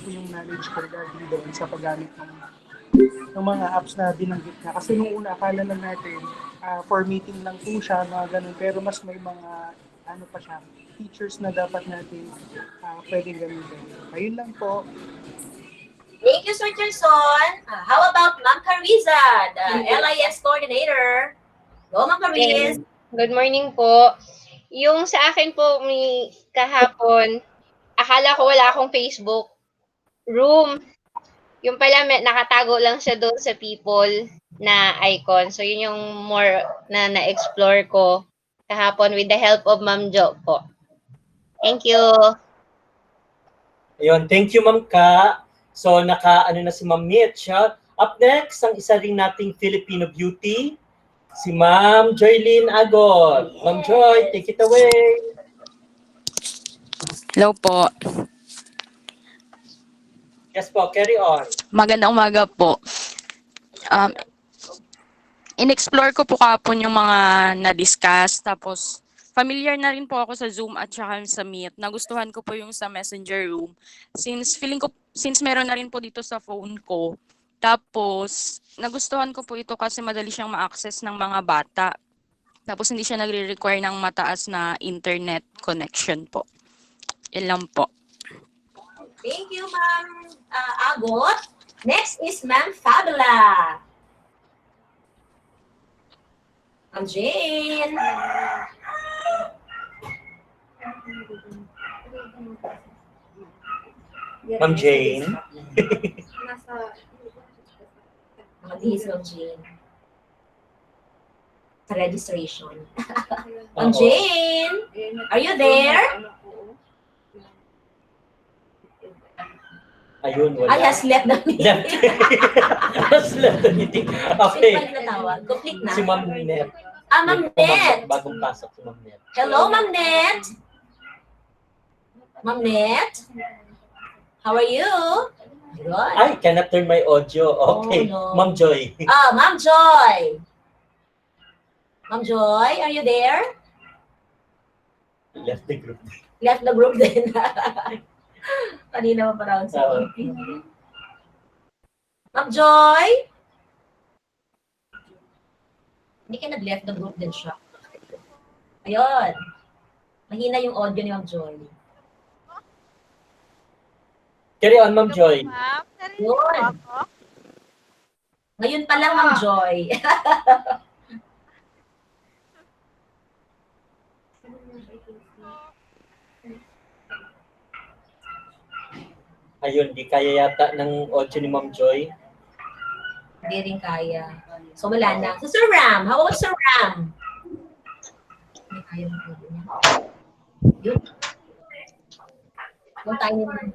po yung knowledge ko regarding doon sa paggamit ng mga apps na binanggit niya. Kasi nung una, akala lang natin, for meeting lang po siya, mga ganun. Pero mas may mga, ano pa siya, features na dapat natin pwedeng gamitin. Ayun lang po. Thank you, Sir Gerson. How about Ma'am Carriza, the LIS coordinator? Go, Ma'am Carriza. Good morning po. Yung sa akin po, may kahapon, akala ko wala akong Facebook room. Yung pala, nakatago lang siya doon sa people na icon. So, yun yung more na na-explore ko kahapon with the help of Ma'am Jo po. Thank you. Ayun, thank you, Ma'am Ka. So, naka-ano na si Ma'am Mitch. Up next, ang isa rin nating Filipino beauty, si Ma'am Joylyn Agon. Ma'am Joy, take it away. Hello po. Yes po, carry on. Magandang umaga po. In-explore ko po kapon yung mga na-discuss. Tapos, familiar na rin po ako sa Zoom at saka sa Meet. Nagustuhan ko po yung sa Messenger Room. Since meron na rin po dito sa phone ko. Tapos, nagustuhan ko po ito kasi madali siyang ma-access ng mga bata. Tapos, hindi siya nagre-require ng mataas na internet connection po. Yan lang po. Thank you, Ma'am Agot. Next is Ma'am Fabula. Ma'am Jane. Ma'am Jane. This Ma'am Jane. Sa registration. Ma'am Jane, are you there? Ayun, wala. I has left the meeting. Has left the meeting. Okay. Sino pa natawag? Complete na. Si Ma'am Net. Ma'am Net. Bagong pasok si Ma'am Net. Hello, Ma'am Net. Ma'am Net. How are you? Good. I cannot turn my audio. Okay. Oh, no. Ma'am Joy. Ma'am Joy. Ma'am Joy, are you there? Left the group. Left the group din. Kanina pa round sa Ma'am Joy? Hindi ka nag-left the group din siya. Ayun. Mahina yung audio ni Ma'am Joy. Carry on, Ma'am Joy. Yun. Ngayon pa lang, Ma'am Joy. Ayun, di kaya yata ng audio ni Ma'am Joy. Hindi rin kaya. So wala na. So Sir Ram, how about Sir Ram? Hindi kaya ng audio niya. Yun. Kung tayo naman.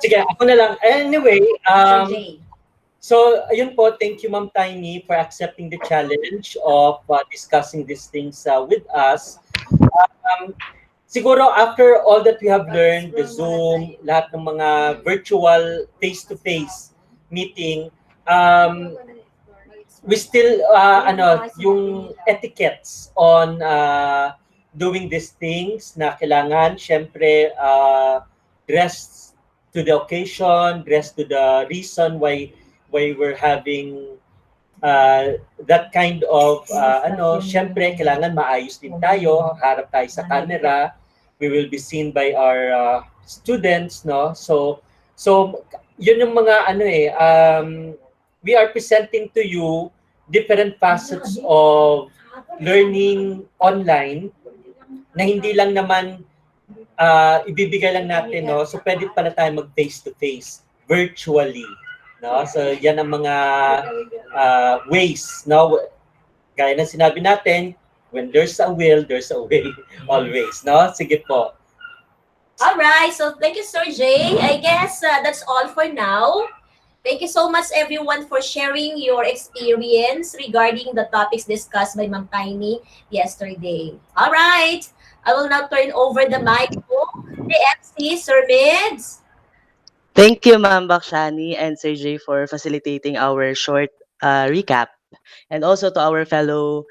Sige, ako na lang. Anyway, Sir Jay. so ayun po, thank you Ma'am Tiny for accepting the challenge of discussing these things with us. Siguro after all that we have learned, the Zoom, lahat ng mga virtual face-to-face meeting, we still, yung etiquettes on doing these things na kailangan, syempre, dress to the occasion, dress to the reason why we're having that kind of, syempre, kailangan maayos din tayo, harap tayo sa camera, we will be seen by our students, no? So yun yung mga we are presenting to you different facets of learning online na hindi lang naman ibibigay lang natin, no? So pwede pala tayo mag face to face virtually, no? So yan ang mga ways, no? Gaya ng sinabi natin, when there's a will, there's a way always, no? Sige po. All right, so thank you, Sir Jay. I guess that's all for now. Thank you so much, everyone, for sharing your experience regarding the topics discussed by Ma'am Tiny yesterday. All right, I will now turn over the mic to the MC, Sir Mids. Thank you, Ma'am Bakshani and Sir Jay, for facilitating our short recap. And also to our fellow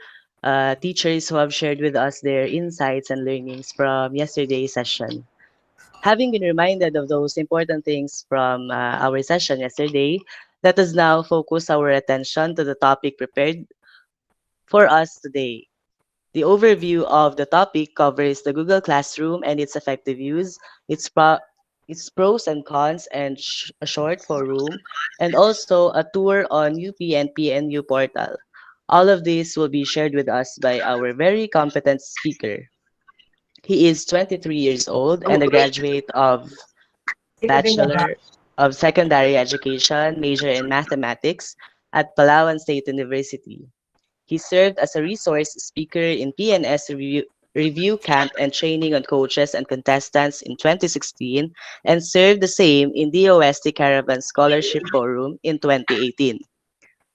teachers who have shared with us their insights and learnings from yesterday's session. Having been reminded of those important things from our session yesterday, let us now focus our attention to the topic prepared for us today. The overview of the topic covers the Google Classroom and its effective use, its pros and cons, and a short forum, and also a tour on UP and PNU portal. All of this will be shared with us by our very competent speaker. He is 23 years old and a graduate of Bachelor of Secondary Education, major in mathematics at Palawan State University. He served as a resource speaker in PNS review camp and training on coaches and contestants in 2016 and served the same in DOST Caravan Scholarship Forum in 2018.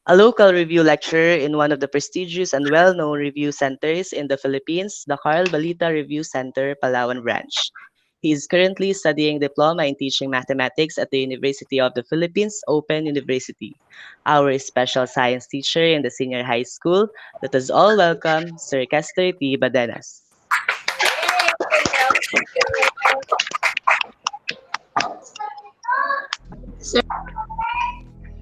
A local review lecturer in one of the prestigious and well-known review centers in the Philippines, the Carl Balita Review Center, Palawan branch. He is currently studying diploma in teaching mathematics at the University of the Philippines Open University. Our special science teacher in the senior high school. Let us all welcome Sir Kester T. Badenas.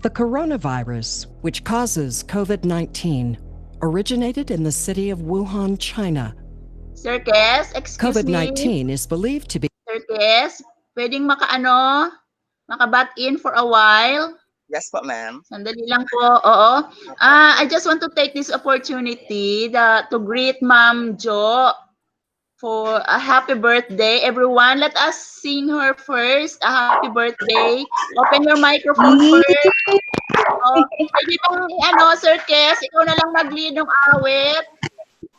The coronavirus, which causes COVID-19, originated in the city of Wuhan, China. Sir Kes, excuse me. COVID-19 is believed to be Sir Kes, pwedeng makabat in for a while? Yes po, ma'am. Sandali lang po, oo. I just want to take this opportunity to greet Ma'am Jo for a happy birthday. Everyone, let us sing her first. A happy birthday. Open your microphone first. Oh, pwede bang, Sir Kes, ikaw na lang mag-lead ng awit.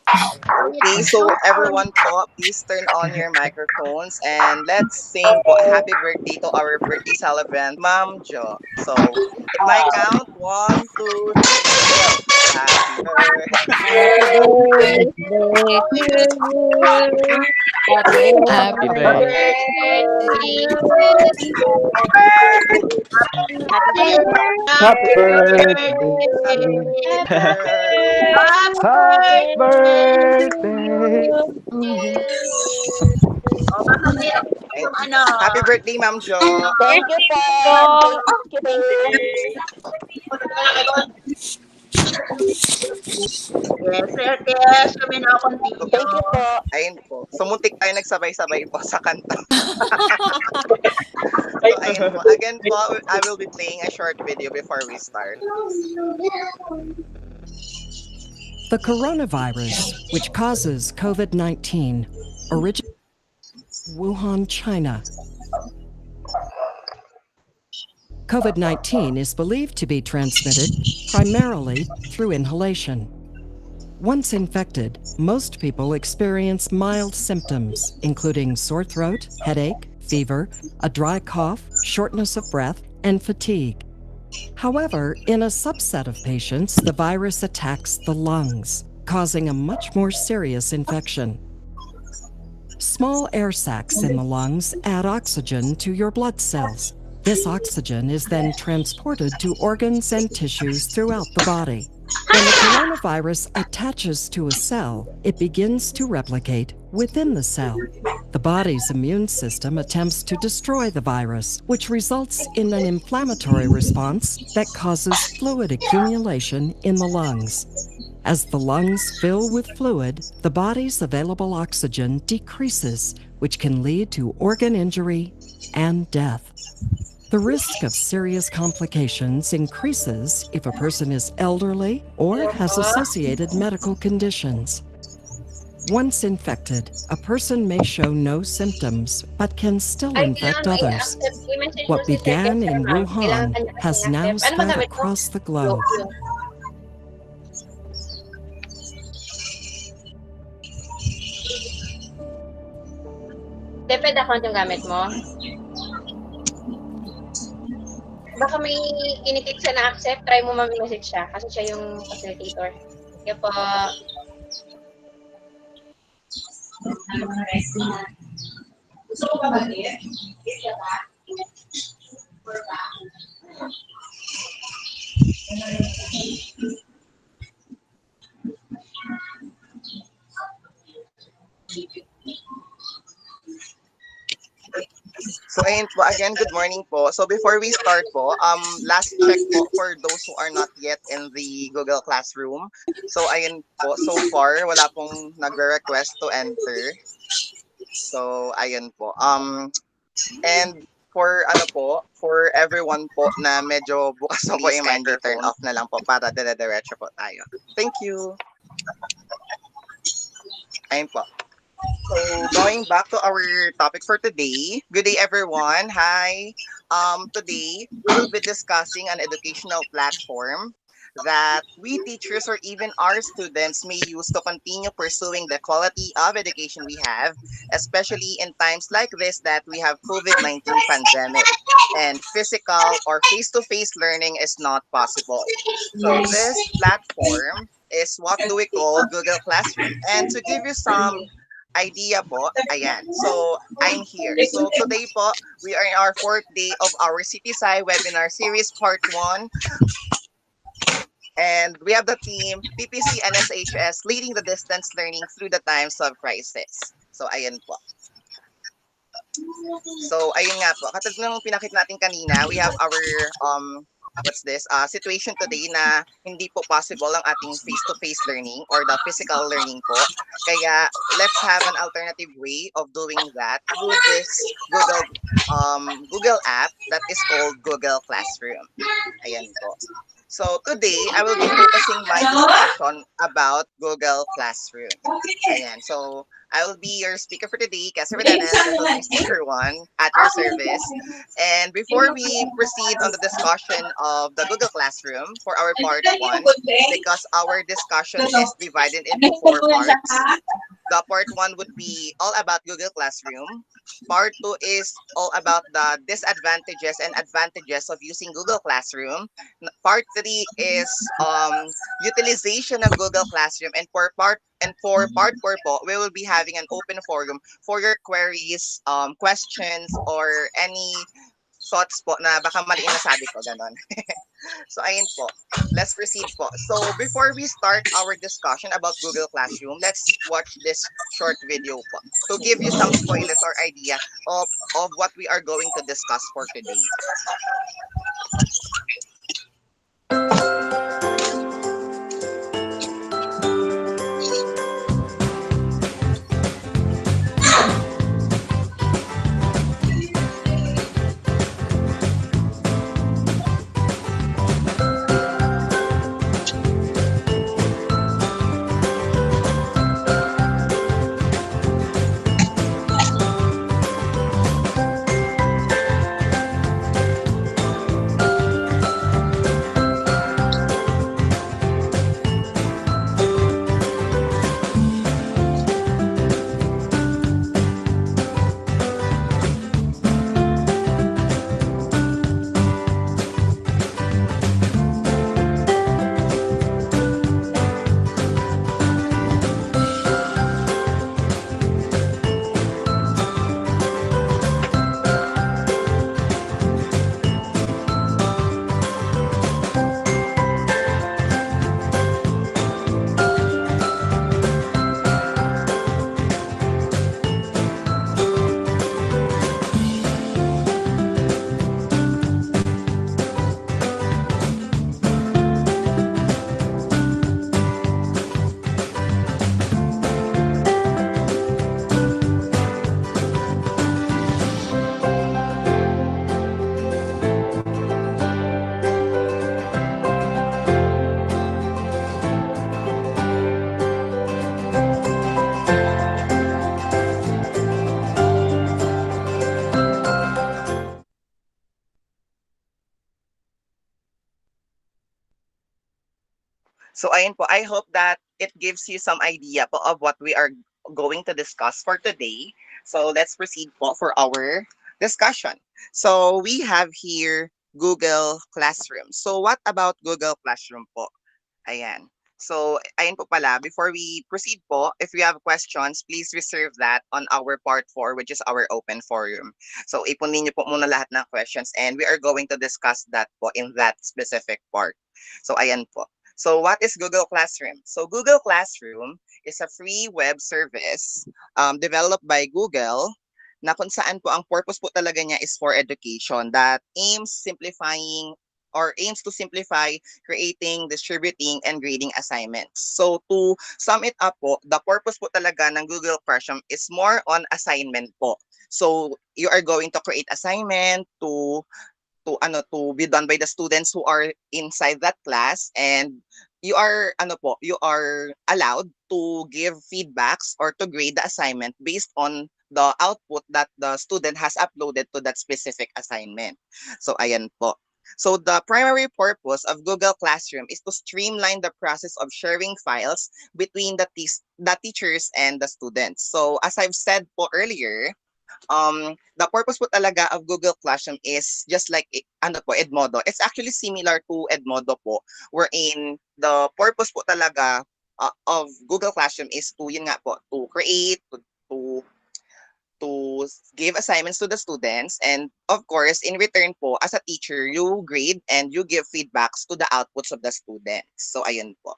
Okay, so everyone po, please turn on your microphones and let's sing po happy birthday to our birthday celebrant, Ma'am Jo. So, in my count, 1, 2, 3, go. Happy birthday. Happy birthday. Happy birthday. Happy birthday. Happy birthday, Ma'am Jo. Thank you po. Thank you. Yes, Sir Kes, kami na continue. Thank you po. Ayun po. So, muntik tayo nagsabay-sabay po sa kanta. So, ayun po. Again po, I will be playing a short video before we start. the coronavirus, which causes COVID-19, originated in Wuhan, China. COVID-19 is believed to be transmitted primarily through inhalation. Once infected, most people experience mild symptoms, including sore throat, headache, fever, a dry cough, shortness of breath, and fatigue. However, in a subset of patients, the virus attacks the lungs, causing a much more serious infection. Small air sacs in the lungs add oxygen to your blood cells. This oxygen is then transported to organs and tissues throughout the body. When the coronavirus attaches to a cell, it begins to replicate within the cell. The body's immune system attempts to destroy the virus, which results in an inflammatory response that causes fluid accumulation in the lungs. As the lungs fill with fluid, the body's available oxygen decreases, which can lead to organ injury and death. The risk of serious complications increases if a person is elderly or has associated medical conditions. Once infected, a person may show no symptoms but can still infect others. What began in Wuhan has now spread across the globe. Depende account yung gamit mo. Baka may kiniklik siya na accept, try mo mag-message siya kasi siya yung facilitator. Kaya po. Gusto ko ba mag-get? So ayun po, again, good morning po. So before we start po, last check po for those who are not yet in the Google Classroom. So ayun po, so far, wala pong nagre-request to enter. So ayun po. And for ano po, for everyone po na medyo bukas na po yung microphone, turn off na lang po para dire-diretso po tayo. Thank you. Ayun po. So going back to our topic for today. Good day everyone. Hi. Today we will be discussing an educational platform that we teachers or even our students may use to continue pursuing the quality of education we have, especially in times like this that we have COVID-19 pandemic and physical or face-to-face learning is not possible. So this platform is what do we call Google Classroom. And to give you some idea po, ayan. So, I'm here. So, today po, we are in our fourth day of our CitySci webinar series part 1. And we have the team, PPC and SHS, leading the distance learning through the times of crisis. So, ayan po. So, ayun nga po. Katulad ng pinakita natin kanina, we have our what's this situation today na hindi po possible ang ating face-to-face learning or the physical learning po. Kaya let's have an alternative way of doing that through this Google app that is called Google Classroom. Ayan po. So today, I will be focusing my discussion about Google Classroom. Ayan. So I will be your speaker for today, Kester Badenas, Social Studies Teacher 1, at your service. And before we proceed on the discussion of the Google Classroom for our part 1, because our discussion is divided into 4 parts. The part 1 would be all about Google Classroom. Part 2 is all about the disadvantages and advantages of using Google Classroom. Part 3 is utilization of Google Classroom, and for part 4 po, we will be having an open forum for your queries, questions, or any thoughts po na baka mali na sabi ko, ganon. So ayun po, let's proceed po. So before we start our discussion about Google Classroom, let's watch this short video po to give you some spoilers or idea of what we are going to discuss for today. So ayun po, I hope that it gives you some idea po of what we are going to discuss for today. So let's proceed po for our discussion. So we have here Google Classroom. So what about Google Classroom po? Ayan. So, ayun po pala, before we proceed po, if you have questions, please reserve that on our part 4, which is our open forum. So, ipunin niyo po muna lahat ng questions and we are going to discuss that po in that specific part. So, ayan po. So, what is Google Classroom? So, Google Classroom is a free web service developed by Google na kung saan po ang purpose po talaga niya is for education that aims to simplify creating, distributing, and grading assignments. So to sum it up po, the purpose po talaga ng Google Classroom is more on assignment po. So you are going to create assignment to be done by the students who are inside that class, and you are allowed to give feedbacks or to grade the assignment based on the output that the student has uploaded to that specific assignment. So ayan po. So the primary purpose of Google Classroom is to streamline the process of sharing files between the teachers and the students. So as I've said po earlier, the purpose po talaga of Google Classroom is just like Edmodo. It's actually similar to Edmodo po, wherein the purpose po talaga of Google Classroom is to yun nga po, to create, to to give assignments to the students, and of course in return po as a teacher you grade and you give feedbacks to the outputs of the students. So ayun po.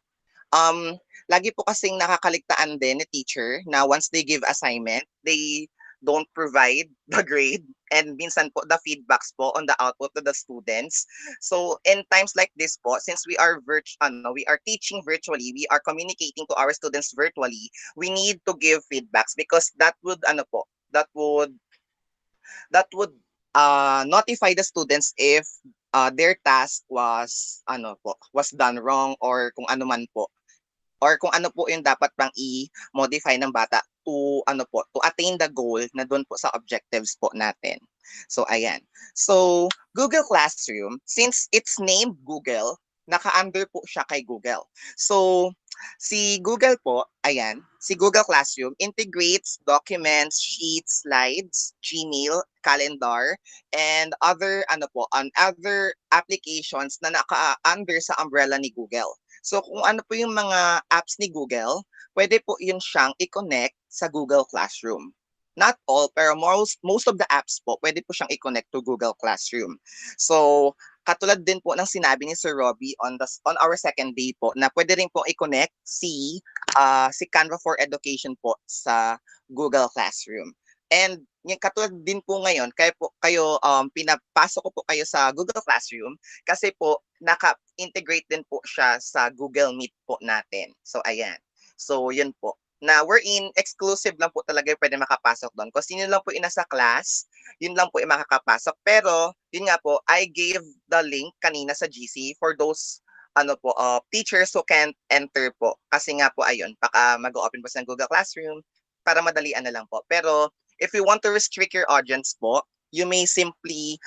Lagi po kasing nakakaligtaan din ni teacher na once they give assignment, they don't provide the grade and minsan po the feedbacks po on the output to the students. So in times like this po, since we are we are teaching virtually, we are communicating to our students virtually, we need to give feedbacks because that would notify the students if their task was done wrong, or kung ano man po, or kung ano po yung dapat pang i-modify ng bata to attain the goal na doon po sa objectives po natin. So ayan. So Google Classroom, since it's named Google, naka-under po siya kay Google. So si Google po, si Google Classroom integrates documents, sheets, slides, Gmail, calendar, and other other applications na naka-under sa umbrella ni Google. So kung ano po yung mga apps ni Google, pwede po yun siyang i-connect sa Google Classroom. Not all, pero most of the apps po, pwede po siyang i-connect to Google Classroom. So katulad din po ng sinabi ni Sir Robbie on our second day po, na pwede rin po i-connect si Canva for Education po sa Google Classroom. And yung katulad din po ngayon, kayo pinapasok ko po kayo sa Google Classroom kasi po naka-integrate din po siya sa Google Meet po natin. So ayan. So yun po. Na wherein exclusive lang po talaga yung pwede makapasok doon. Kung sino lang po yung nasa class, yun lang po yung makakapasok. Pero yun nga po, I gave the link kanina sa GC for those teachers who can't enter po. Kasi nga po ayun, baka mag-open po sa Google Classroom para madalian na lang po. Pero if you want to restrict your audience po, you may simply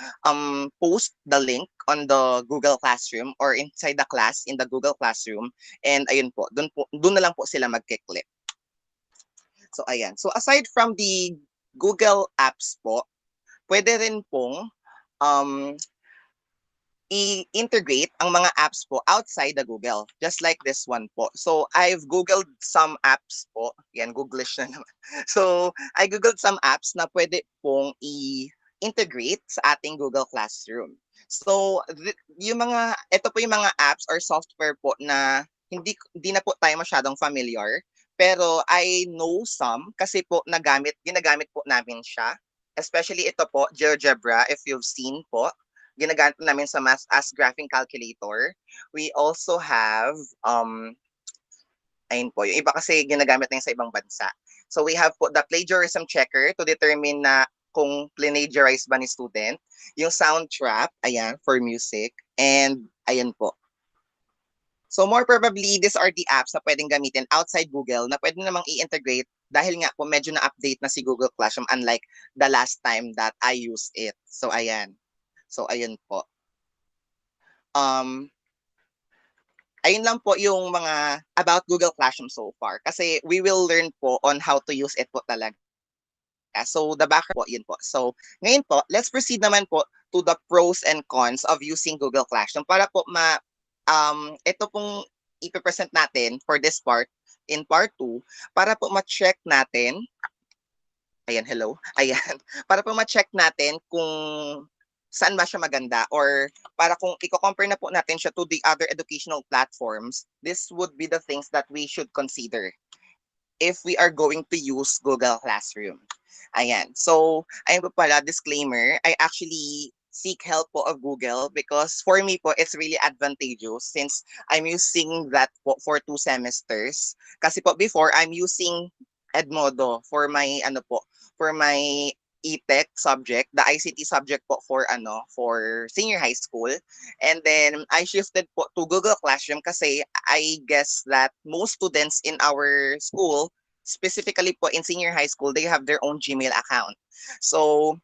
post the link on the Google Classroom or inside the class in the Google Classroom, and ayun po, doon na lang po sila magke-click. So ayan. So aside from the Google Apps po, pwede rin pong i-integrate ang mga apps po outside the Google, just like this one po. So I've Googled some apps po. Yan, Googlish na naman. So I Googled some apps na pwede pong i-integrate sa ating Google Classroom. So ito po yung mga apps or software po na hindi na po tayo masyadong familiar. Pero I know some kasi po ginagamit po namin siya. Especially ito po, GeoGebra, if you've seen po. Ginagamit po namin sa Math as Graphing Calculator. We also have, ayun po, yung iba kasi ginagamit na sa ibang bansa. So we have po the plagiarism checker to determine na kung plagiarize ba ni student. Yung sound trap, ayan, for music. And ayan po. So more probably, these are the apps na pwedeng gamitin outside Google na pwede namang i-integrate dahil nga po medyo na-update na si Google Classroom unlike the last time that I used it. So ayan. So ayun po. Ayun lang po yung mga about Google Classroom so far. Kasi we will learn po on how to use it po talaga. So the background po, yun po. So ngayon po, let's proceed naman po to the pros and cons of using Google Classroom para po ito pong ipipresent natin for this part, in part 2, para po ma-check natin, para po ma-check natin kung saan ba siya maganda, or para kung i-compare na po natin siya to the other educational platforms, this would be the things that we should consider. if we are going to use Google Classroom. Ayan. So, ayun po pala, disclaimer, I actually seek help po of Google because for me po, it's really advantageous since I'm using that po for 2 semesters. Kasi po before, I'm using Edmodo for my, for my e-tech subject, the ICT subject po for senior high school. And then I shifted po to Google Classroom kasi I guess that most students in our school, specifically po in senior high school, they have their own Gmail account. So,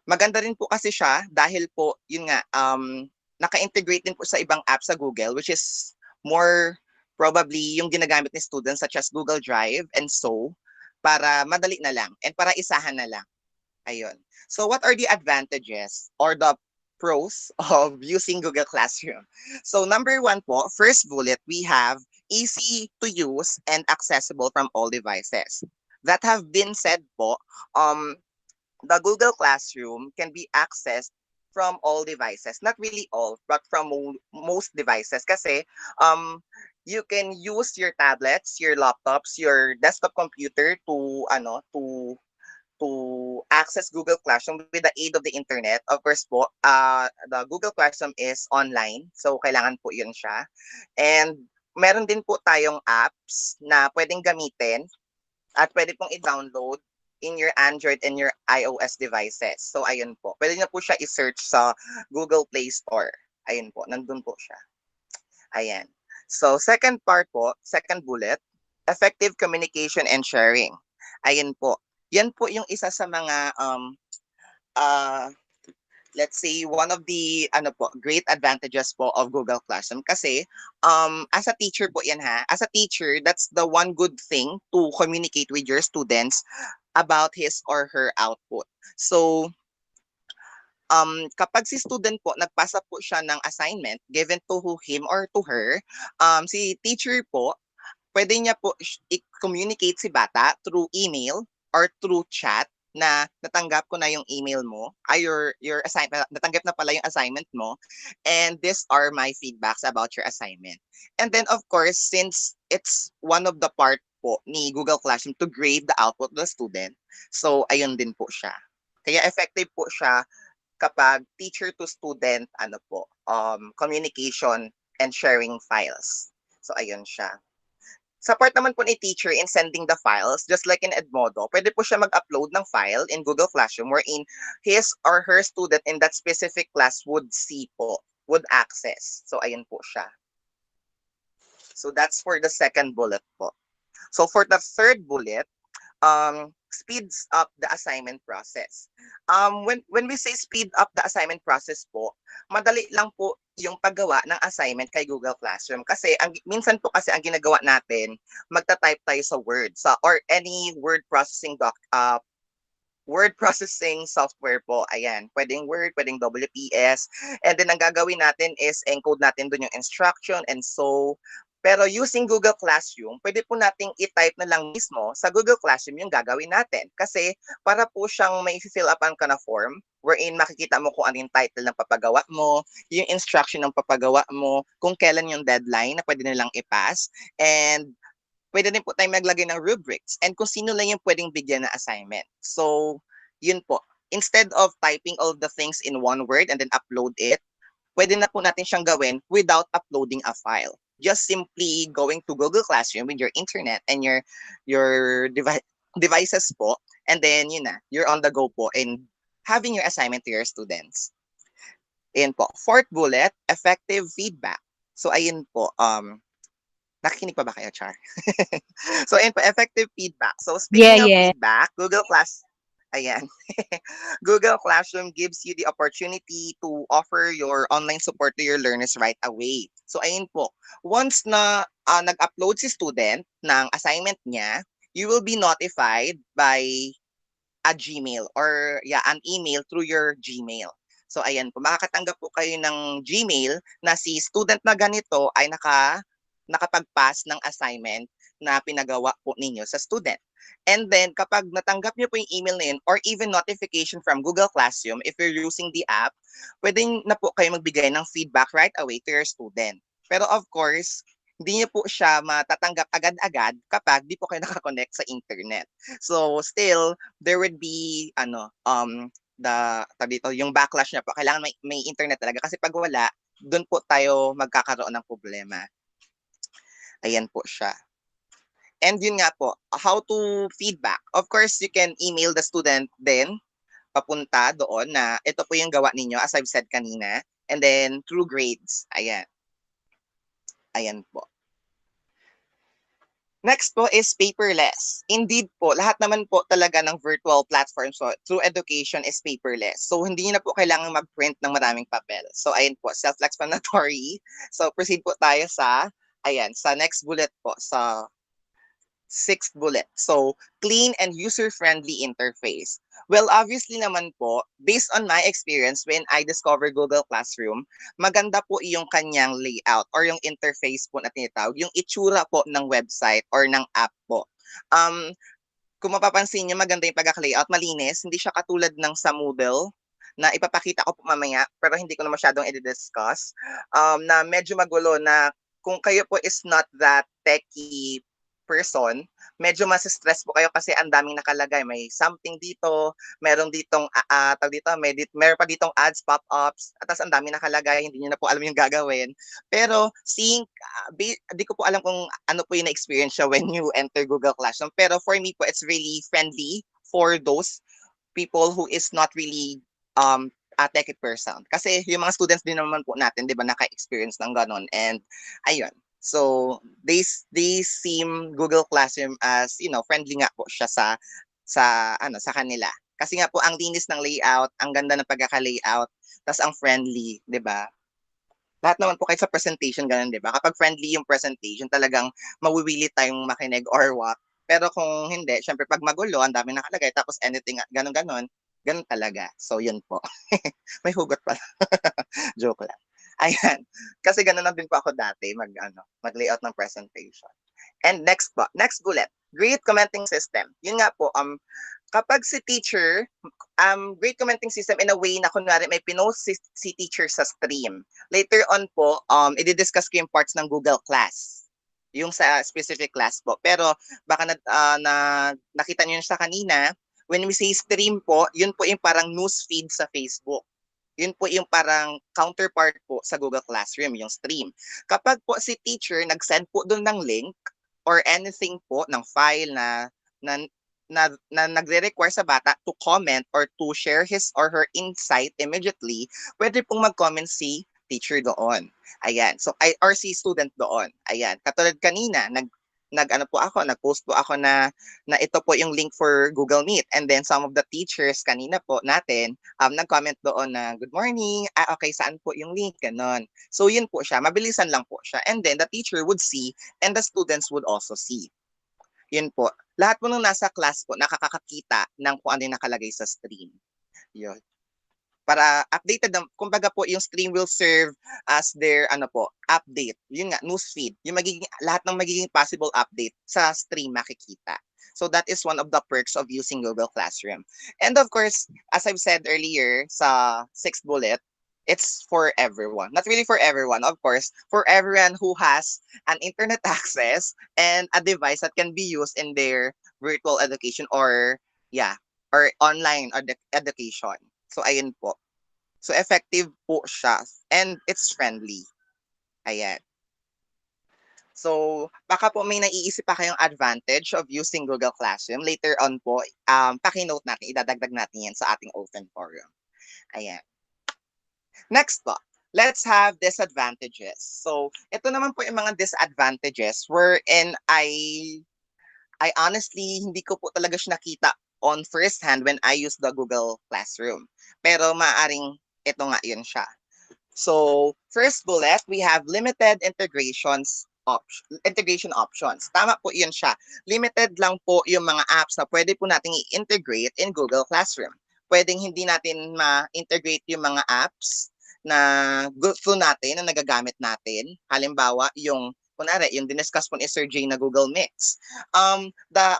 maganda rin po kasi siya dahil po, yun nga, naka-integrate din po sa ibang apps sa Google, which is more probably yung ginagamit ni students such as Google Drive and so, para madali na lang and para isahan na lang. Ayun. So what are the advantages or the pros of using Google Classroom? So number one po, first bullet, we have easy to use and accessible from all devices. That have been said po, the Google Classroom can be accessed from all devices. Not really all, but from most devices. Kasi you can use your tablets, your laptops, your desktop computer to access Google Classroom with the aid of the internet. Of course po, the Google Classroom is online. So, kailangan po yun siya. And meron din po tayong apps na pwedeng gamitin at pwede pong i-download in your Android and your iOS devices. So, ayun po. Pwede na po siya i-search sa Google Play Store. Ayun po. Nandun po siya. Ayan. So, second bullet, effective communication and sharing. Ayun po. Yan po yung isa sa mga let's say one of the great advantages po of Google Classroom kasi as a teacher po yan as a teacher, that's the one good thing to communicate with your students about his or her output. So kapag si student po nagpasa po siya ng assignment given to him or to her, si teacher po pwede niya po i-communicate si bata through email or through chat na natanggap ko na yung email mo, your assignment, natanggap na pala yung assignment mo, and these are my feedbacks about your assignment. And then of course, since it's one of the part po ni Google Classroom to grade the output of the student, so ayun din po siya. Kaya effective po siya kapag teacher to student communication and sharing files. So ayun siya. Sa part naman po ni teacher in sending the files, just like in Edmodo, pwede po siya mag-upload ng file in Google Classroom wherein his or her student in that specific class would see po, would access. So, ayun po siya. So, that's for the second bullet po. So, for the third bullet, speeds up the assignment process. When we say speed up the assignment process po, madali lang po yung paggawa ng assignment kay Google Classroom kasi minsan po kasi ang ginagawa natin, magta-type tayo sa Word or any word processing software po. Ayan, pwedeng Word, pwedeng WPS. And then ang gagawin natin is encode natin doon yung instruction and so. Pero using Google Classroom, pwede po nating i-type na lang mismo sa Google Classroom yung gagawin natin. Kasi para po siyang may fill upan ka na form wherein makikita mo kung ano yung title ng papagawa mo, yung instruction ng papagawa mo, kung kailan yung deadline na pwede nilang i-pass, and pwede din po tayong maglagay ng rubrics and kung sino lang yung pwedeng bigyan na assignment. So, yun po. Instead of typing all the things in one word and then upload it, pwede na po natin siyang gawin without uploading a file. Just simply going to Google Classroom with your internet and your devices po, and then you're on the go po and having your assignment to your students. Ayan po. Fourth bullet, effective feedback. So ayun po, nakikinig pa ba kayo, Char? So ayun po, effective feedback. So speaking of feedback, Ayan. Google Classroom gives you the opportunity to offer your online support to your learners right away. So ayun po, once na nag-upload si student ng assignment niya, you will be notified by a Gmail or an email through your Gmail. So ayan po, makakatanggap po kayo ng Gmail na si student na ganito ay nakapag-pass ng assignment na pinagawa po ninyo sa student. And then, kapag natanggap niyo po yung email na yun or even notification from Google Classroom, if you're using the app, pwedeng na po kayo magbigay ng feedback right away to your student. Pero of course, hindi niyo po siya matatanggap agad-agad kapag di po kayo nakakonect sa internet. So still, there would be dito, yung backlash niya po. Kailangan may internet talaga kasi pag wala, doon po tayo magkakaroon ng problema. Ayan po siya. And yun nga po, how to feedback. Of course, you can email the student then papunta doon na ito po yung gawa ninyo as I've said kanina. And then through grades. Ayan. Ayan po. Next po is paperless. Indeed po, lahat naman po talaga ng virtual platforms so, through education is paperless. So hindi niyo na po kailangan mag-print ng maraming papel. So ayan po, self-explanatory. So proceed po tayo sa next bullet po, sa sixth bullet. So, clean and user-friendly interface. Well, obviously naman po, based on my experience when I discovered Google Classroom, maganda po yung kanyang layout or yung interface po na tinatawag, yung itsura po ng website or ng app po. Kung mapapansin niyo, maganda yung pagkaka-layout, malinis, hindi siya katulad ng sa Moodle na ipapakita ko po mamaya pero hindi ko na masyadong i-discuss, na medyo magulo na kung kayo po is not that techy person, medyo mas stress po kayo kasi ang daming nakalagay. May something dito, meron ditong meron pa ditong ads, pop-ups, at ang daming nakalagay, hindi niyo na po alam yung gagawin. Pero di ko po alam kung ano po yung na-experience siya when you enter Google Classroom. Pero for me po, it's really friendly for those people who is not really a techie person. Kasi yung mga students din naman po natin, di ba, naka-experience ng ganon. And ayun. So they seem Google Classroom as, friendly nga po siya sa kanila. Kasi nga po ang linis ng layout, ang ganda ng pagkaka-layout, tas ang friendly, 'di ba? Lahat naman po kahit sa presentation ganun, 'di ba? Kapag friendly yung presentation, talagang mawiwili tayong makinig or what. Pero kung hindi, syempre pag magulo, ang dami nakalagay tapos anything ganun talaga. So yun po. May hugot pala. Joke lang. Ayan. Kasi ganun lang din po ako dati mag-layout ng presentation. And next bullet, great commenting system. Yun nga po, kapag si teacher, great commenting system in a way na kunwari may pinost si teacher sa stream. Later on po, i-discuss ko yung parts ng Google Class. Yung sa specific class po. Pero baka nakita niyo sa kanina, when we say stream po, yun po yung parang news feed sa Facebook. Yun po yung parang counterpart po sa Google Classroom, yung stream. Kapag po si teacher nag-send po doon ng link or anything po ng file na nagre-require sa bata to comment or to share his or her insight immediately, pwede pong mag-comment si teacher doon. Ayan. So, or si student doon. Ayan. Katulad kanina, nag-post po ako na ito po yung link for Google Meet. And then some of the teachers kanina po natin, nag-comment doon na, good morning, okay, saan po yung link? Ganon. So yun po siya, mabilisan lang po siya. And then the teacher would see and the students would also see. Yun po. Lahat po nung nasa class po, nakakakita ng kung ano yung nakalagay sa stream. Yun. Para updated, kumbaga po yung stream will serve as their update. Yun nga, newsfeed. Yung lahat ng magiging possible update sa stream makikita. So that is one of the perks of using Google Classroom. And of course, as I've said earlier sa sixth bullet, it's for everyone. Not really for everyone, of course, for everyone who has an internet access and a device that can be used in their virtual education or online education. So, ayun po. So, effective po siya. And it's friendly. Ayan. So, baka po may naiisip pa kayong advantage of using Google Classroom. Later on po, paki-note natin, idadagdag natin yan sa ating open forum. Ayan. Next po, let's have disadvantages. So, ito naman po yung mga disadvantages wherein I honestly, hindi ko po talaga siya nakita on first hand when I use the Google Classroom. Pero maaring ito nga yun siya. So, first bullet, we have limited integration options. Tama po yun siya. Limited lang po yung mga apps na pwede po nating i-integrate in Google Classroom. Pwedeng hindi natin ma-integrate yung mga apps na gusto natin, na nagagamit natin. Halimbawa, yung diniscuss po ni Sir Jay na Google Mix.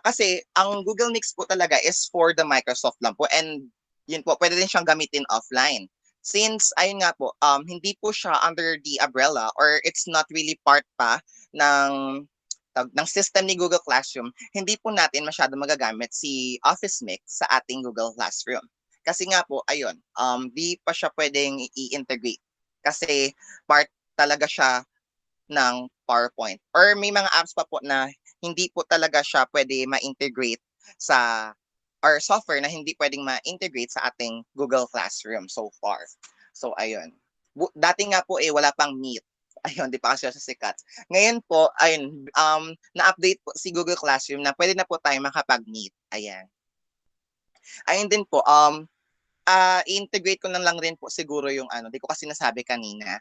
Kasi ang Google Mix po talaga is for the Microsoft lang po and yun po, pwede din siyang gamitin offline. since ayun nga po, hindi po siya under the umbrella or it's not really part pa ng ng system ni Google Classroom, hindi po natin masyado magagamit si Office Mix sa ating Google Classroom. Kasi nga po, ayun, di pa siya pwedeng i-integrate kasi part talaga siya ng PowerPoint. Or may mga apps pa po na hindi po talaga siya pwede ma-integrate sa or software na hindi pwedeng ma-integrate sa ating Google Classroom so far. So ayun. Dati nga po wala pang Meet. Ayun, di pa kasi siya sikat. Ngayon po, ayun, na-update po si Google Classroom na pwede na po tayo makapag-Meet. Ayan. Ayun din po, i-integrate ko na lang rin po siguro yung di ko kasi nasabi kanina.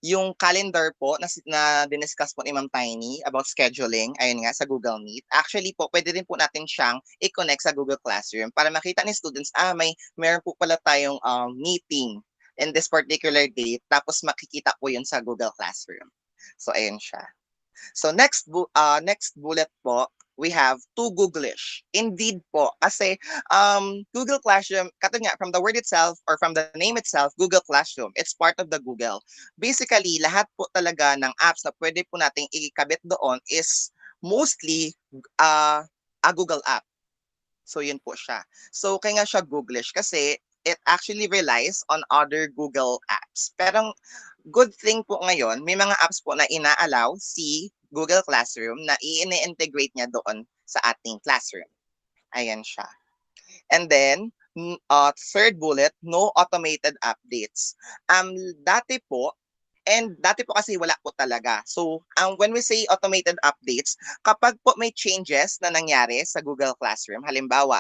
Yung calendar po na diniscuss po ni Ma'am Tiny about scheduling, ayun nga, sa Google Meet. Actually po, pwede rin po natin siyang i-connect sa Google Classroom para makita ni students, meron po pala tayong meeting in this particular date, tapos makikita po yun sa Google Classroom. So, ayun siya. So next bullet po, we have to Googlish. Indeed po, kasi Google Classroom, katulad nga, from the word itself or from the name itself, Google Classroom, it's part of the Google. Basically, lahat po talaga ng apps na pwede po nating ikabit doon is mostly a Google app. So yun po siya. So kaya nga siya Googlish kasi it actually relies on other Google apps. Pero good thing po ngayon, may mga apps po na ina-allow si Google Classroom na i-integrate niya doon sa ating classroom. Ayan siya. And then, third bullet, no automated updates. Dati po kasi wala po talaga. So, when we say automated updates, kapag po may changes na nangyari sa Google Classroom, halimbawa,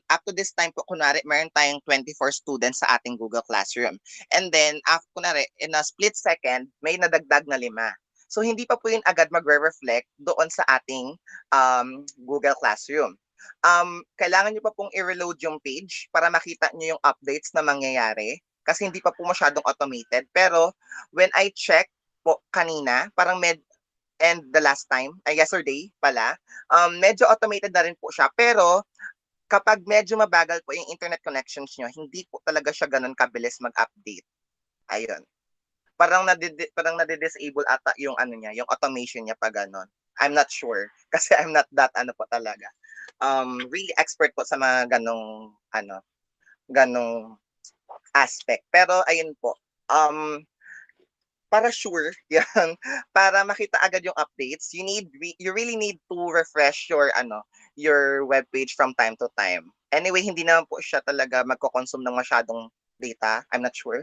up to this time po, kunwari, meron tayong 24 students sa ating Google Classroom. And then, kunwari, in a split second, may nadagdag na 5. So, hindi pa po yun agad magre-reflect doon sa ating Google Classroom. Kailangan nyo pa pong i-reload yung page para makita nyo yung updates na mangyayari kasi hindi pa po masyadong automated. Pero when I check po kanina, and the last time, yesterday pala, medyo automated na rin po siya. Pero kapag medyo mabagal po yung internet connections nyo, hindi po talaga siya ganun kabilis mag-update. Ayun. Parang nadi-disable ata yung yung automation niya pag ganun. I'm not sure kasi I'm not that po talaga. Really expert po sa mga ganong aspect. Pero ayun po, para sure, yan, para makita agad yung updates, you really need to refresh your web page from time to time. Anyway, hindi naman po siya talaga magko-consume ng masyadong data. I'm not sure.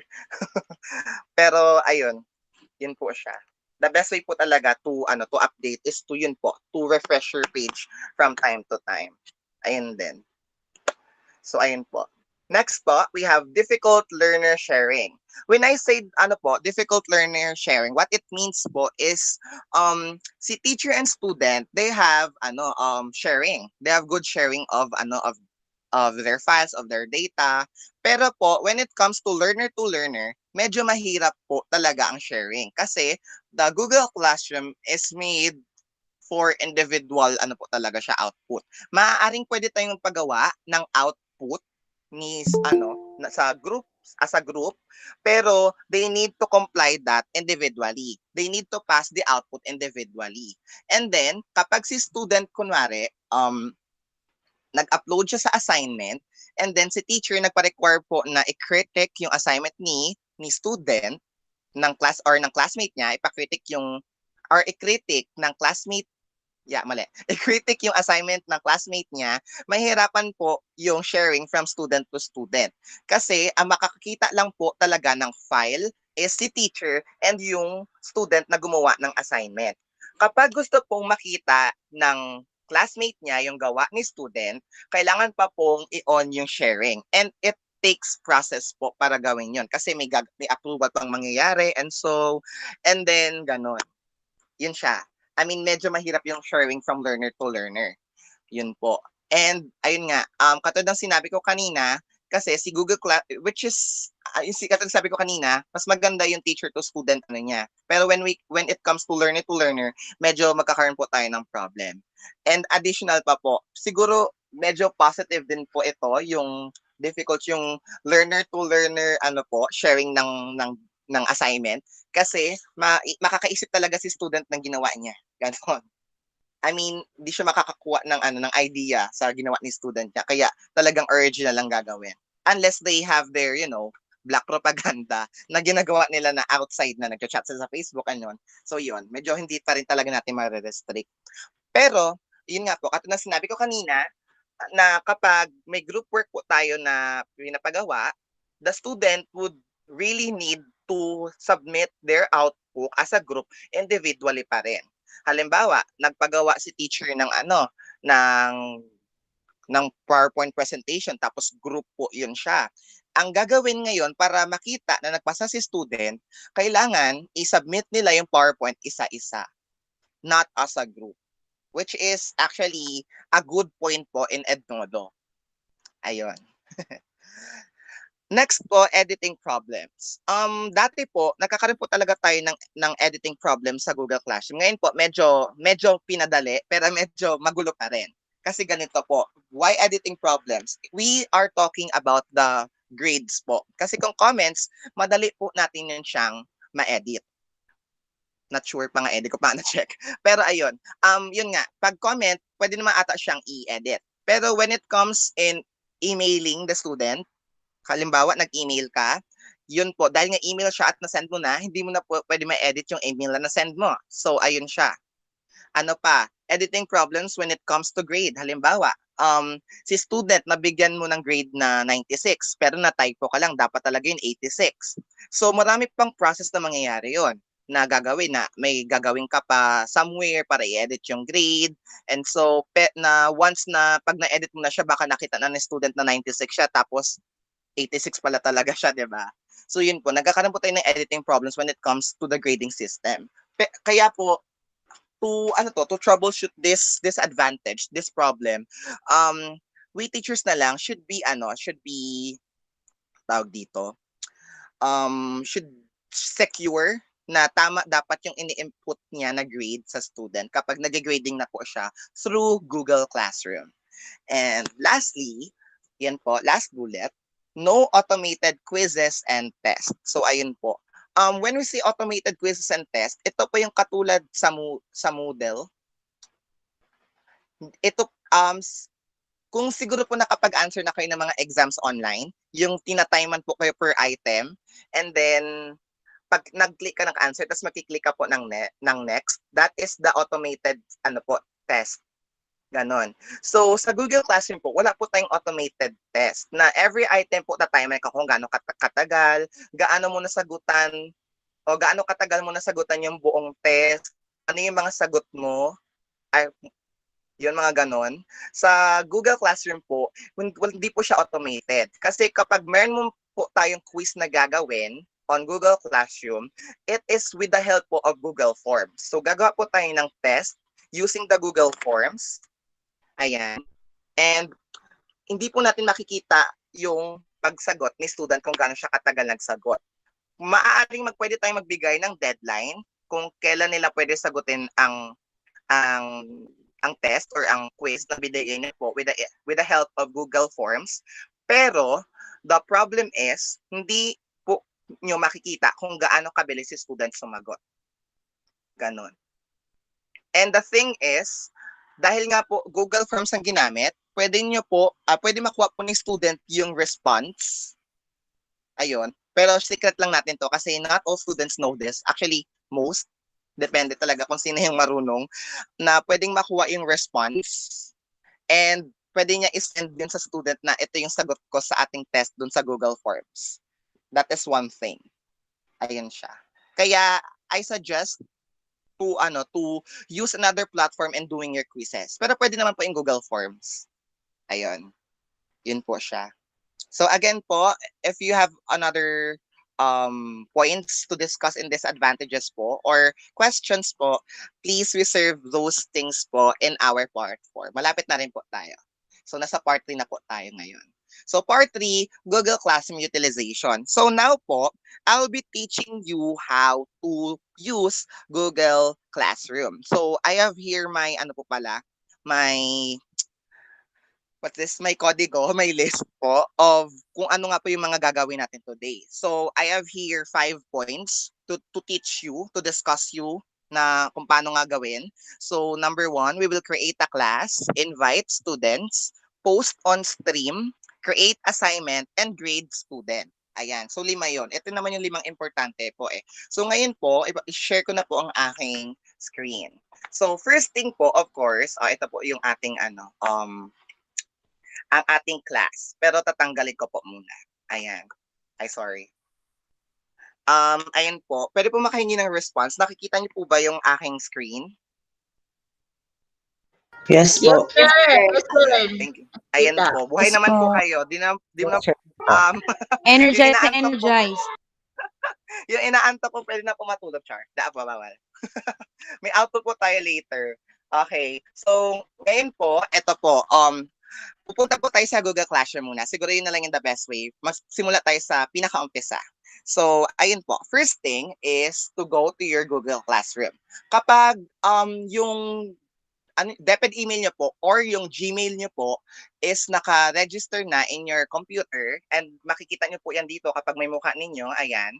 Pero ayun, yun po siya. The best way po talaga to update is to refresh your page from time to time. Ayun din. So ayun po. Next po, we have difficult learner sharing. When I say difficult learner sharing, what it means po is si teacher and student, they have sharing. They have good sharing of their files, of their data. Pero po, when it comes to learner, medyo mahirap po talaga ang sharing kasi the Google Classroom is made for individual po talaga siya output. Maaaring pwede tayong paggawa ng output sa group as a group, pero they need to comply that individually. They need to pass the output individually. And then kapag si student kunwari nag-upload siya sa assignment and then si teacher nagpa-require po na i-critic yung assignment ni student ng class or ng classmate niya, ipa-critic yung or i-critic ng classmate i-critic yung assignment ng classmate niya, mahirapan po yung sharing from student to student. Kasi ang makakakita lang po talaga ng file is si teacher and yung student na gumawa ng assignment. Kapag gusto pong makita ng classmate niya yung gawa ni student, kailangan pa pong i-on yung sharing. And it takes process po para gawin yon kasi may approval pang mangyayari and then ganon. Yun siya. I mean, medyo mahirap yung sharing from learner to learner. Yun po. And ayun nga, katulad ng sinabi ko kanina, kasi si Google Class, which is, katulad sabi ko kanina, mas maganda yung teacher to student niya. Pero when it comes to learner, medyo magkakaroon po tayo ng problem. And additional pa po, siguro medyo positive din po ito, yung difficult yung learner to learner sharing ng assignment kasi makakaisip talaga si student ng ginawa niya. Ganon. I mean, di siya makakakuha ng idea sa ginawa ni student niya. Kaya talagang original lang gagawin. Unless they have their, black propaganda na ginagawa nila na outside na nagchat sa Facebook, ano. So yun, medyo hindi pa rin talaga natin ma-restrict. Pero, yun nga po, katulad na sinabi ko kanina, na kapag may group work po tayo na pinapagawa, the student would really need to submit their output as a group individually pa rin. Halimbawa, nagpagawa si teacher ng ng PowerPoint presentation tapos group po 'yun siya. Ang gagawin ngayon para makita na nagpasa si student, kailangan i-submit nila yung PowerPoint isa-isa, not as a group. Which is actually a good point po in Ednodo. Ayun. Next po, editing problems. Dati po, nagkakaroon po talaga tayo ng editing problems sa Google Classroom. Ngayon po, medyo pinadali, pero medyo magulo pa rin. Kasi ganito po, why editing problems? We are talking about the grades po. Kasi kung comments, madali po natin yun siyang ma-edit. Not sure pa nga, edit ko pa na-check. Pero ayun, yun nga, pag comment, pwede naman ata siyang i-edit. Pero when it comes in emailing the student, halimbawa, nag-email ka, yun po, dahil nga email siya at na-send mo na, hindi mo na po pwede ma-edit yung email na na-send mo. So, ayun siya. Ano pa, editing problems when it comes to grade. Halimbawa, si student, nabigyan mo ng grade na 96, pero na-typo ka lang, dapat talaga yung 86. So, marami pang process na mangyayari yon na gagawin na may gagawin ka pa somewhere para i-edit yung grade. And so, na once na pag na-edit mo na siya, baka nakita na ng student na 96 siya, tapos 86 pala talaga siya, di ba? So yun po, nagkakaroon po tayo ng editing problems when it comes to the grading system. Kaya po, to troubleshoot this disadvantage, this problem, we teachers na lang should be tawag dito, should secure na tama dapat yung ini-input niya na grade sa student kapag nag-grading na po siya through Google Classroom. And lastly, yan po, last bullet, no automated quizzes and tests. So ayun po. When we say automated quizzes and tests, ito po yung katulad sa Moodle. Ito kung siguro po nakapag-answer na kayo ng mga exams online, yung tinatiman po kayo per item, and then pag nag-click ka ng answer, tapos makiklik ka po ng next, that is the automated test. Ganon. So, sa Google Classroom po, wala po tayong automated test na every item po tatiman ka kung gaano katagal, gaano mo nasagutan, o gaano katagal mo nasagutan yung buong test, ano yung mga sagot mo, ay, yun mga ganon. Sa Google Classroom po, hindi po siya automated. Kasi kapag meron mo po tayong quiz na gagawin on Google Classroom, it is with the help po of Google Forms. So gagawa po tayo ng test using the Google Forms. Ayan. And hindi po natin makikita yung pagsagot ni student kung gaano siya katagal nagsagot. Maaaring pwede tayong magbigay ng deadline kung kailan nila pwede sagutin ang test or ang quiz na binigay niyo po with the help of Google Forms. Pero the problem is hindi po niyo makikita kung gaano kabilis si student sumagot. Ganon. And the thing is, dahil nga po Google Forms ang ginamit, pwede makuha po ni student yung response. Ayun. Pero secret lang natin to kasi not all students know this. Actually, most. Depende talaga kung sino yung marunong na pwedeng makuha yung response and pwede niya i-send din sa student na ito yung sagot ko sa ating test dun sa Google Forms. That is one thing. Ayun siya. Kaya I suggest to use another platform in doing your quizzes. Pero pwede naman po in Google Forms. Ayun. Yun po siya. So again po, if you have another points to discuss in disadvantages po or questions po, please reserve those things po in our part 4. Malapit na rin po tayo. So nasa part 3 na po tayo ngayon. So part 3, Google Classroom utilization. So now po, I'll be teaching you how to use Google Classroom. So I have here my what's this, may kodigo, may list po of kung ano nga po yung mga gagawin natin today. So, I have here 5 points to teach you, to discuss you na kung paano nga gawin. So, number 1, we will create a class, invite students, post on stream, create assignment, and grade student. Ayan. So, 5 yon. Ito naman yung 5 importante po eh. So, ngayon po, i-share ko na po ang aking screen. So, first thing po, of course, ito po yung ating ang ating class. Pero tatanggalin ko po muna. Ayan. Ay, sorry. Ayan po. Pwede po makahingi ng response. Nakikita niyo po ba yung aking screen? Yes Yes, po. sir. Yes, sir. Thank you. Ayan Kita. po. Buhay Yes naman po po. kayo. Di na, Energize na inaantok po. energize. Yung inaantok po, pwede na po matulog, Char. Pa, bawal. May output po tayo later. Okay. So, ngayon po, ito po. Pupunta po tayo sa Google Classroom muna. Siguro yun na lang yung the best way. Mas simula tayo sa pinaka-umpisa. So, ayun po. First thing is to go to your Google Classroom. Kapag yung DepEd email nyo po or yung Gmail nyo po is naka-register na in your computer and makikita nyo po yan dito kapag may mukha ninyo, ayan,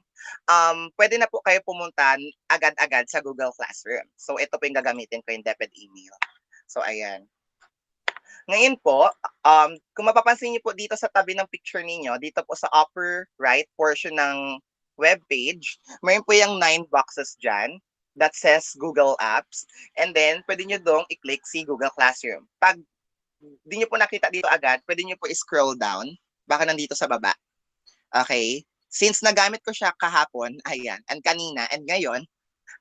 pwede na po kayo pumunta agad-agad sa Google Classroom. So, ito po yung gagamitin ko yung DepEd email. So, ayan. Ngayon po, kung mapapansin niyo po dito sa tabi ng picture ninyo, dito po sa upper right portion ng web page, mayroon po yung 9 boxes dyan that says Google Apps. And then, pwede nyo dong i-click si Google Classroom. Pag di nyo po nakita dito agad, pwede nyo po i-scroll down. Baka nandito sa baba. Okay? Since nagamit ko siya kahapon, ayan, and kanina, and ngayon,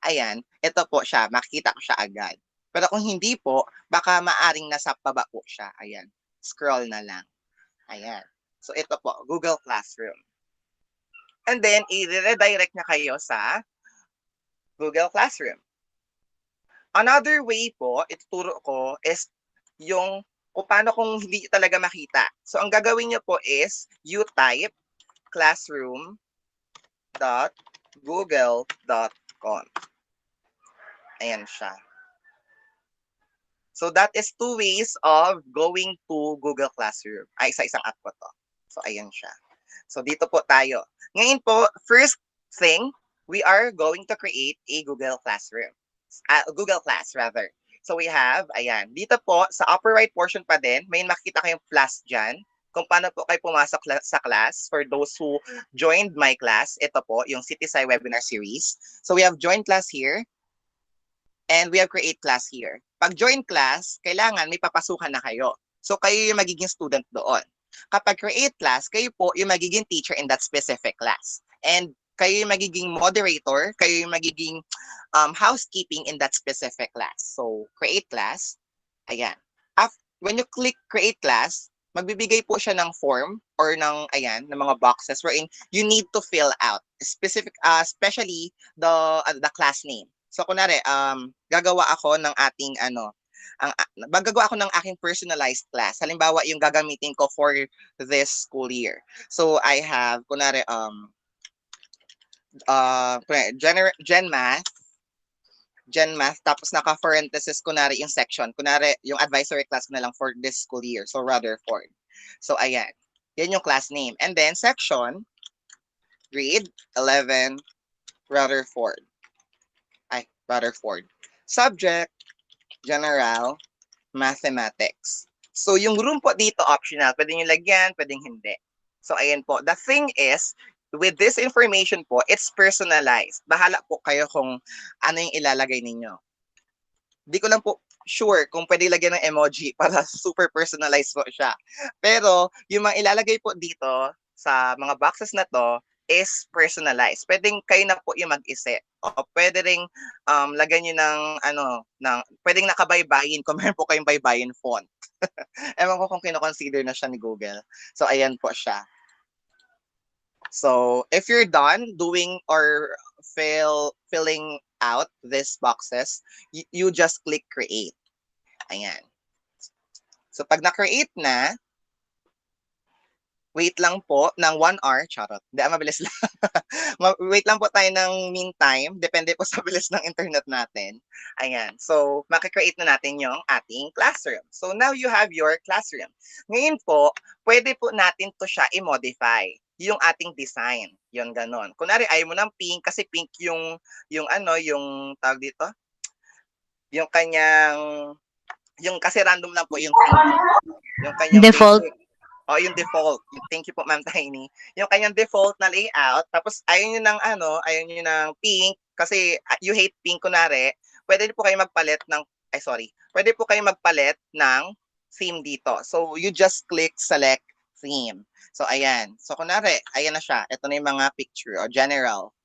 ayan, ito po siya, makikita ko siya agad. Pero kung hindi po, baka maaring nasa baba po siya. Ayan. Scroll na lang. Ayan. So, ito po, Google Classroom. And then, i-redirect na kayo sa Google Classroom. Another way po, ituturo ko is yung kung paano kung hindi talaga makita. So, ang gagawin nyo po is you type classroom.google.com. Ayan siya. So that is 2 ways of going to Google Classroom. Ay, isa-isang app po to. So, ayan siya. So, dito po tayo. Ngayon po, first thing, we are going to create a Google Classroom. Google Class, rather. So, we have, ayan. Dito po, sa upper right portion pa din, may makikita kayong plus dyan. Kung paano po kayo pumasok sa class. For those who joined my class, ito po, yung CitySci webinar series. So, we have join class here. And we have create class here. Pag join class, kailangan may papasukan na kayo. So, kayo yung magiging student doon. Kapag create class, kayo po yung magiging teacher in that specific class. And kayo yung magiging moderator, kayo yung magiging housekeeping in that specific class. So, create class. Ayan. When you click create class, magbibigay po siya ng form or ng, ayan, ng mga boxes wherein you need to fill out. Especially the class name. So, kunwari, gagawa ako ng ating, gagawa ako ng aking personalized class. Halimbawa, yung gagamitin ko for this school year. So, I have, kunwari, Gen Math, tapos naka-parenthesis, kunwari, yung section. Kunwari, yung advisory class ko na lang for this school year. So, Rutherford. So, ayan. Yan yung class name. And then, section, grade 11, Rutherford. Subject, general, mathematics. So, yung room po dito optional. Pwede nyo lagyan, pwedeng hindi. So, ayan po. The thing is, with this information po, it's personalized. Bahala po kayo kung ano yung ilalagay ninyo. Di ko lang po sure kung pwede lagyan ng emoji para super personalized po siya. Pero, yung mga ilalagay po dito sa mga boxes na to, is personalized. Pwedeng kayo na po yung mag-isip. O pwede ring lagyan nyo ng pwedeng nakabaybayin kung meron po kayong baybayin font. Ewan ko kung kino-consider na siya ni Google. So, ayan po siya. So, if you're done doing or filling out these boxes, you just click create. Ayan. So, pag na-create na, Wait lang po ng 1 hour. Charot. Hindi, mabilis lang. Wait lang po tayo ng meantime. Depende po sa bilis ng internet natin. Ayan. So, makikreate na natin yung ating classroom. So, now you have your classroom. Ngayon po, pwede po natin to siya i-modify. Yung ating design. Yun, ganon. Kunwari, ayaw mo ng pink kasi pink yung tawag dito, yung kanyang, yung kasi random lang po yung theme. Yung kanyang Default. basic. Yung default. Thank you po, Ma'am Tiny. Yung kanyang default na layout, tapos ayaw nyo ng ayaw nyo ng pink, kasi you hate pink, kunwari, pwede po kayo magpalit ng, pwede po kayo magpalit ng theme dito. So, you just click select theme. So, ayan. So, kunwari, ayan na siya. Ito na yung mga picture o general.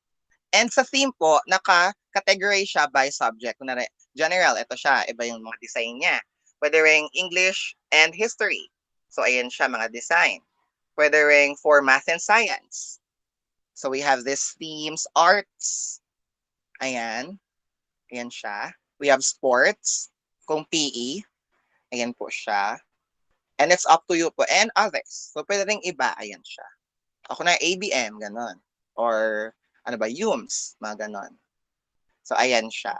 And sa theme po, naka-categorize siya by subject. Kunwari, general, ito siya. Iba yung mga design niya. Pwede ring English and history. So, ayan siya, mga design. Pwede ring for math and science. So, we have these themes, arts. Ayan. Ayan siya. We have sports, kung PE. Ayan po siya. And it's up to you po. And others. So, pwede ring iba. Ayan siya. Ako na ABM, ganon. Or, UMS, mga ganon. So, ayan siya.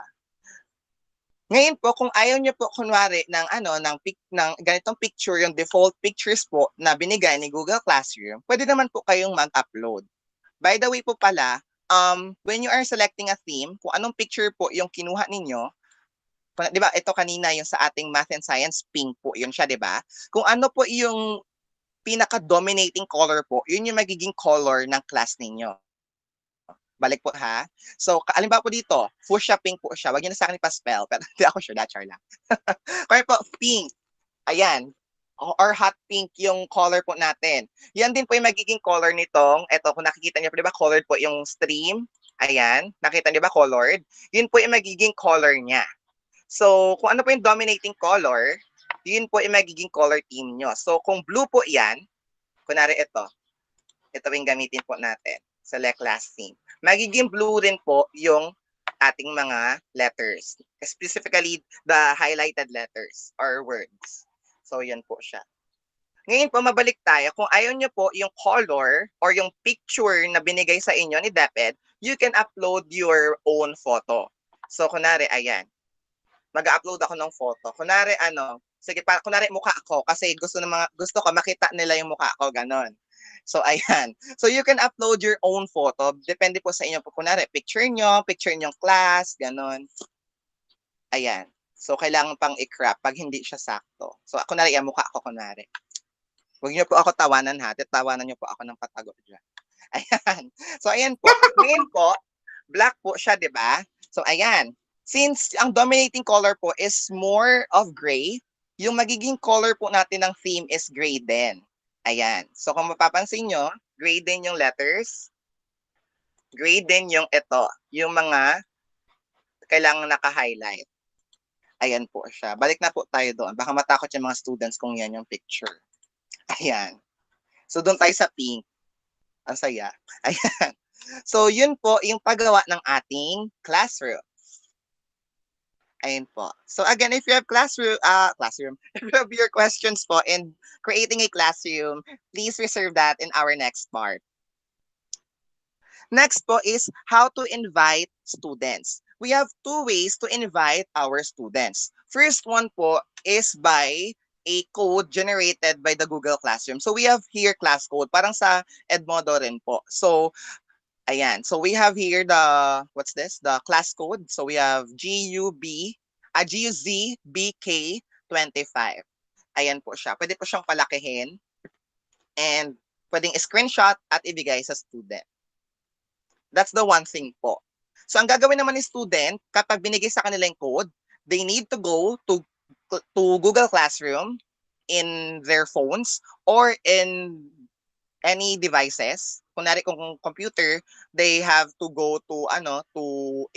Ngayon po, kung ayaw niyo po kunwari ng ng ganitong picture, yung default pictures po na binigay ni Google Classroom, pwede naman po kayong mag-upload. By the way po pala, when you are selecting a theme, kung anong picture po yung kinuha ninyo, 'di ba? Ito kanina yung sa ating math and science, pink po 'yun siya, 'di ba? Kung ano po yung pinaka-dominating color po, yun yung magiging color ng class ninyo. Balik po ha. So, halimbawa po dito, fuchsia pink po siya. Wag niyo na sa akin ipa-spell, pero hindi ako sure, char lang. Kaya po, pink. Ayan. Or hot pink yung color po natin. Yan din po yung magiging color nitong, eto, kung nakikita niyo po, di ba, colored po yung stream. Ayan. Nakita niyo ba, colored? Yun po yung magiging color niya. So, kung ano po yung dominating color, yun po yung magiging color theme nyo. So, kung blue po yan, kunwari ito yung gamitin po natin. Select last theme. Magiging blue rin po yung ating mga letters. Specifically, the highlighted letters or words. So, yan po siya. Ngayon po, mabalik tayo. Kung ayaw nyo po yung color or yung picture na binigay sa inyo ni DepEd, you can upload your own photo. So, kunwari, ayan. Mag-upload ako ng photo. Kunwari, kunwari mukha ko kasi gusto ko makita nila yung mukha ko, ganon. So, ayan. So, you can upload your own photo. Depende po sa inyo po. Kunwari, picture nyo class, ganon. Ayan. So, kailangan pang i-crop pag hindi siya sakto. So, kunwari, mukha ko, kunwari. Huwag niyo po ako tawanan ha. Tawanan niyo po ako ng patago dyan. Ayan. So, ayan po. Ngayon po, black po siya, di ba? So, ayan. Since ang dominating color po is more of gray, yung magiging color po natin ng theme is gray din. Ayan. So, kung mapapansin nyo, gray din yung letters. Gray din yung ito. Yung mga kailangan naka-highlight. Ayan po siya. Balik na po tayo doon. Baka matakot yung mga students kung yan yung picture. Ayan. So, doon tayo sa pink. Ang saya. Ayan. So, yun po yung paggawa ng ating classroom. Ayan po. So again, if you have classroom, if you have your questions po in creating a classroom, please reserve that in our next part. Next po is how to invite students. We have 2 ways to invite our students. First one po is by a code generated by the Google Classroom. So we have here class code, parang sa Edmodo rin po. So ayan. So we have here the, what's this? The class code. So we have GUZBK25. Ayan po siya. Pwede po siyang palakihin and pwedeng screenshot at ibigay sa student. That's the one thing po. So ang gagawin naman ni student, kapag binigay sa kanila yung code, they need to go to Google Classroom in their phones or in any devices. Kunwari kung computer, they have to go to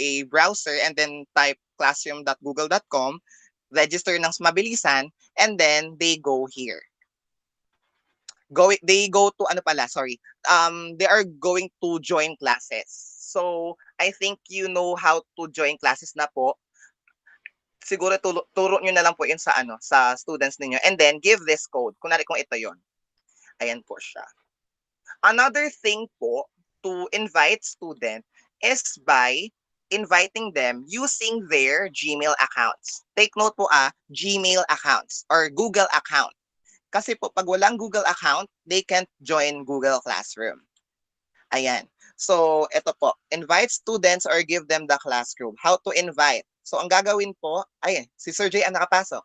a browser and then type classroom.google.com, register ng mabilisan, and then they go here. They go to they are going to join classes. So I think you know how to join classes na po. Siguro turo nyo na lang po yun sa sa students ninyo, and then give this code. Kunwari kung ito yon. Ayan po siya. Another thing po to invite student is by inviting them using their Gmail accounts. Take note po Gmail accounts or Google account. Kasi po pag walang Google account, they can't join Google Classroom. Ayan. So, ito po. Invite students or give them the classroom. How to invite? So, ang gagawin po, ayun, si Sir J ang nakapasok.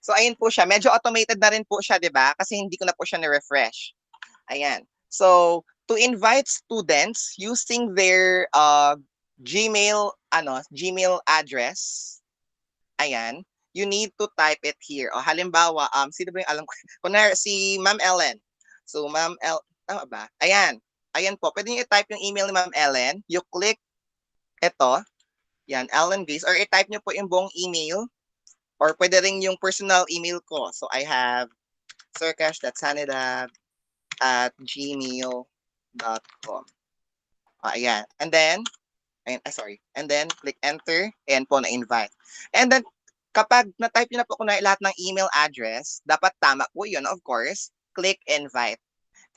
So, ayun po siya. Medyo automated na rin po siya, di ba? Kasi hindi ko na po siya ni-refresh. Ayan. So, to invite students using their Gmail address, ayan, you need to type it here. O halimbawa, sino ba yung alam ko? Kunwari, si Ma'am Ellen. So, Ma'am tama ba? Ayan. Ayan po. Pwede niyo i-type yung email ni Ma'am Ellen. You click ito. Yan, Ellen Grace. Or i-type niyo po yung buong email. Or pwede rin yung personal email ko. So, I have sircash.sanidad@gmail.com. Ayan. And then, And then, click enter. Ayan po, na-invite. And then, kapag na-type nyo na po kunwari lahat ng email address, dapat tama po yun, of course. Click invite.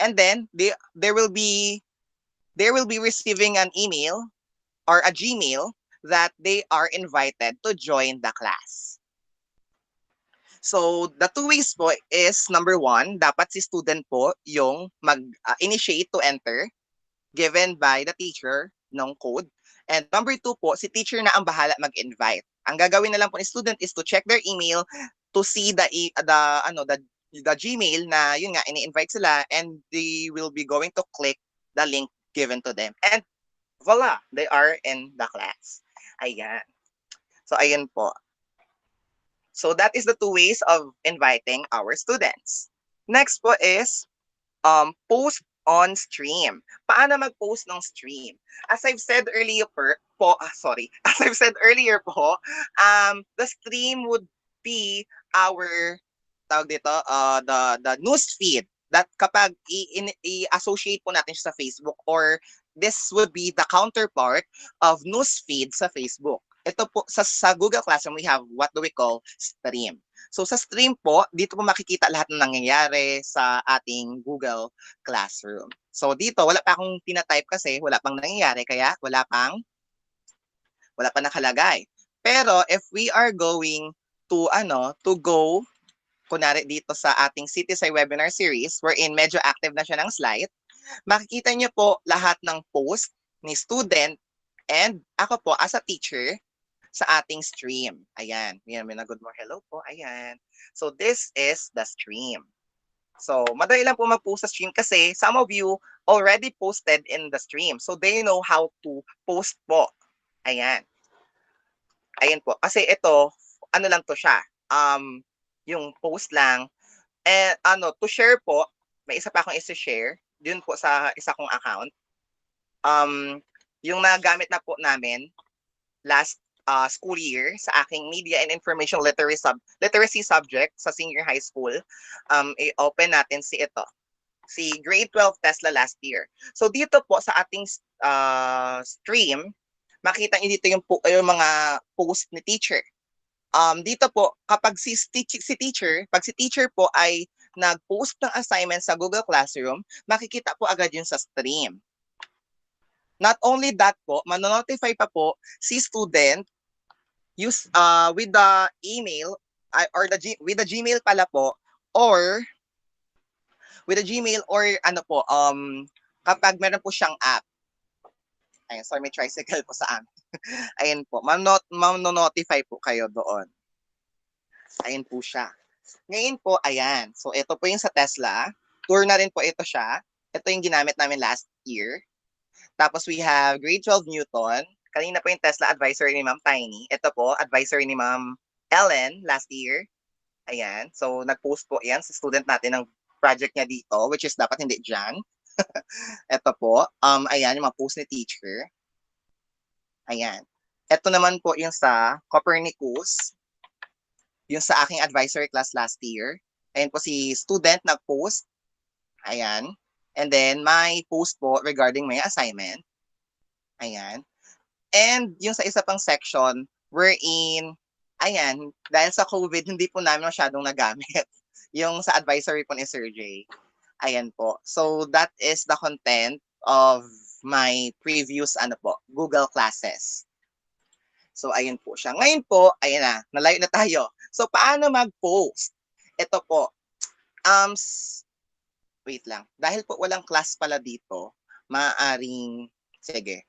And then, they will be receiving an email or a Gmail that they are invited to join the class. So, the two ways po is, number one, dapat si student po yung mag-initiate to enter given by the teacher ng code. And number two po, si teacher na ang bahala mag-invite. Ang gagawin na lang po ni student is to check their email to see the Gmail na yun nga, ini-invite sila, and they will be going to click the link given to them. And voila, they are in the class. Ayan. So, ayan po. So, that is the two ways of inviting our students. Next po is post on stream. Paano mag-post ng stream? As I've said earlier po, the stream would be our the news feed that kapag i-associate po natin siya sa Facebook, or this would be the counterpart of news feed sa Facebook. Ito po sa Google Classroom, we have what do we call stream. So sa stream po, dito po makikita lahat ng nangyayari sa ating Google Classroom. So dito, wala pa akong tina-type kasi wala pang nangyayari, kaya wala pa nakalagay. Pero if we are going to go kunwari dito sa ating CitySci webinar series, wherein medyo active na siya ng slide, makikita niyo po lahat ng post ni student and ako po as a teacher sa ating stream. Ayan. May good morning. Hello po. Ayan. So, this is the stream. So, madali lang po mag-post sa stream kasi some of you already posted in the stream. So, they know how to post po. Ayan. Ayan po. Kasi ito, ano lang to siya. Yung post lang. And to share po, may isa pa akong isa-share. Dun po sa isa kong account. Yung nagamit na po namin last school year sa aking Media and Information Literacy subject sa senior high school, i-open natin si grade 12 Tesla last year. So dito po sa ating stream, makita niyo dito yung mga post ni teacher. Dito po, kapag si teacher po ay nag-post ng assignment sa Google Classroom, makikita po agad yun sa stream. Not only that po, manonotify pa po si student with the email with the Gmail pala po, or with the Gmail, or kapag meron po siyang app. Ayun, sorry, may tricycle po sa amin. Ayun po, manonotify po kayo doon. Ayun po siya. Ngayon po, ayan. So, ito po yung sa Tesla. Tour na rin po ito siya. Ito yung ginamit namin last year. Tapos we have grade 12 Newton. Kanina po yung Tesla advisory ni Ma'am Tiny. Ito po, advisory ni Ma'am Ellen last year. Ayan. So, nag-post po yan sa student natin ng project niya dito, which is dapat hindi dyan. Ito po. Ayan, yung mga post ni teacher. Ayan. Ito naman po yung sa Copernicus. Yung sa aking advisory class last year. Ayan po si student nag-post. Ayan. And then, my post po regarding my assignment. Ayan. And yung sa isa pang section, wherein, ayan, dahil sa COVID, hindi po namin masyadong nagamit. Yung sa advisory po ni Sir J. Ayan po. So that is the content of my previous Google classes. So ayan po siya. Ngayon po, ayan na, nalayo na tayo. So paano mag-post? Ito po. Um wait lang. Dahil po walang class pala dito, maaaring sige.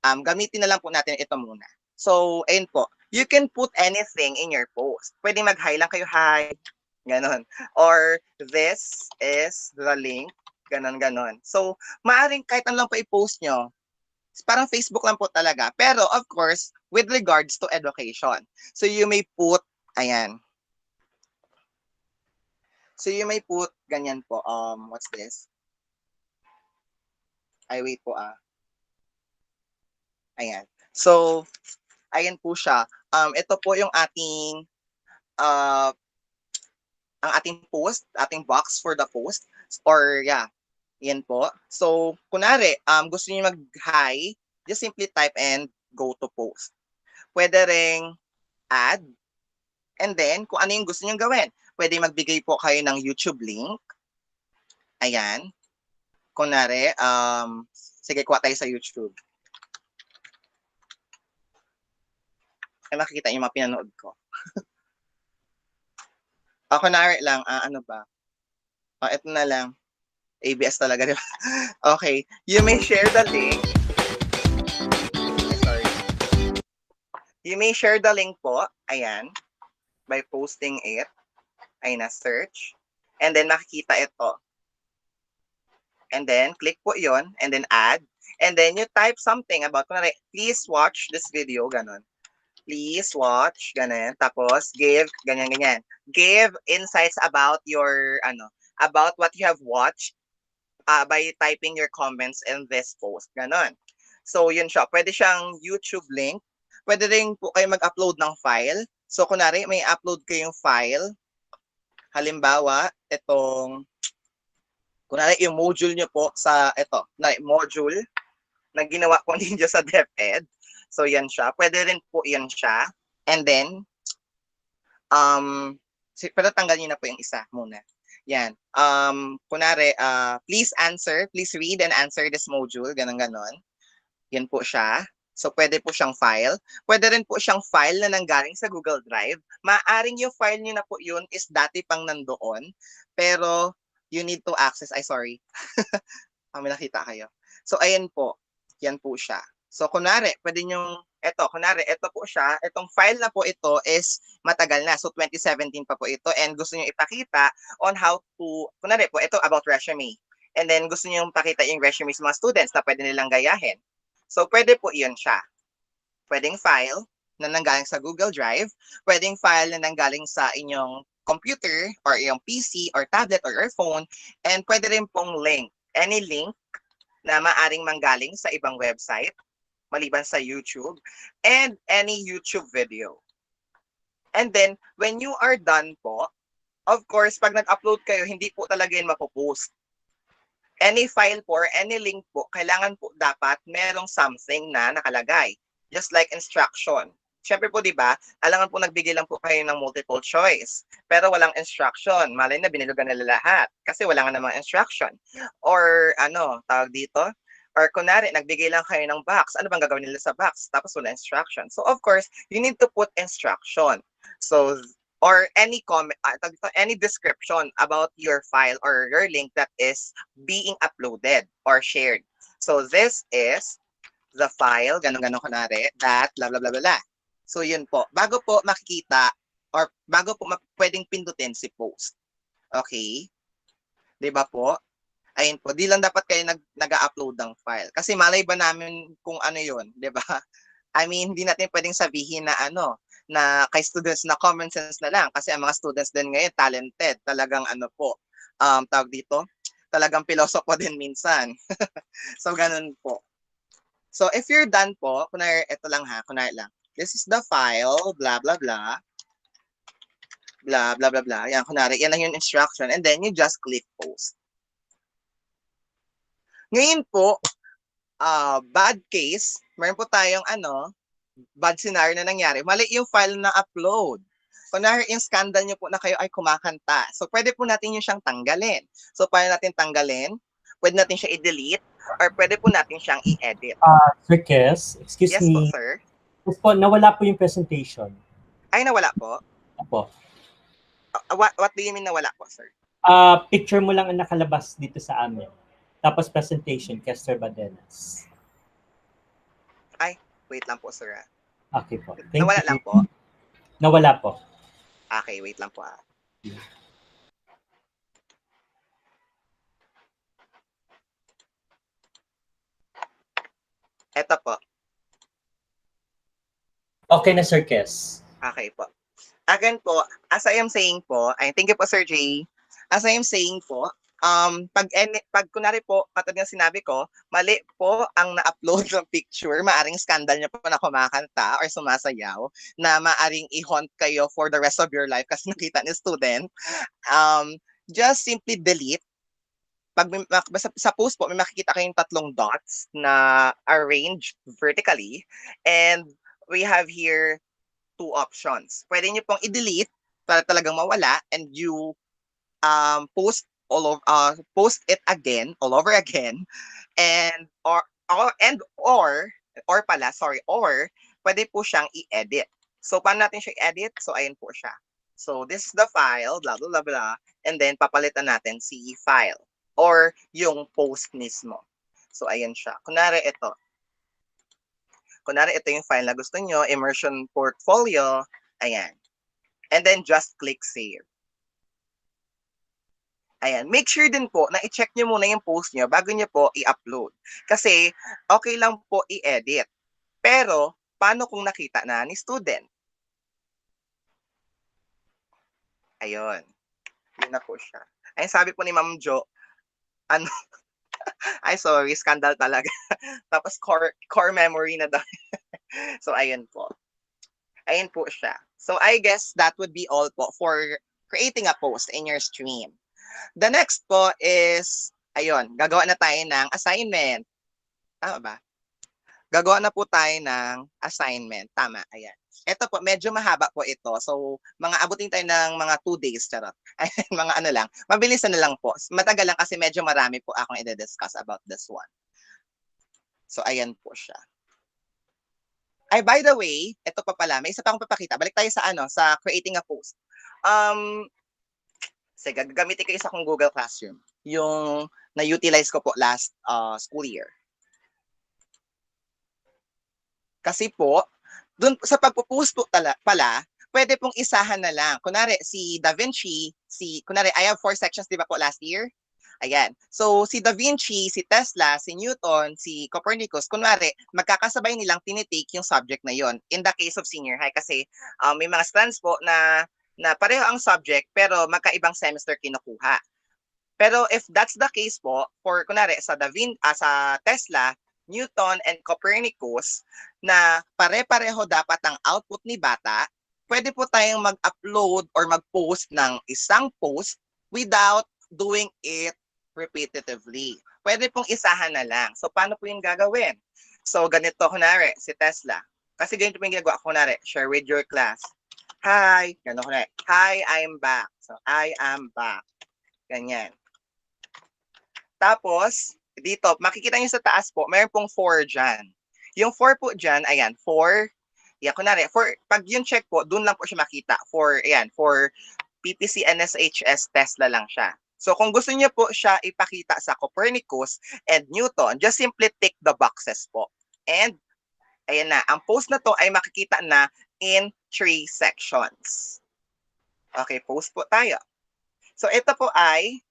Gamitin na lang po natin ito muna. So, ayun po. You can put anything in your post. Pwede mag-hi lang kayo, hi. Ganon. Or, this is the link. Ganon, ganon. So, maaaring kahit ano lang po i-post nyo. Parang Facebook lang po talaga. Pero, of course, with regards to education. So, you may put, ayan. So, you may put, ganyan po. What's this? Ay, wait po Ayan. So, ayan po siya. Ito po yung ating uh, ang ating post, ating box for the post. Or yeah, yan po. So, kunwari, gusto niyo mag-hi, just simply type and go to post. Pwede ring add. And then, kung ano yung gusto niyo gawin. Pwede magbigay po kayo ng YouTube link. Ayan. Kunwari, sige, kuha tayo sa YouTube. Ay, makikita yung mga pinanood ko. Kunwari lang, ano ba? Ito na lang. ABS talaga, di ba? Okay. You may share the link. Sorry. You may share the link po. Ayan. By posting it. Ayan na, search. And then, makikita ito. And then, click po yon. And then, add. And then, you type something about, please watch this video. Ganon. Please watch. Ganon. Tapos, give. Ganyan, ganyan. Give insights about your, about what you have watched. By typing your comments in this post. Ganon. So, yun siya. Pwede siyang YouTube link. Pwede rin po kayo mag-upload ng file. So, kunwari, may upload kayong file. Halimbawa, kunwari, yung module nyo po sa, module na ginawa po ninyo sa DepEd. So, yan siya. Pwede rin po yan siya. And then, pero tanggalin na po yung isa muna. Yan. Kunwari, please read and answer this module. Ganon. Yan po siya. So, pwede po siyang file. Pwede rin po siyang file na nanggaling sa Google Drive. Maaring yung file nyo na po yun is dati pang nandoon. Pero, you need to access. Ay, sorry. May nakita kayo. So, ayan po. Yan po siya. So, kunwari, pwede nyo, ito po siya. Itong file na po ito is matagal na. So, 2017 pa po ito. And gusto nyo ipakita on how to, kunwari po, ito about resume. And then, gusto nyo ipakita yung resume sa mga students na pwede nilang gayahin. So, pwede po yun siya. Pwedeng file na nanggaling sa Google Drive. Pwedeng file na nanggaling sa inyong computer or iyong PC or tablet or your phone. And pwede rin pong link. Any link na maaring manggaling sa ibang website maliban sa YouTube, and any YouTube video. And then, when you are done po, of course, pag nag-upload kayo, hindi po talaga yun mapopost. Any file po or any link po, kailangan po dapat merong something na nakalagay. Just like instruction. Siyempre po, di ba, alangan po nagbigay lang po kayo ng multiple choice. Pero walang instruction. Malay na binilugan nila lahat. Kasi wala nga namang instruction. Or tawag dito, or kunwari, nagbigay lang kayo ng box. Ano bang gagawin nila sa box? Tapos wala instruction. So, of course, you need to put instruction. So, or any comment, any description about your file or your link that is being uploaded or shared. So, this is the file, ganun-ganun kunwari, that, blah, blah, blah, blah, blah. So, yun po. Bago po makikita, or bago po pwedeng pindutin si post. Okay? Diba po? Ayun po, di lang dapat kayo nag-upload ng file. Kasi malay ba namin kung ano yun, di ba? I mean, hindi natin pwedeng sabihin na na kay students na common sense na lang. Kasi ang mga students din ngayon, talented. Talagang tawag dito, talagang pilosopo din minsan. So, ganun po. So, if you're done po, kunwari, ito lang ha, kunwari lang. This is the file, blah, blah, blah. Blah, blah, blah, blah. Yan, kunwari, yan lang yung instruction. And then, you just click post. Ngayon po, bad case, meron po tayong bad scenario na nangyari. Mali yung file na upload. kunwari yung scandal nyo po na kayo ay kumakanta. So, pwede po natin yung siyang tanggalin. So, paano natin tanggalin? Pwede natin siya i-delete or pwede po natin siyang i-edit. Sir Kes, excuse Yes po, me. sir. Yes po, nawala po yung presentation. Ay, nawala po? Opo. What do you mean nawala po, sir? Picture mo lang ang nakalabas dito sa amin. Tapos presentation, Kester Badenas. Ay, wait lang po, sir. Okay po. Thank Nawala you. lang po? Nawala po. Okay, wait lang po. Eto po. Okay na, Sir Kes. Okay po. Again po, as I am saying po, ay thank you po, Sir Jay. As I am saying po, pag kunwari po, katulad ng sinabi ko, mali po ang na-upload ng picture, maaring scandal niya po na kumakanta or sumasayaw, na maaring i-haunt kayo for the rest of your life kasi nakita ni student. Just simply delete. Pag sa post po, may makikita kayong 3 dots na arranged vertically. And we have here 2 options. Pwede nyo pong i-delete para talagang mawala and you post it again, all over again, and or pwede po siyang i-edit. So paano natin siya i-edit? So ayan po siya. So this is the file, blah blah blah blah, and then papalitan natin si file or yung post mismo. So ayan siya. Kunwari ito yung file na gusto nyo, immersion portfolio, ayan. And then just click save. Ayan. Make sure din po na i-check nyo muna yung post nyo bago nyo po i-upload. Kasi okay lang po i-edit. Pero, paano kung nakita na ni student? Ayun. Yun na po siya. Ayun, sabi po ni Ma'am Jo, ano, ay sorry, scandal talaga. Tapos core memory na daw. So, ayun po. Ayun po siya. So, I guess that would be all po for creating a post in your stream. The next po is, ayun, gagawa na tayo ng assignment. Tama ba? Gagawa na po tayo ng assignment. Tama, ayan. Ito po, medyo mahaba po ito. So, abutin tayo ng mga 2 days, charot. Ayan, mga ano lang. Mabilis na lang po. Matagal lang kasi medyo marami po akong i-discuss about this one. So, ayan po siya. Ay, by the way, ito pa pala, may isa pa akong papakita. Balik tayo sa sa creating a post. Sige, gagamitin ko isa kong Google Classroom. Yung na-utilize ko po last school year. Kasi po, dun sa pagpo-post po pala, pwede pong isahan na lang. Kunwari, si Da Vinci, kunwari, I have 4 sections, di ba po, last year? Ayan. So, si Da Vinci, si Tesla, si Newton, si Copernicus, kunwari, magkakasabay nilang tinitake yung subject na yon. In the case of senior high, kasi may mga strands po na pareho ang subject, pero magkaibang semester kinukuha. Pero if that's the case po, for kunwari, sa Tesla, Newton, and Copernicus, na pare-pareho dapat ang output ni bata, pwede po tayong mag-upload or mag-post ng isang post without doing it repetitively. Pwede pong isahan na lang. So, paano po yung gagawin? So, ganito, kunwari, si Tesla. Kasi ganito po yung ginagawa, kunwari, share with your class. Hi, ganito kunwari. Hi, I'm back. So, I am back. Ganyan. Tapos, dito, makikita nyo sa taas po, mayroon pong 4 dyan. Yung 4 po dyan, ayan, 4. Yan, kunwari, pag yung check po, dun lang po siya makita. For PPC, NSHS, Tesla lang siya. So, kung gusto niyo po siya ipakita sa Copernicus and Newton, just simply tick the boxes po. And, ayan na, ang post na to ay makikita na in 3 sections. Okay, post po tayo. So, ito po ay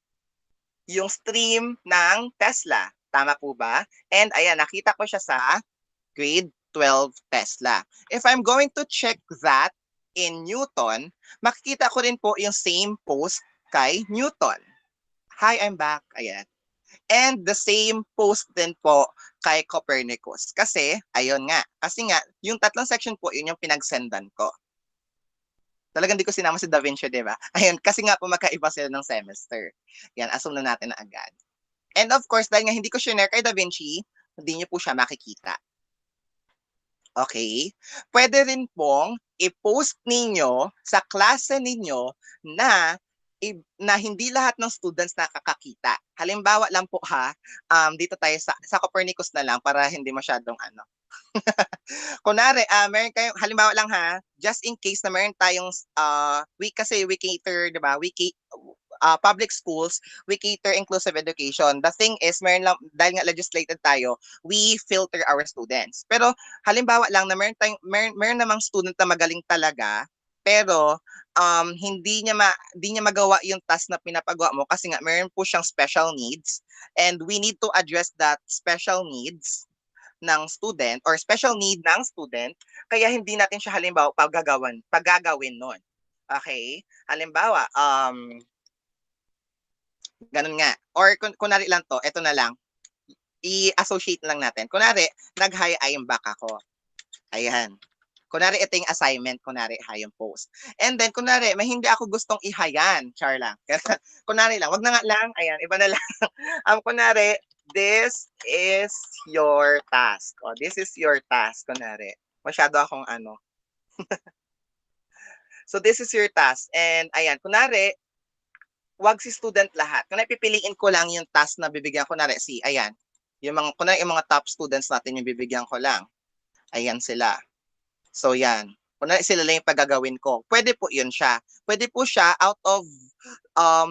yung stream ng Tesla. Tama po ba? And ayan, nakita ko siya sa grade 12 Tesla. If I'm going to check that in Newton, makikita ko rin po yung same post kay Newton. Hi, I'm back. Ayan. And the same post din po kay Copernicus. Kasi, ayun nga. Kasi nga, yung 3 section po, yun yung pinagsendan ko. Talagang di ko sinama si Da Vinci, di ba? Ayun, kasi nga po magkaiba sila ng semester. Yan, assume na natin na agad. And of course, dahil nga hindi ko share kay Da Vinci, hindi niyo po siya makikita. Okay? Pwede rin pong i-post ninyo sa klase ninyo na hindi lahat ng students nakakakita. Halimbawa lang po ha, dito tayo sa Copernicus na lang para hindi masyadong ano. Kunwari, meron kayong, halimbawa lang ha, just in case na meron tayong, kasi we cater, di ba? Public schools, we cater inclusive education. The thing is, meron lang, dahil nga legislated tayo, we filter our students. Pero halimbawa lang na meron namang student na magaling talaga, pero hindi niya magawa yung task na pinapagawa mo kasi nga meron po siyang special needs, and we need to address that special needs ng student or special need ng student, kaya hindi natin siya halimbawa paggagawin nun. Okay? Halimbawa, ganun nga. Or kunwari lang to, eto na lang, i-associate lang natin. Kunwari, nag-high I'm back ako. Ayan. Kunwari, ito yung assignment. Kunwari, high yung post. And then, kunwari, may hindi ako gustong ihayan. Char lang. Kunwari lang. Wag na nga lang. Ayan, iba na lang. Kunwari, this is your task. O, this is your task. Kunwari. Masyado akong ano. So, this is your task. And, ayan, kunwari, wag si student lahat. Kung pipiliin ko lang yung task na bibigyan ko, kunwari ayan, yung mga top students natin yung bibigyan ko lang. Ayan sila. So yan. Kunwari sila lang yung paggagawin ko. Pwede po yun siya. Pwede po siya out of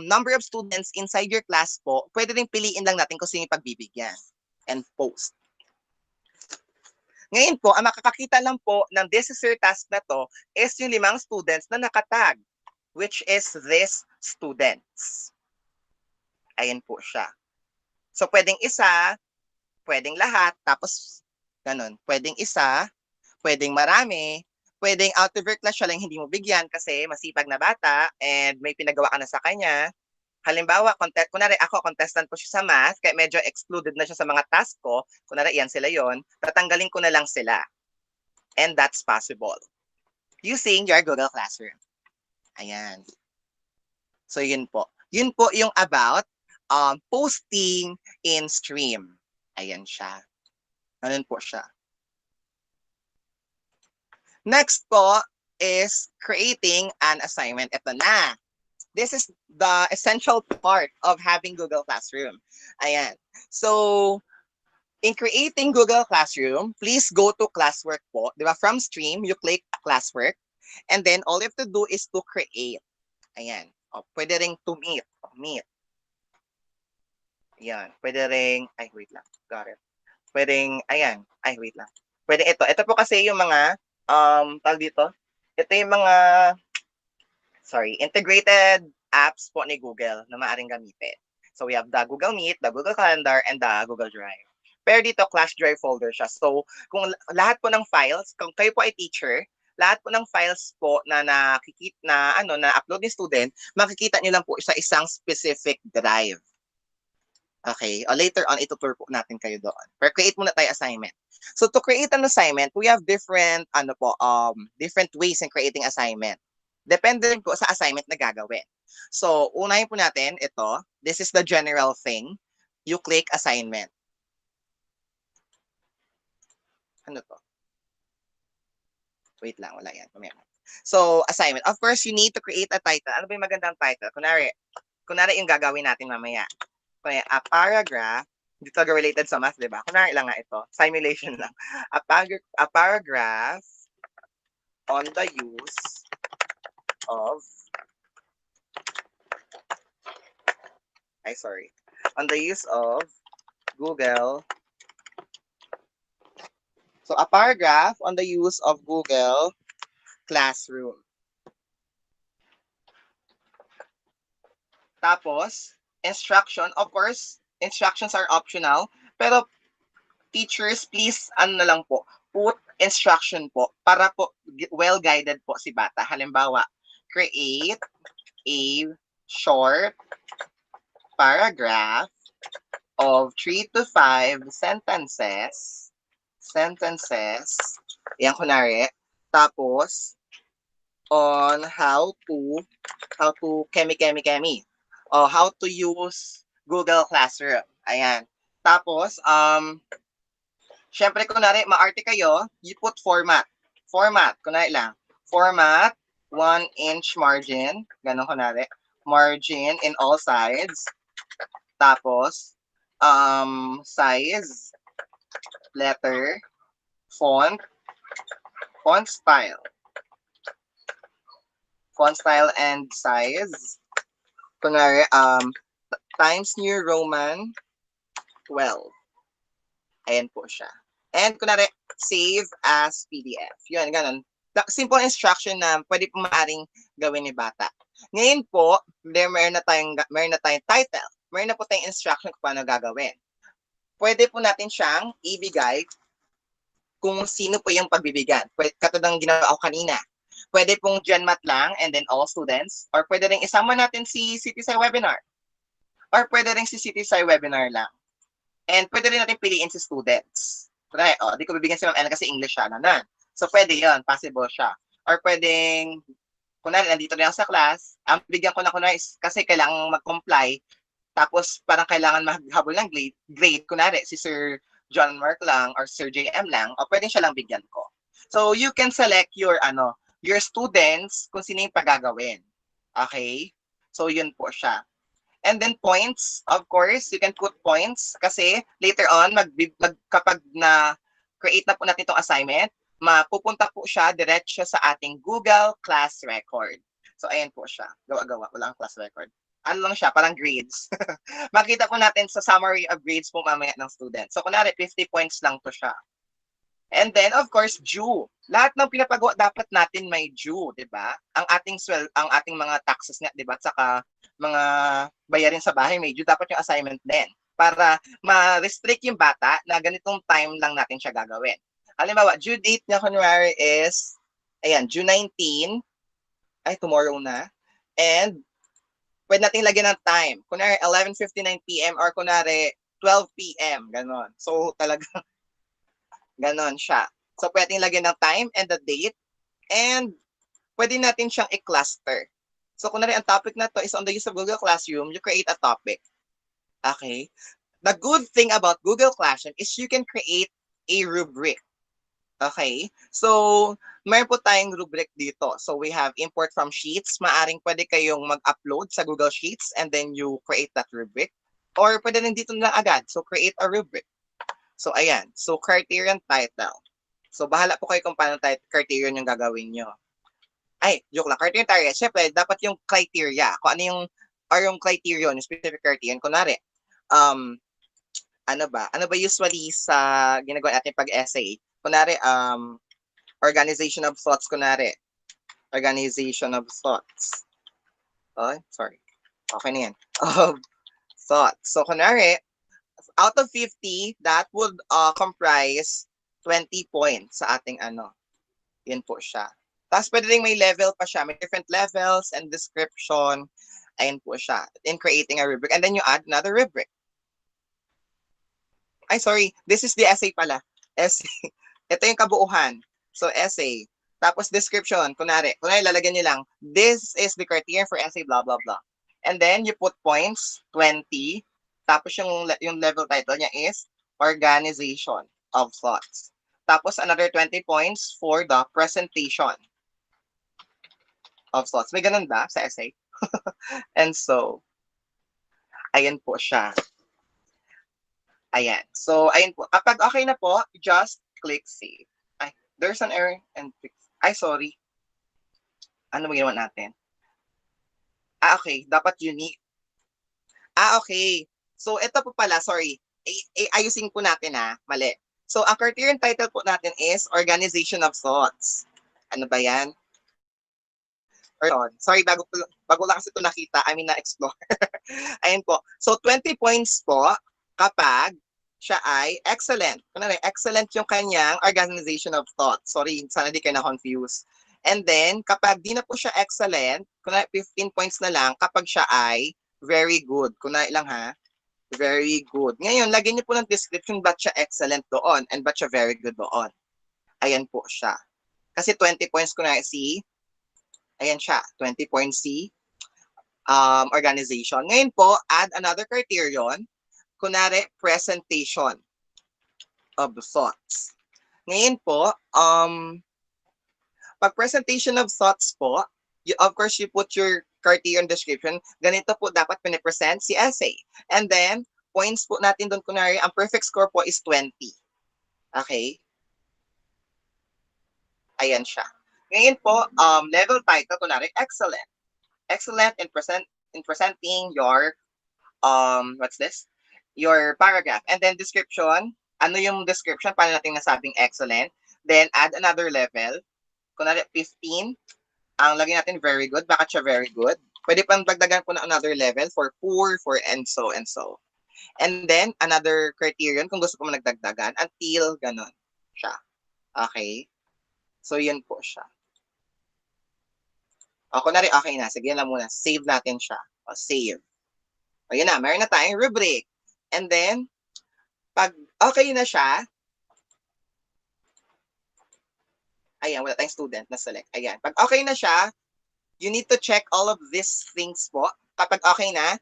number of students inside your class po, pwede rin piliin lang natin kung sino yung pagbibigyan. And post. Ngayon po, ang makakakita lang po ng this is your task na to is yung 5 students na nakatag, which is these students. Ayan po siya. So, pwedeng isa, pwedeng lahat, tapos ganun. Pwedeng isa, pwedeng marami, pwedeng out of your class siya lang hindi mo bigyan kasi masipag na bata and may pinagawa ka na sa kanya. Halimbawa, kunwari ako, contestant po siya sa math, kaya medyo excluded na siya sa mga task ko. Kunwari, yan sila yon, tatanggalin ko na lang sila. And that's possible. Using your Google Classroom. Ayan. So, yun po. Yun po yung about posting in stream. Ayan siya. Ganun po siya. Next po is creating an assignment. Ito na. This is the essential part of having Google Classroom. Ayan. So, in creating Google Classroom, please go to classwork po. Diba? From stream, you click classwork. And then, all you have to do is to create. Ayan. O, pwede ring to meet. Meet. Ayan. Pwede ring, ay, wait lang. Got it. Pwedeng, ayan. Ay, wait lang. Pwede ito. Ito po kasi yung mga, tawag dito. Ito yung mga, integrated apps po ni Google na maaaring gamitin. So, we have the Google Meet, the Google Calendar, and the Google Drive. Pero dito, Class Drive folder siya. So, kung lahat po ng files, kung kayo po ay teacher, lahat po ng files po na na-upload ni student, makikita nyo lang po sa isang specific drive. Okay, later on, itutur po natin kayo doon. Pero create muna tayo assignment. So to create an assignment, we have different ways in creating assignment. Depende rin po sa assignment na gagawin. So, unahin po natin ito. This is the general thing. You click assignment. Ano to? Wait lang, wala yan. So, assignment. Of course, you need to create a title. Ano ba yung magandang title? Kunwari yung gagawin natin mamaya. A paragraph, hindi talaga related sa math, di ba? Kunwari lang nga ito, simulation lang. A paragraph on the use of, on the use of Google. So, a paragraph on the use of Google Classroom. Tapos, instruction, of course, instructions are optional, pero teachers, please, na lang po, put instruction po, para po well-guided po si bata. Halimbawa, create a short paragraph of 3 to 5 sentences, yan kunwari, tapos, on how to how to use Google Classroom. Ayan. Tapos, syempre, kunwari, maarte kayo, you put format. Kunwari lang. Format, 1-inch margin. Ganon kunwari. Margin in all sides. Tapos, size, letter, font, font style. Font style and size. Kunwari, Times New Roman 12. Ayan po siya. And kunwari, save as PDF. Yun, ganun. Simple instruction na pwede po maaring gawin ni bata. Ngayon po, meron na tayong title. Meron na po tayong instruction kung paano gagawin. Pwede po natin siyang ibigay kung sino po yung pagbibigyan. Katulad ng ginawa ko kanina. Pwede pong GenMat lang and then all students. Or pwede rin isama natin si CitySci webinar. Or pwede rin si CitySci webinar lang. And pwede rin natin piliin si students. Right? Di ko bibigyan si Ma'am Ellen kasi English siya. Nanan. So pwede yon, possible siya. Or pwedeng, kunwari, nandito na ako sa class, ang bigyan ko na kunwari kasi kailangan mag-comply, tapos parang kailangan maghabol ng grade, kunwari, si Sir John Mark lang or Sir JM lang, o pwedeng siya lang bigyan ko. So you can select your students kung sino yung pagagawin. Okay? So yun po siya. And then points, of course, you can put points kasi later on, kapag na-create na po natin itong assignment, mapupunta po siya diretso sa ating Google Class Record. So, ayan po siya. Gawa-gawa. Wala ang class record. Ano lang siya? Parang grades. Makita po natin sa summary of grades po mamaya ng student. So, kunwari, 50 points lang to siya. And then, of course, due. Lahat ng pinapagawa, dapat natin may due, di ba? Ang ating mga taxes nga, di ba? Saka mga bayarin sa bahay, may due. Dapat yung assignment din. Para ma-restrict yung bata na ganitong time lang natin siya gagawin. Halimbawa, due date niya kunwari is, ayan, June 19. Ay, tomorrow na. And, pwede natin lagyan ng time. Kunwari, 11:59 p.m. or kunwari, 12 p.m. Ganon. So, talagang ganon siya. So, pwede lagyan ng time and the date. And, pwede natin siyang i-cluster. So, kunwari, ang topic na to is on the use of Google Classroom, you create a topic. Okay? The good thing about Google Classroom is you can create a rubric. Okay? So, mayroon po tayong rubric dito. So, we have import from sheets. Maaring pwede kayong mag-upload sa Google Sheets and then you create that rubric. Or pwede rin dito na agad. So, create a rubric. So, ayan. So, criterion title. So, bahala po kayo kung paano criterion yung gagawin nyo. Ay, joke lang. Criterion title. Siyempre, dapat yung criteria. Kung ano yung criterion, yung specific criterion. Kunwari, ano ba usually sa ginagawa natin pag-essay? Kunwari, organization of thoughts, kunwari. Organization of thoughts. Oh, sorry. Okay na yan. Of thoughts. So, kunwari, out of 50, that would comprise 20 points sa ating Yun po siya. Tapos pwede rin may level pa siya. May different levels and description. Ayun po siya. In creating a rubric. And then you add another rubric. Ay, sorry. This is the essay pala. Essay. Ito yung kabuuhan. So, essay. Tapos description. Kunwari lalagyan niyo lang, this is the criterion for essay, blah, blah, blah. And then you put points, 20. Tapos yung level title niya is organization of thoughts. Tapos another 20 points for the presentation of thoughts. May ganun ba sa essay? And so, ayan po siya. Ayan. So, ayan po. Kapag okay na po, just click save. Ay, there's an error and fix. Ay, sorry. Ano ba ginawa natin? Okay. Dapat unique. Okay. So, ito po pala, sorry. Ayusin po natin mali. So, ang criterion title po natin is Organization of Thoughts. Ano ba yan? Sorry, bago lang kasi ito nakita, na-explore. Ayan po. So, 20 points po kapag siya ay excellent. Excellent yung kanyang organization of thoughts. Sorry, sana di kayo na-confuse. And then, kapag di na po siya excellent, 15 points na lang kapag siya ay very good. Kunwari lang very good. Ngayon, lagyan niyo po ng description ba't siya excellent doon and ba't siya very good doon. Ayan po siya. Kasi 20 points kunwari ayan siya, 20 points organization. Ngayon po, add another criterion. Kunwari, presentation of the thoughts. Ngayon po, pag presentation of thoughts po, of course, you put your Cartesian description. Ganito po dapat pinipresent si essay. And then, points po natin doon, kunwari, ang perfect score po is 20. Okay? Ayan siya. Ngayon po, level title, kunwari, excellent. Excellent in presenting your, what's this? Your paragraph. And then description, ano yung description? Paano natin nasabing excellent? Then, add another level. Kunwari, 15. Ang lagyan natin very good. Bakit siya very good? Pwede pang dagdagan po na another level for poor, for and so and so. And then, another criterion kung gusto ko mo nagdagdagan until ganon siya. Okay? So, yun po siya. O, kunwari, okay na. Sige lang muna. Save natin siya. O, save. O, yun na. Meron na tayong rubric. And then, pag okay na siya, ayan, wala tayong student na select. Ayan. Pag okay na siya, you need to check all of these things po. Kapag okay na,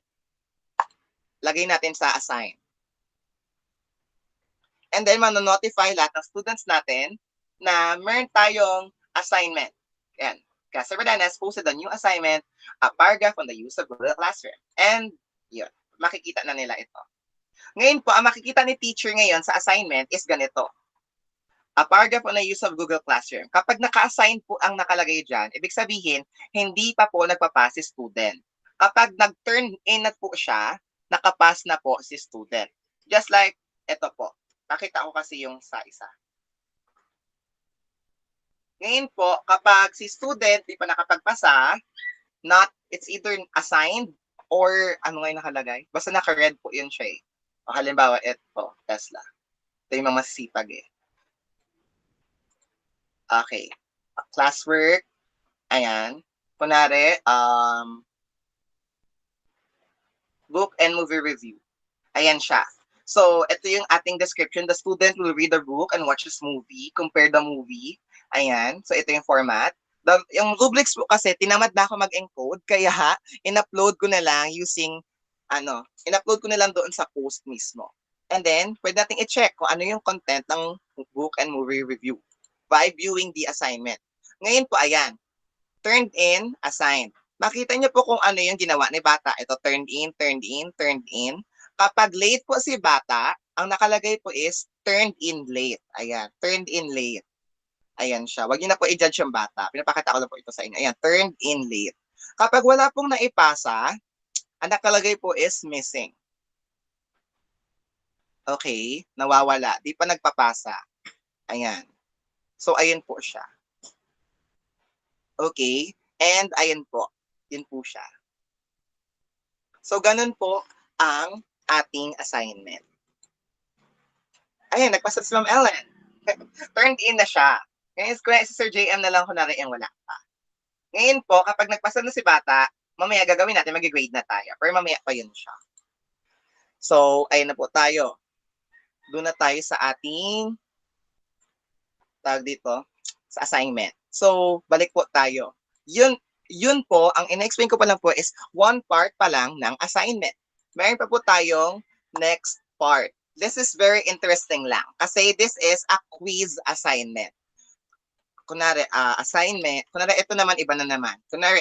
lagay natin sa assign. And then, manonotify lahat ng students natin na meron tayong assignment. Ayan. Kester Badenas posted a new assignment, a paragraph on the use of Google Classroom. And, yun. Makikita na nila ito. Ngayon po, ang makikita ni teacher ngayon sa assignment is ganito. A paragraph on the use of Google Classroom. Kapag naka-assign po ang nakalagay dyan, ibig sabihin, hindi pa po nagpapas si student. Kapag nag-turn in na po siya, nakapass na po si student. Just like, ito po. Pakita ko kasi yung sa isa. Ngayon po, kapag si student di pa nakapagpasa, it's either assigned or ano nga yung nakalagay? Basta naka-red po yun siya eh. O halimbawa, ito, Tesla. Ito yung mga masisipag eh. Okay. Classwork. Ayan. Kunwari, book and movie review. Ayan siya. So, ito yung ating description. The student will read the book and watch this movie. Compare the movie. Ayan. So, ito yung format. Yung rubrics po kasi, tinamad na ako mag-encode. Kaya, in-upload ko na lang using, in-upload ko na lang doon sa post mismo. And then, pwede natin i-check kung ano yung content ng book and movie review by viewing the assignment. Ngayon po, ayan. Turned in, assigned. Makita niyo po kung ano yung ginawa ni bata. Ito, turned in, turned in, turned in. Kapag late po si bata, ang nakalagay po is turned in late. Ayan, turned in late. Ayan siya. Huwag niyo na po i-judge yung bata. Pinapakita ko lang po ito sa inyo. Ayan, turned in late. Kapag wala pong naipasa, ang nakalagay po is missing. Okay, nawawala. Di pa nagpapasa. Ayan. So, ayun po siya. Okay. And ayun po. Yun po siya. So, ganun po ang ating assignment. Ayan, nagpasa si Ma'am Ellen. Turned in na siya. Ngayon, si Sir JM na lang kunwari yung wala pa. Ngayon po, kapag nagpasa na si bata, mamaya gagawin natin, mag-grade na tayo. Pero mamaya pa yun siya. So, ayun na po tayo. Doon na tayo sa ating tawag dito, sa assignment. So, balik po tayo. Yun po, ang in-explain ko pa lang po is one part pa lang ng assignment. Meron pa po tayong next part. This is very interesting lang. Kasi this is a quiz assignment. Kunwari, assignment. Kunwari, ito naman, iba na naman. Kunwari,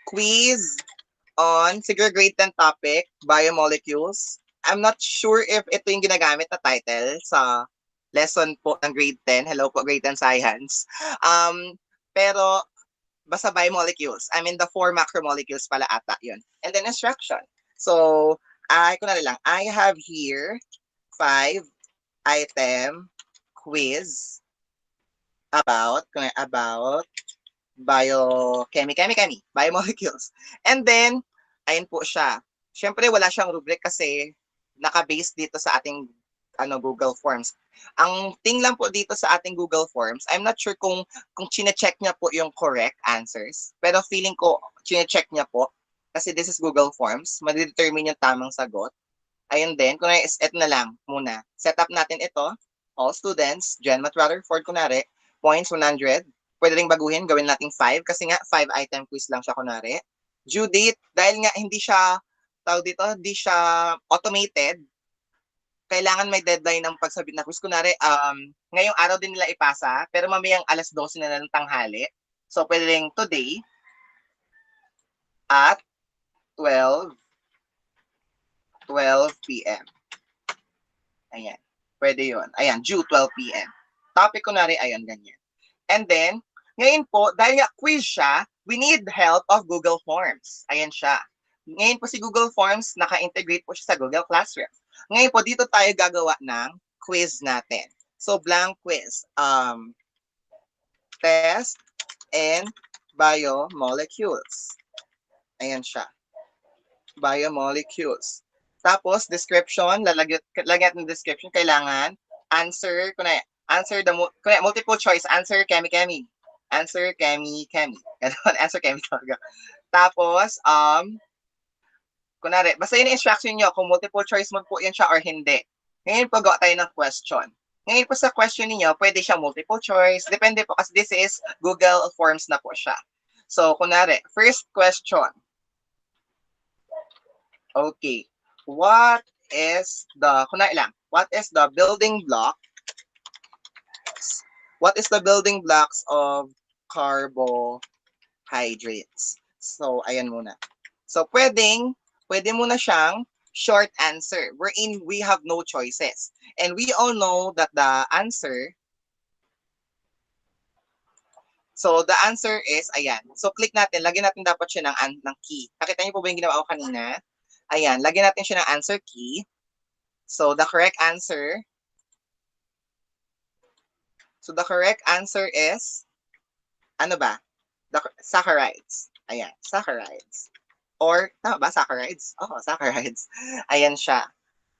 quiz on, siguro grade 10 topic, biomolecules. I'm not sure if ito yung ginagamit na title sa lesson po ng grade 10. Hello po, grade 10 science. Pero, basta biomolecules. I mean, the 4 macromolecules pala ata yun. And then instruction. So, kunwari lang, I have here 5-item quiz about biomolecules. And then, ayun po siya. Siyempre, wala siyang rubric kasi naka-base dito sa ating Google Forms. Ang thing lang po dito sa ating Google Forms, I'm not sure kung chine-check niya po yung correct answers. Pero feeling ko, chine-check niya po. Kasi this is Google Forms. Madidetermine yung tamang sagot. Ayun din. Kung ito na lang muna. Set up natin ito. All students, Gen Math Rutherford, kunwari, points 100. Pwede rin baguhin, gawin natin 5. Kasi nga, 5-item quiz lang siya kunwari. Due date, dahil nga hindi siya automated, kailangan may deadline ng pagsabit na quiz. Kunwari, ngayong araw din nila ipasa, pero mamayang 12:00 na ng tanghali. So, pwede rin today at 12 p.m. Ayan. Pwede yun. Ayan, due 12 p.m. Topic kunwari, ayan, ganyan. And then, ngayon po, dahil nga quiz siya, we need help of Google Forms. Ayan siya. Ngayon po si Google Forms, naka-integrate po siya sa Google Classroom. Ngayon po, dito tayo gagawa ng quiz natin. So, blank quiz. Test and biomolecules. Ayan siya. Biomolecules. Tapos, description, lagyan ng description, kailangan answer, answer multiple choice, answer kemi-kemi. Answer kemi-kemi. Ganon, answer kemi talaga. Tapos, kunwari, basta yun yung instruction nyo, kung multiple choice mo po yun siya or hindi. Ngayon po, gawa tayo ng question. Ngayon po sa question niyo, pwede siya multiple choice. Depende po kasi this is Google Forms na po siya. So, kunwari, first question. Okay. What is the building block? What is the building blocks of carbohydrates? So, ayan muna. So, pwede muna siyang short answer wherein we have no choices. And we all know that the answer, so the answer is, ayan. So, click natin. Lagyan natin dapat siya ng key. Nakita niyo po ba yung ginawa ko kanina? Ayan, lagyan natin siya ng answer key. So, the correct answer is, ano ba? Saccharides. Ayan, saccharides. Or, tama ba? Saccharides? Oo, saccharides. Ayan siya.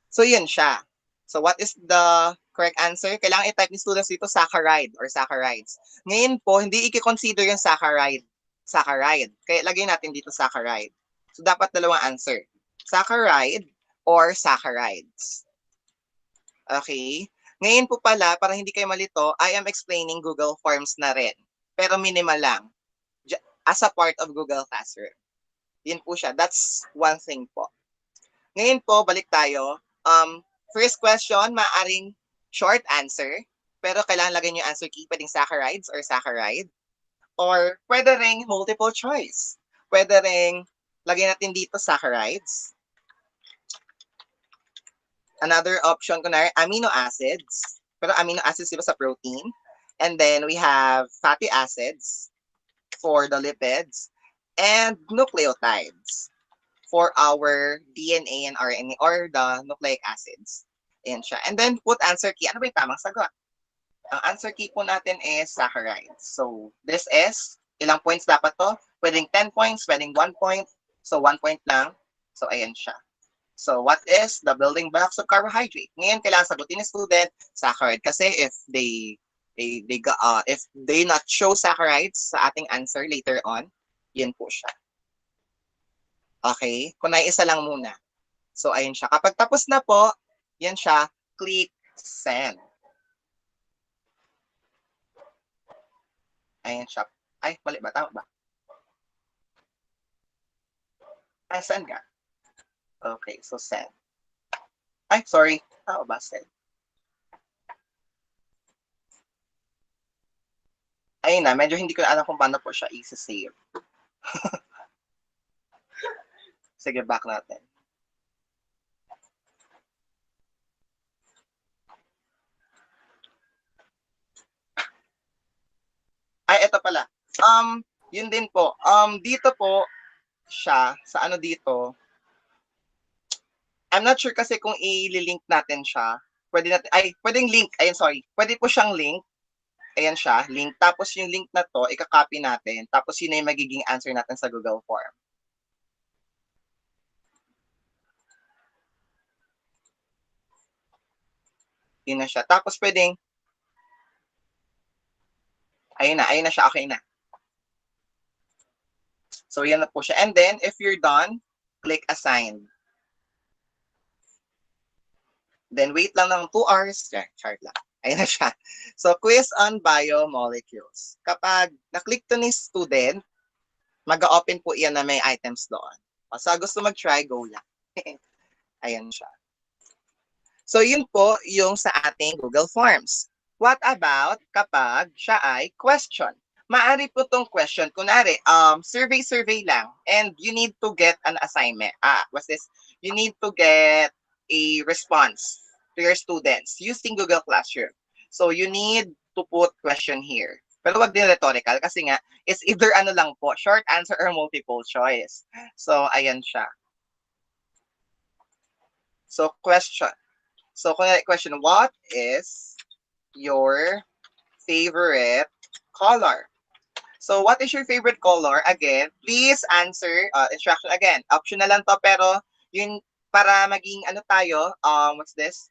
So, yun siya. So, what is the correct answer? Kailangan i-type ni students dito saccharide or saccharides. Ngayon po, hindi i-consider yung saccharide. Kaya lagay natin dito saccharide. So, dapat dalawang answer. Saccharide or saccharides. Okay? Ngayon po pala, para hindi kayo malito, I am explaining Google Forms na rin. Pero minimal lang. As a part of Google Classroom. Yun po siya. That's one thing po. Ngayon po, balik tayo. First question, maaring short answer. Pero kailangan lagyan nyo yung answer key. Pwedeng saccharides or saccharide. Or pwede ring multiple choice. Pwede ring lagyan natin dito saccharides. Another option, kunwari, amino acids. Pero amino acids diba sa protein. And then we have fatty acids for the lipids. And nucleotides for our DNA and RNA or the nucleic acids. Ayan siya. And then put answer key. Ano ba yung tamang sagot? Ang answer key po natin is saccharides. So this is, ilang points dapat to? Pwedeng 10 points, pwedeng 1 point. So 1 point lang. So ayan siya. So what is the building blocks of carbohydrate? Ngayon kailangan sagutin ni student saccharide kasi if they not show saccharides sa ating answer later on, yun po siya. Okay? Kung isa lang muna. So ayun siya. Kapag tapos na po, yan siya, click send. Ayan siya. Ay, mali ba? Tama ba? Ay, send ka. Okay, so send. Ay, sorry. Tama ba? Send. Ayun na, medyo hindi ko na alam kung paano po siya i-save. Sige, back natin. Ay, ito pala. Yun din po. Dito po siya, sa ano dito, I'm not sure kasi kung i-link natin siya. Pwedeng link. Ayun, sorry. Pwede po siyang link. Ayan siya, link. Tapos yung link na to, ika-copy natin. Tapos yun na yung magiging answer natin sa Google Form. Yun na siya. Tapos pwedeng, ayun na siya, okay na. So yan na po siya. And then, if you're done, click assign. Then wait lang ng 2 hours. Chart lang. Ayun na siya. So, quiz on biomolecules. Kapag na-click to ni student, mag-open po iyan na may items doon. So, gusto mag-try, go lang. Ayan siya. So yun po yung sa ating Google Forms. What about kapag siya ay question? Maari po tong question, kunwari, survey lang, and you need to get an assignment. What's this? You need to get a response to your students using Google Classroom. So you need to put question here. Pero wag din rhetorical kasi nga, it's either ano lang po, short answer or multiple choice. So, ayan siya. So, question. So, question, what is your favorite color? So, what is your favorite color? Again, please answer instruction. Again, optional lang to, pero yun, para maging ano tayo, what's this?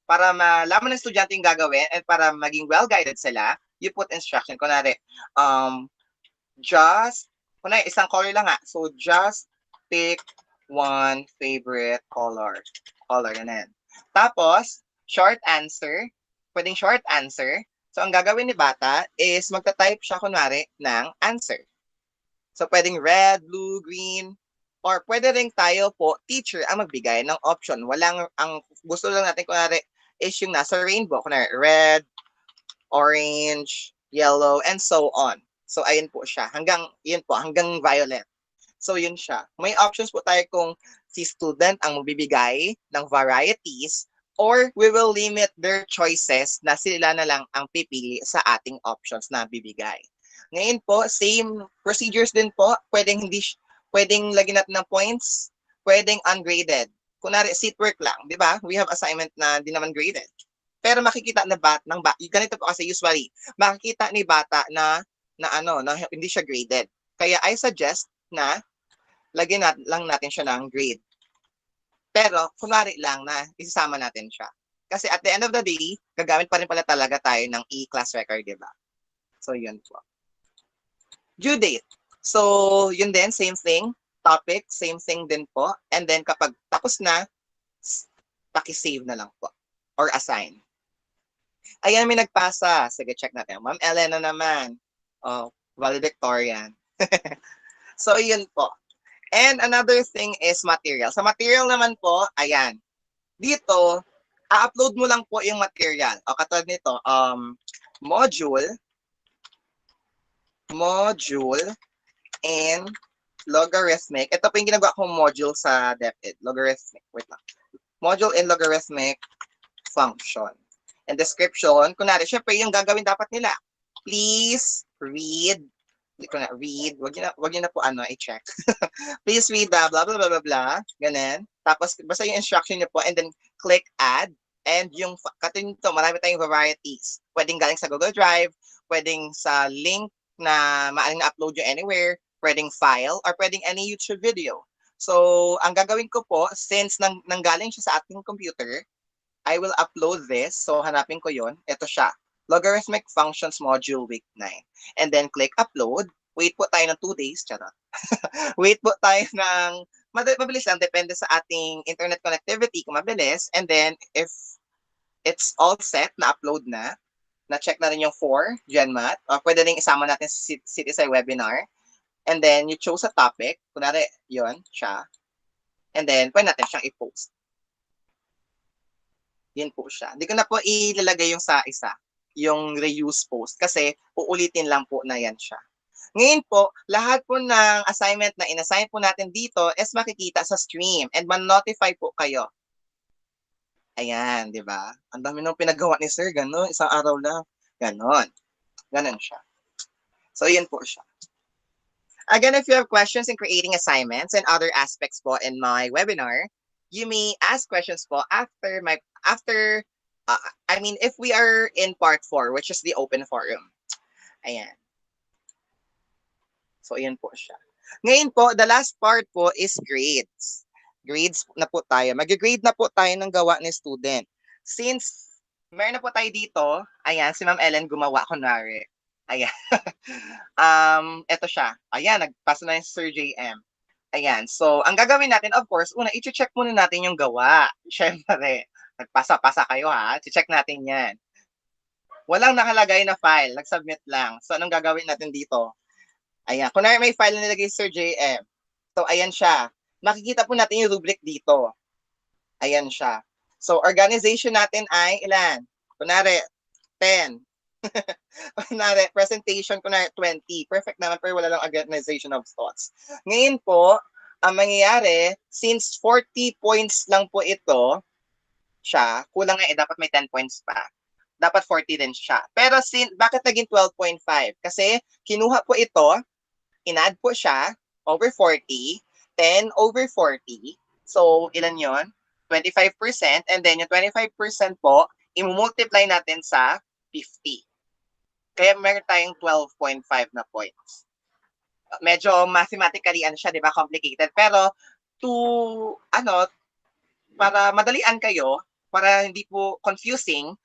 Para malaman ng estudyante yung gagawin and para maging well-guided sila, you put instruction. Kunwari, kunwari, isang color lang nga. So, just pick one favorite color. Color, ganun. Tapos, short answer. Pwedeng short answer. So, ang gagawin ni bata is magta-type siya, kunwari, ng answer. So, pwedeng red, blue, green, or pwede rin tayo po, teacher, ang magbigay ng option. Ang gusto lang natin, kunwari, is yung nasa rainbow. Kunwari, red, orange, yellow, and so on. So, ayun po siya. Hanggang violet. So, yun siya. May options po tayo kung si student ang magbibigay ng varieties or we will limit their choices na sila na lang ang pipili sa ating options na bibigay. Ngayon po, same procedures din po. Pwedeng lagyan natin ng points, pwedeng ungraded. Kunwari, seat work lang, di ba? We have assignment na di naman graded. Pero makikita na ganito po kasi usually, makikita ni bata na hindi siya graded. Kaya I suggest na lagyan lang natin siya ng grade. Pero, kunwari lang na isasama natin siya. Kasi at the end of the day, gagamit pa rin pala talaga tayo ng e-class record, di ba? So, yun po. Due date. So, yun din, same thing. Topic, same thing din po. And then, kapag tapos na, paki-save na lang po. Or assign. Ayan, may nagpasa. Sige, check natin. Ma'am Elena naman. Oh, valedictorian. So, yun po. And another thing is material. Sa material naman po, ayan. Dito, a-upload mo lang po yung material. O katulad nito, module, and logarithmic. Ito po yung ginagawa kong module sa DepEd. Logarithmic. Wait lang. Module and logarithmic function. And description, kunwari, syempre yung gagawin dapat nila. Please read. Hindi ko na read. Wag niyo na po i-check. Please read blah, blah, blah, blah, blah. Ganun. Tapos, basta yung instruction niyo po and then click add. And yung, katulad nito, marami tayong varieties. Pwedeng galing sa Google Drive, pwedeng sa link na maaaring na-upload nyo anywhere, pwedeng file, or pwedeng any YouTube video. So, ang gagawin ko po, since nanggaling siya sa ating computer, I will upload this. So, hanapin ko yon. Ito siya. Logarithmic Functions Module Week 9. And then click upload. Wait po tayo ng 2 days. Charot. Wait po tayo ng, mabilis lang, depende sa ating internet connectivity kung mabilis. And then, if it's all set, na-upload na-check na rin yung 4, GenMath, pwede rin isama natin sa CitySci webinar. And then, you chose a topic. Kunwari, yun, siya. And then, pwede natin siyang i-post. Yun po siya. Hindi ko na po ilalagay yung sa isa, yung reuse post, kasi uulitin lang po na yan siya. Ngayon po, lahat po ng assignment na inassign po natin dito is makikita sa stream and man-notify po kayo. Ayan, di ba? Ang dami nung pinagawa ni Sir, gano'n, isang araw lang. Gano'n. Gano'n siya. So, yun po siya. Again, if you have questions in creating assignments and other aspects po in my webinar, you may ask questions po if we are in part 4, which is the open forum. Ayan. So, ayan po siya. Ngayon po, the last part po is grades. Grades na po tayo. Mag-grade na po tayo ng gawa ni student. Since meron na po tayo dito, ayan, si Ma'am Ellen gumawa, kunwari. Ayan. Eto siya. Ayan, nagpasa na yung Sir JM. Ayan. So, ang gagawin natin, of course, una, i-check muna natin yung gawa. Siyempre, nagpasa-pasa kayo ha. I-check natin yan. Walang nakalagay na file. Nag-submit lang. So, anong gagawin natin dito? Ayan. Kunwari may file na nilagay Sir JM. So, ayan siya. Makikita po natin yung rubric dito. Ayan siya. So, organization natin ay ilan? Kunwari, 10. Kunwari, presentation, kunwari, 20. Perfect naman, pero wala lang organization of thoughts. Ngayon po, ang mangyayari, since 40 points lang po ito, siya, kulang nga dapat may 10 points pa. Dapat 40 din siya. Pero bakit naging 12.5? Kasi kinuha po ito, in-add po siya, over 40, 10 over 40. So, ilan yon? 25%. And then yung 25% po, i-multiply natin sa 50. Kaya meron tayong 12.5 na points. Medyo mathematically, siya, di ba, complicated. Pero, para madalian kayo, para hindi po confusing,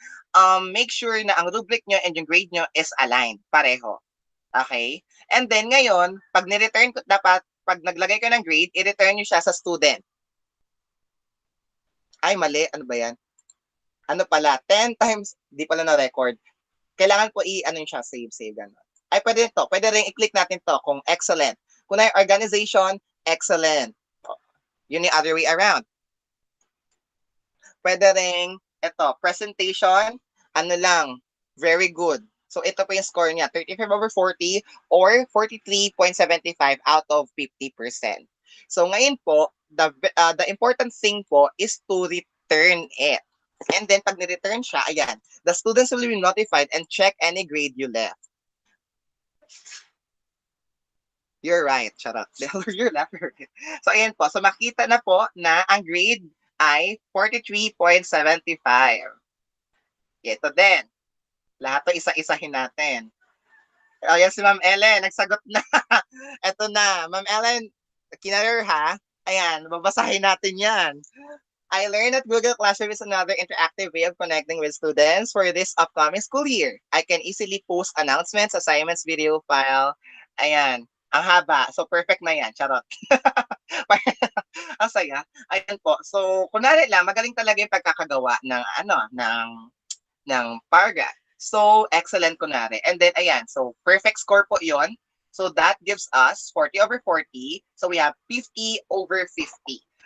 make sure na ang rubric nyo and yung grade nyo is aligned, pareho. Okay? And then ngayon, pag ni-return ko, dapat, pag naglagay ko ng grade, i-return nyo siya sa student. Ay, mali. Ano ba yan? Ano pala? 10 times, di pala na-record. Kailangan po siya, save, gano'n. Ay, pwede to. Pwede rin i-click natin to kung excellent. Kung na organization, excellent. Yun yung other way around. Pwede rin, presentation, very good. So, ito po yung score niya, 35 over 40 or 43.75 out of 50%. So, ngayon po, the important thing po is to return it. And then, pag ni-return siya, ayan, the students will be notified and check any grade you left. You're right, charot. You're left. So, ayan po. So, makita na po na ang grade ay 43.75. Ito din. Lahat to isa-isahin natin. Ayan si Ma'am Ellen, nagsagot na. Ito na. Ma'am Ellen, kinarer ha? Ayan, babasahin natin yan. I learned that Google Classroom is another interactive way of connecting with students for this upcoming school year. I can easily post announcements, assignments, video file. Ayan, ang haba. So, perfect na yan. Charot. Ang saya. Ayan po. So, kunwari lang, magaling talaga yung pagkakagawa ng paragraph. So, excellent kunwari. And then, ayan. So, perfect score po yon. So, that gives us 40 over 40. So, we have 50 over 50.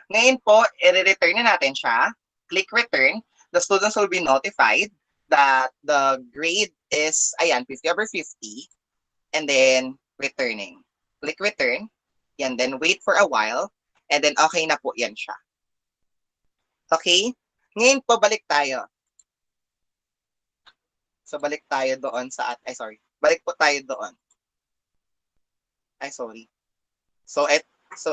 Ngayon po, i-return na natin siya. Click return. The students will be notified that the grade is, 50 over 50. And then, returning. Click return. Yan, then wait for a while. And then, okay na po yan siya. Okay? Ngayon po, balik tayo. So, balik tayo doon sa, balik po tayo doon. So,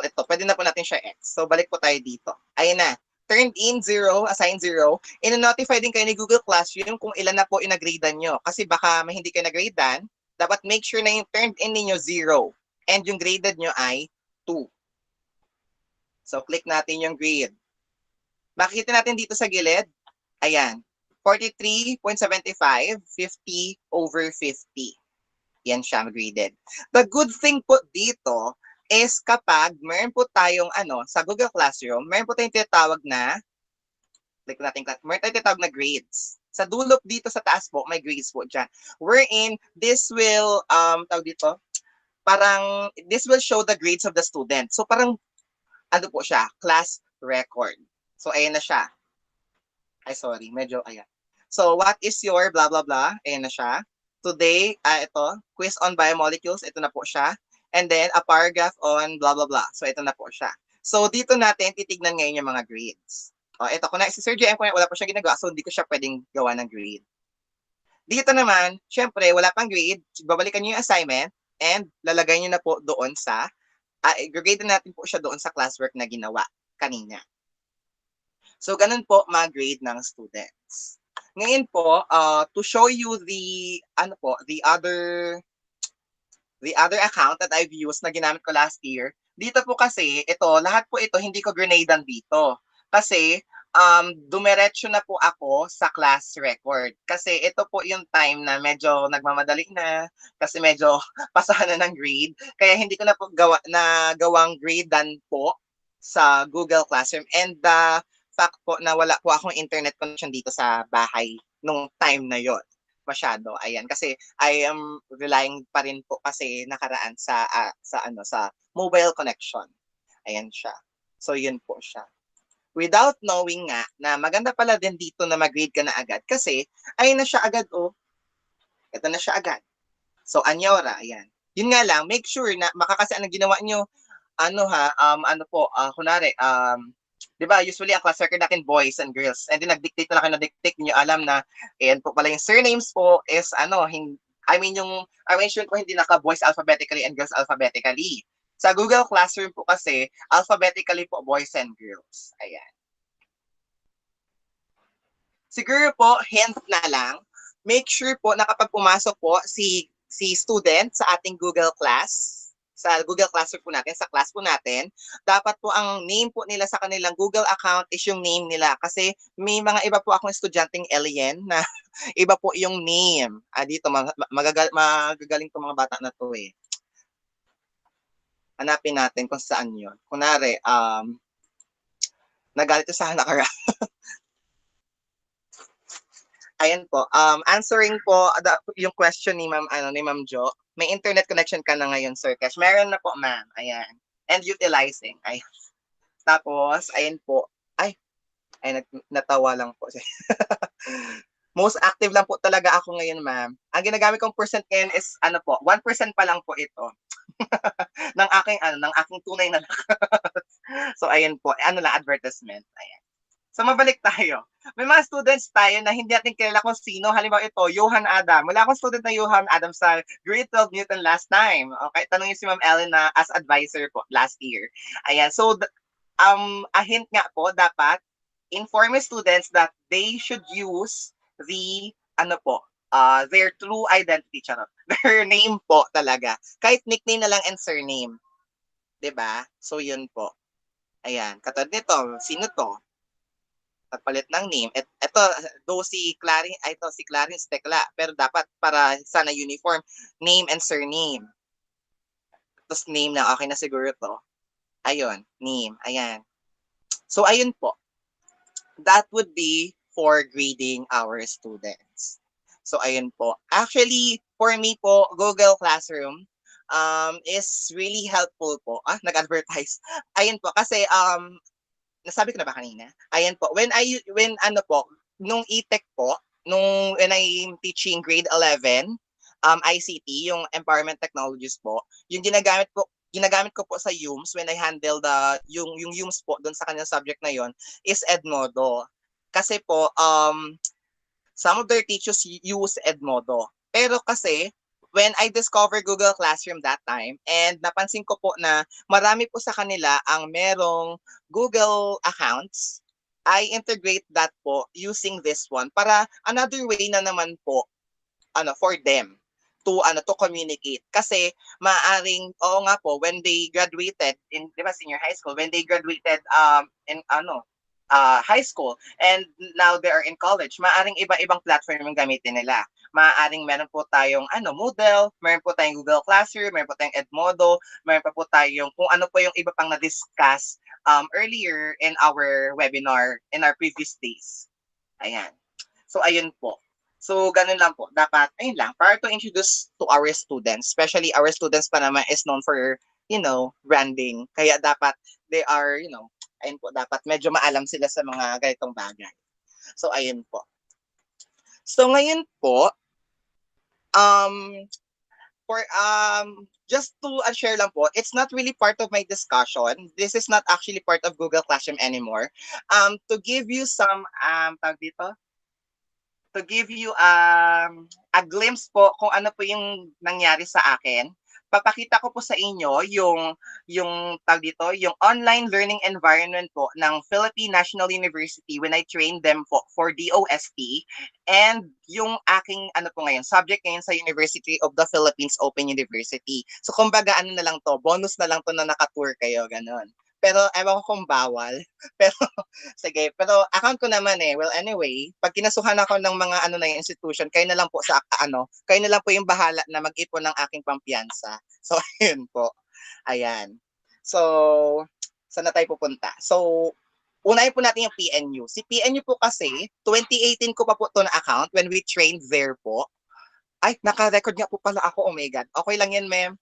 ito, pwede na po natin siya X. So, balik po tayo dito. Ayun na. Turned in 0, assign 0. Ino-notify din kayo ni Google Classroom kung ilan na po inagradean nyo. Kasi baka hindi kayo nagradean, dapat make sure na yung turned in ninyo 0. And yung graded nyo ay 2. So, click natin yung grade. Makikita natin dito sa gilid. Ayan. 43.75, 50 over 50. Yan siya graded. The good thing po dito is kapag meron po tayong sa Google Classroom, meron po tayong tinatawag na grades. Sa dulo dito sa taas po, may grades po dyan. Wherein, this will, this will show the grades of the student. So parang, po siya, class record. So ayan na siya. So what is your blah blah blah? Ayan na siya. Today, quiz on biomolecules, ito na po siya. And then, a paragraph on blah, blah, blah. So, ito na po siya. So, dito natin titignan ngayon yung mga grades. Ito, si Sir JM, wala pa siya ginagawa, so hindi ko siya pwedeng gawa ng grade. Dito naman, syempre, wala pang grade. Babalikan niyo yung assignment and lalagay niyo na po doon sa, i-grade natin po siya doon sa classwork na ginawa kanina. So, ganun po mag-grade ng students. Ngayon po, to show you the other account that I've used na ginamit ko last year, dito po kasi, lahat po ito, hindi ko grenadean dito. Kasi, dumiretso na po ako sa class record. Kasi ito po yung time na medyo nagmamadali na, kasi medyo pasahan na ng grade. Kaya hindi ko na po gawang gradean po sa Google Classroom. And the fact po na wala po akong internet connection dito sa bahay nung time na yon. Masyado, ayan, kasi I am relying pa rin po kasi nakaraan sa mobile connection. Ayan siya. So yun po siya. without knowing nga na maganda pala din dito na mag-grade ka na agad kasi ayun na siya agad oh. Ito na siya agad. So Anyora, ayan. Yun nga lang, make sure na makakasi ang ginawa nyo, kunwari, 'di ba, usually ang class record natin boys and girls. And then nag-dictate na kayo na dictate niyo alam na ayan po pala yung surnames po is yung arrangement po hindi naka-boys alphabetically and girls alphabetically. Sa Google Classroom po kasi, alphabetically po boys and girls. Ayan. Siguro po, hint na lang, make sure po na kapag pumasok po si student sa ating Google Class, sa Google Classroom po natin, sa class po natin, dapat po ang name po nila sa kanilang Google account is yung name nila. Kasi may mga iba po akong estudyanteng alien na iba po yung name. Dito, magagaling to mga bata na to eh. Hanapin natin kung saan yun. Kunwari, nagalit sa nakaraan. Ayan po. Answering po yung question ni Ma'am Jo. May internet connection ka na ngayon, Sir Cash. Meron na po, ma'am. Ayan. And utilizing. Ayan. Tapos, ayan po. Ay, natawa lang po. Most active lang po talaga ako ngayon, ma'am. Ang ginagamit kong percent ngayon is 1% pa lang po ito. ng aking tunay na So ayan po, advertisement. Ayan. So mabalik tayo. May mga students tayo na hindi natin kilala kung sino. Halimbawa ito, Johan Adam. Wala akong student na Johan Adam sa grade 12 Newton last time. Okay, tanongin si Ma'am Ellen na as advisor po last year. Ayan, so a hint nga po, dapat inform students that they should use the their true identity, charot. Their name po talaga. Kahit nickname na lang and surname. 'Di ba? So yun po. Ayan, katulad nito, sino to? Palit ng name. Ito, si Clarence Tekla. Pero dapat para sana uniform, name and surname. Tapos name na, okay na siguro to. Ayun, name. Ayan. So, ayun po. That would be for grading our students. So, ayun po. Actually, for me po, Google Classroom is really helpful po. Nag-advertise. Ayun po, kasi nasabi ko na ba kanina? Ayan po. Nung e-tech po, when I'm teaching grade 11, ICT, yung Empowerment Technologies po, yung ginagamit ko po sa UMS when I handle yung UMS po doon sa kanyang subject na yon is Edmodo. Kasi po, some of their teachers use Edmodo. Pero kasi, when I discovered Google Classroom that time, and napansin ko po na marami po sa kanila ang merong Google accounts, I integrate that po using this one para another way na naman po for them to communicate. Kasi maaring, oo nga po, when they graduated in, di ba, senior high school, when they graduated in high school and now they are in college, maaring iba-ibang platform yung gamitin nila. Maaring meron po tayong Moodle, meron po tayong Google Classroom, meron po tayong Edmodo, meron pa po tayong kung ano po yung iba pang na-discuss earlier in our webinar in our previous days. Ayan. So ayun po. So ganun lang po. Dapat, ayun lang, para to introduce to our students, especially our students pa naman is known for, branding. Kaya dapat they are, ayun po, dapat medyo maalam sila sa mga ganitong bagay. So ayun po. So ngayon po, just to share lang po, it's not really part of my discussion. This is not actually part of Google Classroom anymore. To give you some to give you a glimpse po kung ano po yung nangyari sa akin, papakita ko po sa inyo yung online learning environment po ng Philippine National University when I trained them po for DOST, and yung aking ngayon, subject ngayon sa University of the Philippines Open University. So kumbaga na lang to, bonus na lang to na nakatour kayo, ganon. Pero ewan ko kung bawal. Pero sige, pero account ko naman eh. Well, anyway, pag kinasuhan ako ng mga institution, kayo na lang po kayo na lang po yung bahala na mag-ipon ng aking pampiyansa. So ayun po. Ayan. So saan na tayo pupunta? So unahin po natin yung PNU. Si PNU po kasi 2018 ko pa po to na account when we trained there po. Ay, naka-record nga po pala ako. Oh my God. Okay lang yan, ma'am.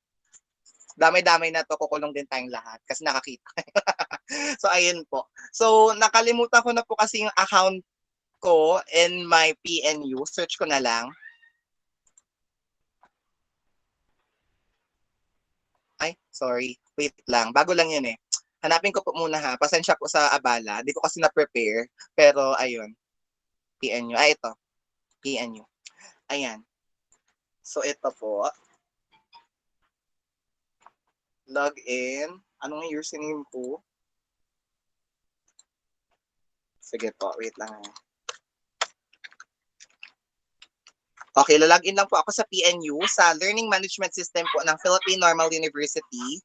Damay-damay na to, kukulong din tayong lahat kasi nakakita. So, ayun po. So, nakalimutan ko na po kasi yung account ko in my PNU. Search ko na lang. Ay, sorry. Wait lang. Bago lang yun eh. Hanapin ko po muna ha. Pasensya po sa abala. Di ko kasi na-prepare. Pero, ayun. PNU. Ay, ito. PNU. Ayan. So, ito po. Log in. Anong username po? Sige po. Wait lang. Okay, lalagin lang po ako sa PNU, sa Learning Management System po ng Philippine Normal University.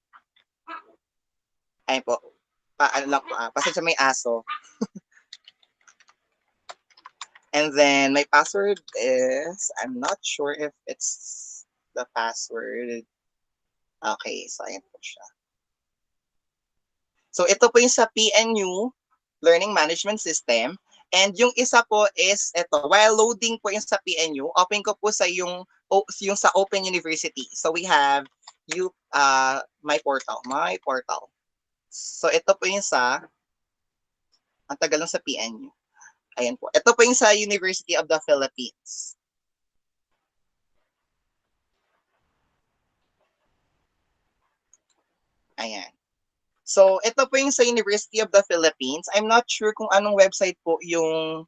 Ayun po. Ano lang po, pasensya may aso. And then my password is, I'm not sure if it's the password. Okay, so ayan po siya. So ito po yung sa PNU, Learning Management System. And yung isa po is ito, while loading po yung sa PNU, open ko po sa yung sa Open University. So we have my portal. So ito po yung sa, ang tagal lang sa PNU. Ayan po. Ito po yung sa University of the Philippines. Ayan. So, ito po yung sa University of the Philippines. I'm not sure kung anong website po yung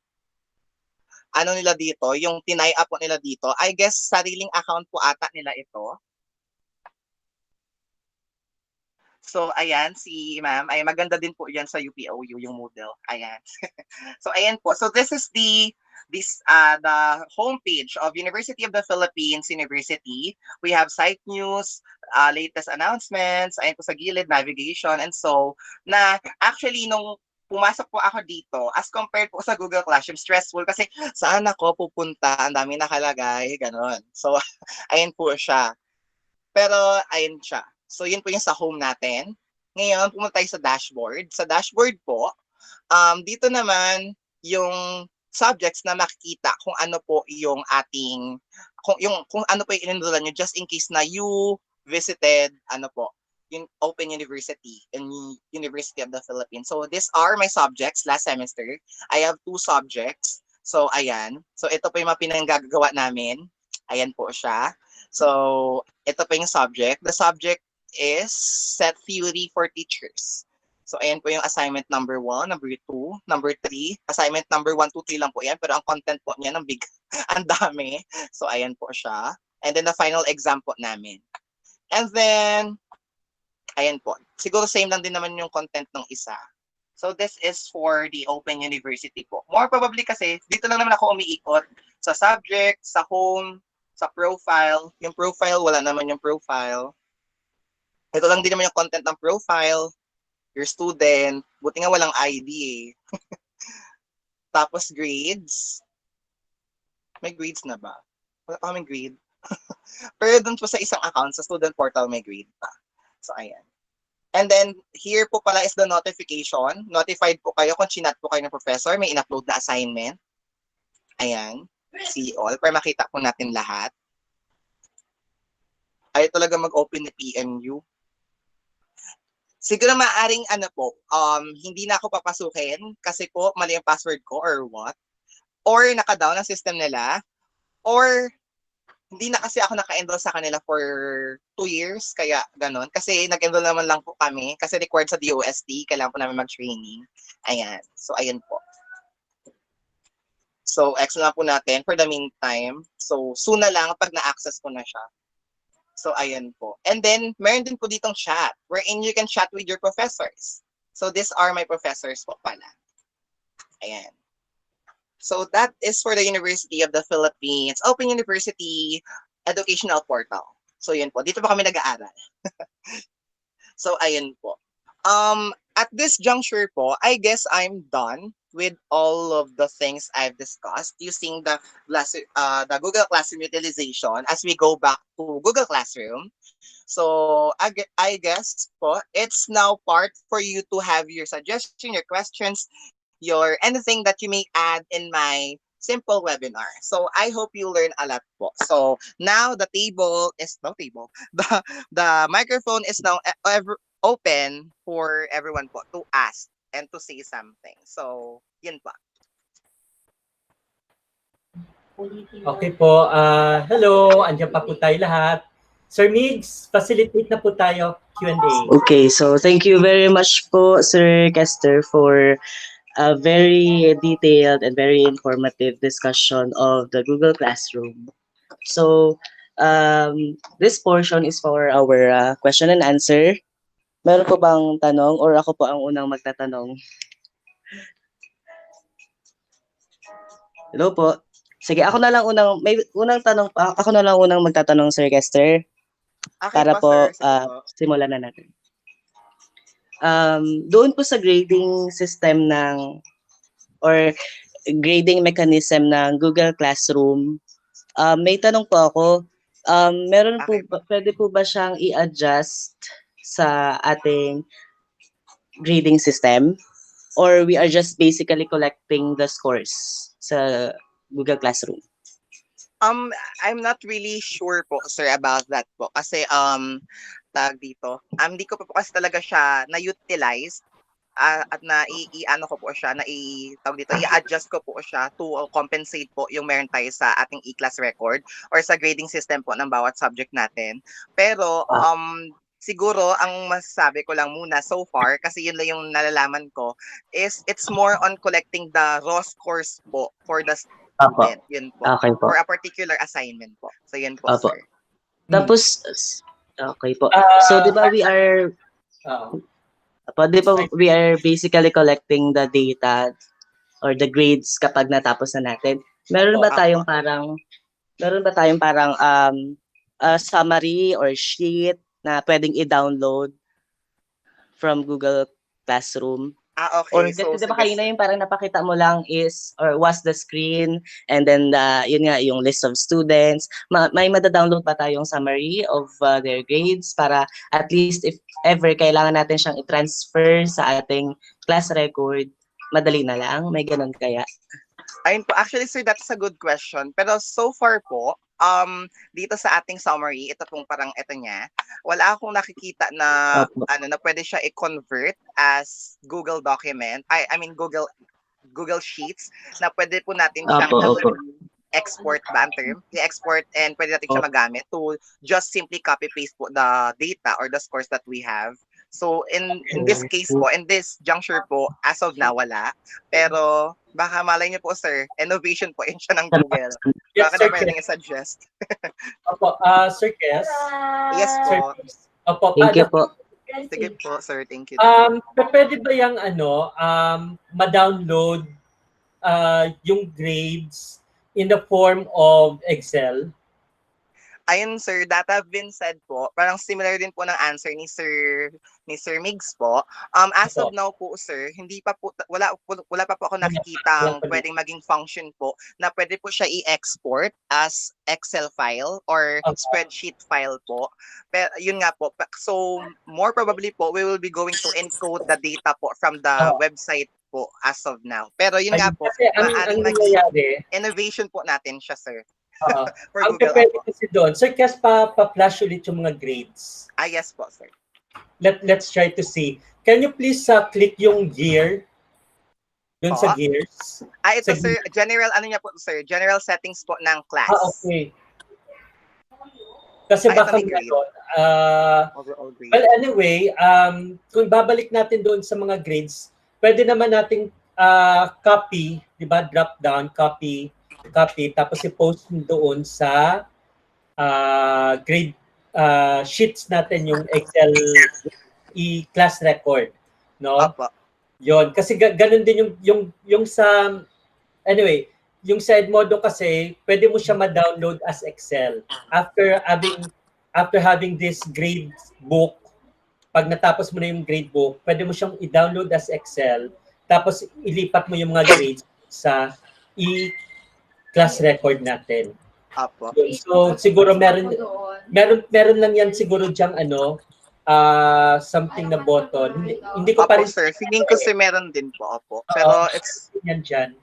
ano nila dito, yung tinay up po nila dito. I guess sariling account po ata nila ito. So, ayan, si ma'am. Ay, maganda din po yan sa UPOU, yung Moodle. Ayan. So, ayan po. So, this is the homepage of University of the Philippines University. We have site news, latest announcements, ayan po sa gilid, navigation, and so, na actually, nung pumasok po ako dito, as compared po sa Google Classroom, stressful kasi saan ako pupunta, ang dami nakalagay, ganon. So, ayan po siya. Pero, ayun siya. So, yun po yung sa home natin. Ngayon, pumunta tayo sa dashboard. Sa dashboard po, dito naman yung subjects na makikita kung ano po yung ating, kung ano po yung inindulan nyo just in case na you visited, ano po, yung Open University and University of the Philippines. So, these are my subjects last semester. I have 2 subjects. So, ayan. So, ito po yung mga pinanggagawa namin. Ayan po siya. So, ito po yung subject. The subject is set theory for teachers. So, ayan po yung assignment number 1, number 2, number 3. Assignment number 1, 2, 3 lang po yan. Pero ang content po niya, ang big, ang dami. So, ayan po siya. And then the final exam po namin. And then, ayan po. Siguro same lang din naman yung content ng isa. So, this is for the Open University po. More probably kasi, dito lang naman ako umiikot sa subject, sa home, sa profile. Yung profile, wala naman yung profile. Ito lang din naman yung content ng profile, your student. Buti nga walang ID eh. Tapos grades. May grades na ba? Wala pa kaming grade. Pero dun po sa isang account, sa student portal, may grade pa. So, ayan. And then, here po pala is the notification. Notified po kayo kung chinat po kayo ng professor. May in-upload na assignment. Ayan. See all. Para makita po natin lahat. Ayaw talaga mag-open ni PNU. Siguro maaring hindi na ako papasukin kasi po mali ang password ko or what. Or naka-down ang system nila. Or hindi na kasi ako naka-enroll sa kanila for 2 years. Kaya ganun. Kasi nag-enroll naman lang po kami. Kasi required sa DOST. Kailangan po namin mag-training. Ayan. So, ayan po. So, X na po natin for the meantime. So, soon na lang pag na-access ko na siya. So, ayan po. And then, meron din po ditong chat wherein you can chat with your professors. So, these are my professors po pala. Ayan. So, that is for the University of the Philippines, Open University Educational Portal. So, yun po. Dito pa kami nag-aaral. So, ayan po. At this juncture po, I guess I'm done with all of the things I've discussed using the Google Classroom utilization as we go back to Google Classroom. So I guess po, it's now part for you to have your suggestion, your questions, your anything that you may add in my simple webinar. So I hope you learn a lot po. So now the microphone is now open for everyone po to ask and to say something. So, yun po. Okay po. Hello, andiyan pa po tayo lahat. Sir Migs, facilitate na po tayo Q&A. Okay, so thank you very much po, Sir Kester, for a very detailed and very informative discussion of the Google Classroom. So, this portion is for our question and answer. Meron po bang tanong or ako po ang unang magtatanong? Hello po. Sige, ako na lang may unang tanong pa. Ako na lang unang magtatanong, Sir Kester. Okay Para po, po, sir. Sige po. simulan na natin. Doon po sa grading system or grading mechanism ng Google Classroom, may tanong po ako. Okay po. Pwede po ba siyang i-adjust sa ating grading system? Or we are just basically collecting the scores sa Google Classroom? I'm not really sure po, sir, about that po. Kasi, tag dito, hindi ko pa po kasi talaga siya na-utilize at ano ko po siya, tawag dito, i-adjust ko po siya to compensate po yung meron tayo sa ating e-class record or sa grading system po ng bawat subject natin. Pero, siguro, ang masasabi ko lang muna so far, kasi yun lang yung nalalaman ko, is it's more on collecting the raw scores po for the student. Yun po. Okay po. For a particular assignment po. So, yun po, Apo. sir. Tapos, okay po. So, di ba we are basically collecting the data or the grades kapag natapos na natin. Meron ba tayong parang summary or sheet na pwedeng i-download from Google Classroom? Or Okay. So, di ba kanina yung parang napakita mo lang was the screen and then yun nga yung list of students. May mada-download ba tayong summary of their grades para at least if ever kailangan natin siyang i-transfer sa ating class record, madali na lang? May ganun kaya? Ayun po. Actually, sir, that's a good question. Pero so far po, dito sa ating summary, ito niya, wala akong nakikita na na pwede siya i-convert as Google document. I mean Google Sheets na pwede po natin siyang export ba ang term? I-export and pwede natin siya magamit to just simply copy paste po the data or the scores that we have. So in this case po, in this juncture po, as of now wala. Pero baka malay niyo po, sir, innovation po yun siya ng Google. Yes, Baka sir, na pwedeng i-suggest. Opo, Sir Kes. Yes po. Opo, Thank you po. Sige po, sir. Thank you. Pwede ba yung ma-download yung grades in the form of Excel? Ayun, sir, that have been said po, parang similar din po ng answer ni Sir Migs po. As of now po, sir, wala pa po ako nakikitang pwedeng maging function po na pwede po siya i-export as Excel file or spreadsheet file po. Pero yun nga po. So, more probably po, we will be going to encode the data po from the website po as of now. Pero yun nga po, maaaring maging innovation po natin siya, sir. For Ang Google pwede kasi doon. Sir Kes, pa-flash ulit yung mga grades. Yes po, sir. Let's try to see. Can you please click yung gear? Doon sa gears. Ito, sir, general, niya po, sir? General settings po ng class. Okay. Kasi baka overall grade. well, anyway, kung babalik natin doon sa mga grades, pwede naman nating copy, di ba? Drop down, copy, tapos i-post doon sa grade sheets natin yung Excel class record, no? Yon, kasi ganun din yung sa anyway, yung sa Edmodo kasi pwede mo siya ma-download as Excel after having this grade book. Pag natapos mo na yung grade book, pwede mo siyang i-download as Excel, tapos ilipat mo yung mga grades sa class record natin. So siguro meron lang yan siguro diyang something na button. Hindi ko pa rin sir, feeling ko sir meron din po pero it's yan diyan.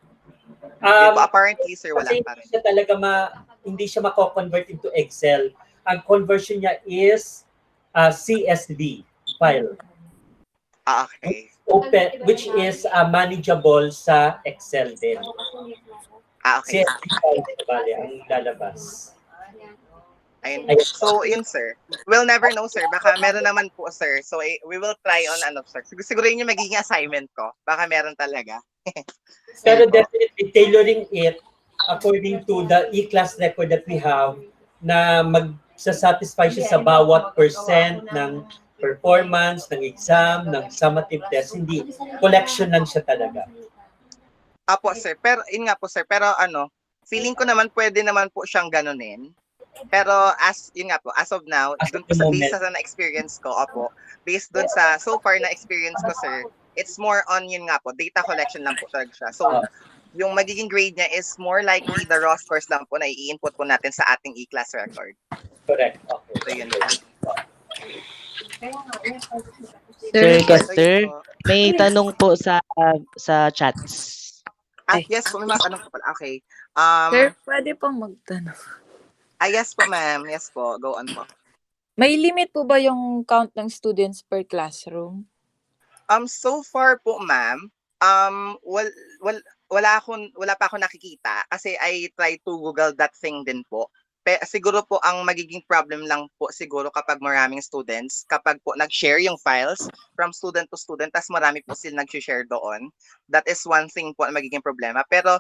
Apparently sir wala pa rin. Hindi siya mako-convert into Excel. Ang conversion niya is CSV. file. Okay. Which is manageable sa Excel din. Okay. CSV file din, bale, ang lalabas. Ayun po. So, yun, sir. We'll never know, sir. Baka meron naman po, sir. So, we will try on, sir. Siguro yun yung magiging assignment ko. Baka meron talaga. Pero definitely, tailoring it according to the e-class record that we have na magsasatisfy siya sa bawat percent ng performance, ng exam, ng summative test. Hindi, collection lang siya talaga. Apo, sir. Pero, yun nga po, sir. Pero, feeling ko naman pwede naman po siyang ganunin. Pero yun nga po, as of now, dun po based sa na-experience ko, based dun sa so far na experience ko, sir, it's more on yun nga po, data collection lang po talaga siya. So, yung magiging grade niya is more likely the raw scores lang po na i-input po natin sa ating e-class record. Correct. Okay. So, yun po. Sir Kester, may tanong po sa chats. Yes po, may mga tanong po pala. Okay. Sir, pwede pong magtanong. Yes po, ma'am. Yes po. Go on po. May limit po ba yung count ng students per classroom? So far po, ma'am, wala pa ako nakikita kasi I try to Google that thing din po. Siguro po ang magiging problem lang po siguro kapag maraming students, kapag po nag-share yung files from student to student, tas marami po sila nag-share doon. That is one thing po na magiging problema. Pero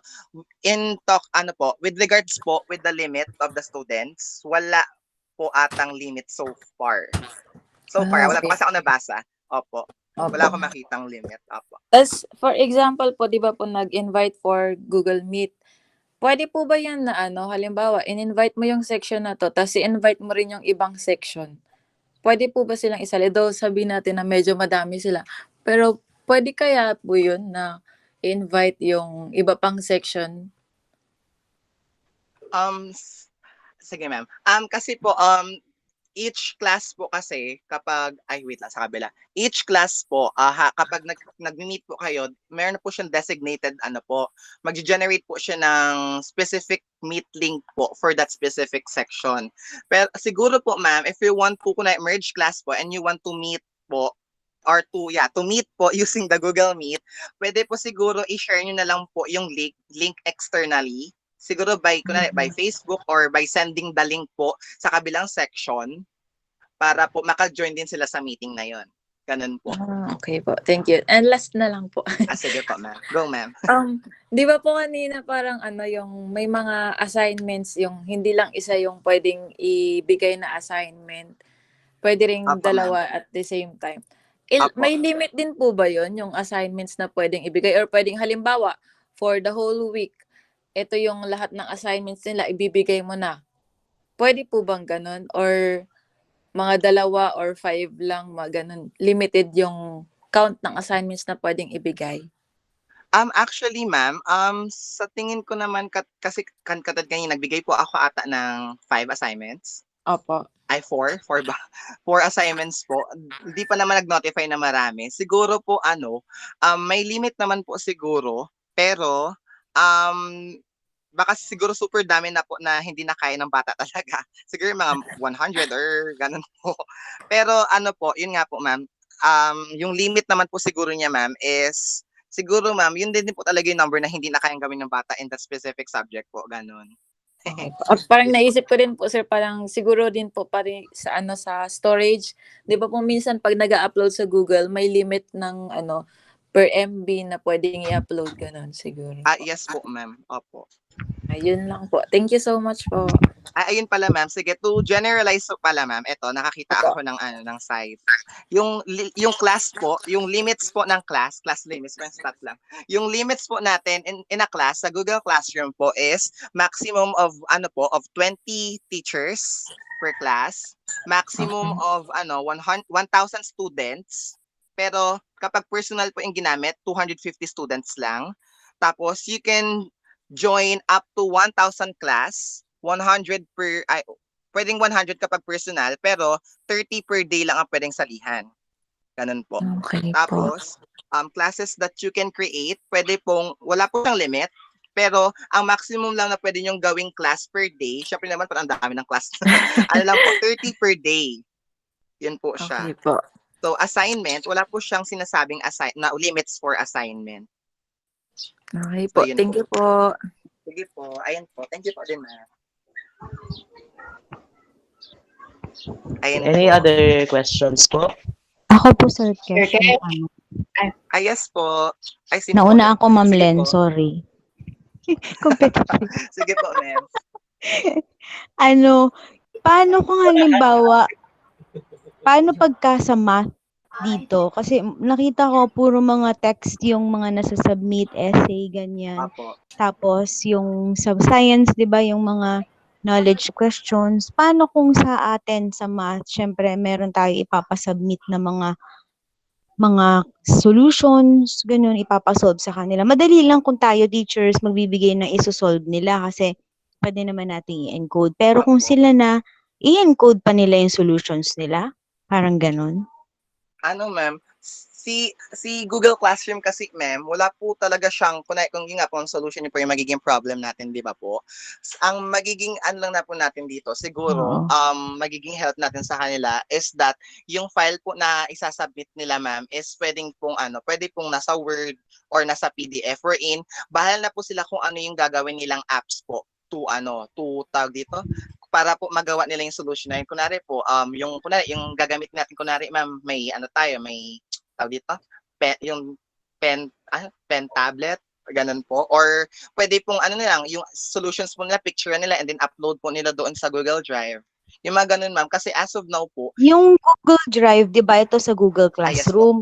with regards po with the limit of the students, wala po atang limit so far. Wala pa kasi ako nabasa. Opo. Wala akong makitang limit. Opo. As for example po, di ba po nag-invite for Google Meet, pwede po ba yan na halimbawa, in-invite mo yung section na to, tapos i-invite mo rin yung ibang section? Pwede po ba silang isali? Though sabihin natin na medyo madami sila. Pero pwede kaya po yun na i-invite yung iba pang section? Sige ma'am. Kasi po, each class po kasi kapag wait lang sa kabila. Each class po kapag nag-meet po kayo, meron na po siyang designated magge-generate po siya ng specific meet link po for that specific section. Pero siguro po ma'am, if you want po na merge class po and you want to meet po or to meet po using the Google Meet, pwede po siguro i-share niyo na lang po yung link externally. Siguro by Facebook or by sending the link po sa kabilang section para po maka-join din sila sa meeting na yon. Ganun po. Okay po. Thank you. And last na lang po. Sige po, ma'am. Go, ma'am. Di ba po kanina parang yung may mga assignments, yung hindi lang isa yung pwedeng ibigay na assignment. Pwede ring dalawa at the same time. May limit din po ba yon yung assignments na pwedeng ibigay? Or pwedeng halimbawa, for the whole week, ito yung lahat ng assignments nila, ibibigay mo na. Pwede po bang ganun? Or mga 2 or 5 lang, ganun. Limited yung count ng assignments na pwedeng ibigay? Actually, ma'am, sa tingin ko naman, kasi katad kanina, nagbigay po ako ata ng 5 assignments. Opo. 4 ba? 4 assignments po. Hindi pa naman nag-notify na marami. Siguro po, may limit naman po siguro, pero, baka siguro super dami na po na hindi na kaya ng bata talaga. Siguro mga 100 or ganun po. Pero po, yun nga po ma'am, yung limit naman po siguro niya ma'am is, siguro ma'am, yun din po talaga yung number na hindi na kayang gawin ng bata in that specific subject po, ganun. Okay. Parang naisip ko din po sir, parang siguro din po parang sa sa storage. 'Di ba po minsan pag nag-upload sa Google, may limit ng per MB na pwedeng i-upload ganun siguro. Yes po ma'am. Opo. Ayun lang po. Thank you so much po. Ayun pala ma'am. Sige, to generalize pala ma'am, eto nakakita ako ng ng site. Yung class po, yung limits po ng class limits, stat lang. Yung limits po natin in a class sa Google Classroom po is maximum of of 20 teachers per class, maximum of 1,000 students. Pero kapag personal po yung ginamit, 250 students lang. Tapos you can join up to 1,000 class, 100 pwedeng 100 kapag personal, pero 30 per day lang ang pwedeng salihan. Ganun po. Okay Tapos, classes that you can create, pwede pong, wala po siyang limit, pero ang maximum lang na pwede nyong gawing class per day, syempre naman parang dami ng class. Lang po, 30 per day. Yun po siya. Okay po. So, assignment, wala po siyang sinasabing na limits for assignment. Okay So, po. yun Thank po. you po. Sige po. Ayun po. Thank you po din, ma'am. Ayun Any po. other questions po? Ako po, Sir Kesh, Okay. yung ano. Yes po. Ay, sino po? Nauna ako, Ma'am Sige Len, po. sorry. Competitive. Sige po, ma'am. Ano, paano kung halimbawa, paano pagka sa math dito? Kasi nakita ko puro mga text yung mga nasa-submit, essay, ganyan. Apo. Tapos yung sa science, 'di ba, yung mga knowledge questions. Paano kung sa atin sa math, syempre meron tayo ipapasubmit na mga solutions, ganun, ipapasolve sa kanila. Madali lang kung tayo teachers magbibigay ng isosolve nila kasi pwede naman nating i-encode. Pero kung Apo. sila na i-encode pa nila yung solutions nila, parang ganun. Ano, ma'am, si Google Classroom kasi, ma'am, wala po talaga siyang, kung yun nga po, ang solution niyo po yung magiging problem natin, di ba po? Ang magiging, ano lang na po natin dito, siguro, Oo. magiging help natin sa kanila is that, yung file po na isasubmit nila, ma'am, is pwede pong nasa Word or nasa PDF, wherein, bahala na po sila kung ano yung gagawin nilang apps po to tawag dito, para po magawa nila yung solution na yun. Kunwari po, yung gagamit natin, kunwari, ma'am, may tawag dito, pen tablet, ganun po. Or pwede pong yung solutions po nila, picture nila, and then upload po nila doon sa Google Drive. Yung mga ganun, ma'am. Kasi as of now po, Yung Google Drive, di ba ito sa Google yes po. Classroom?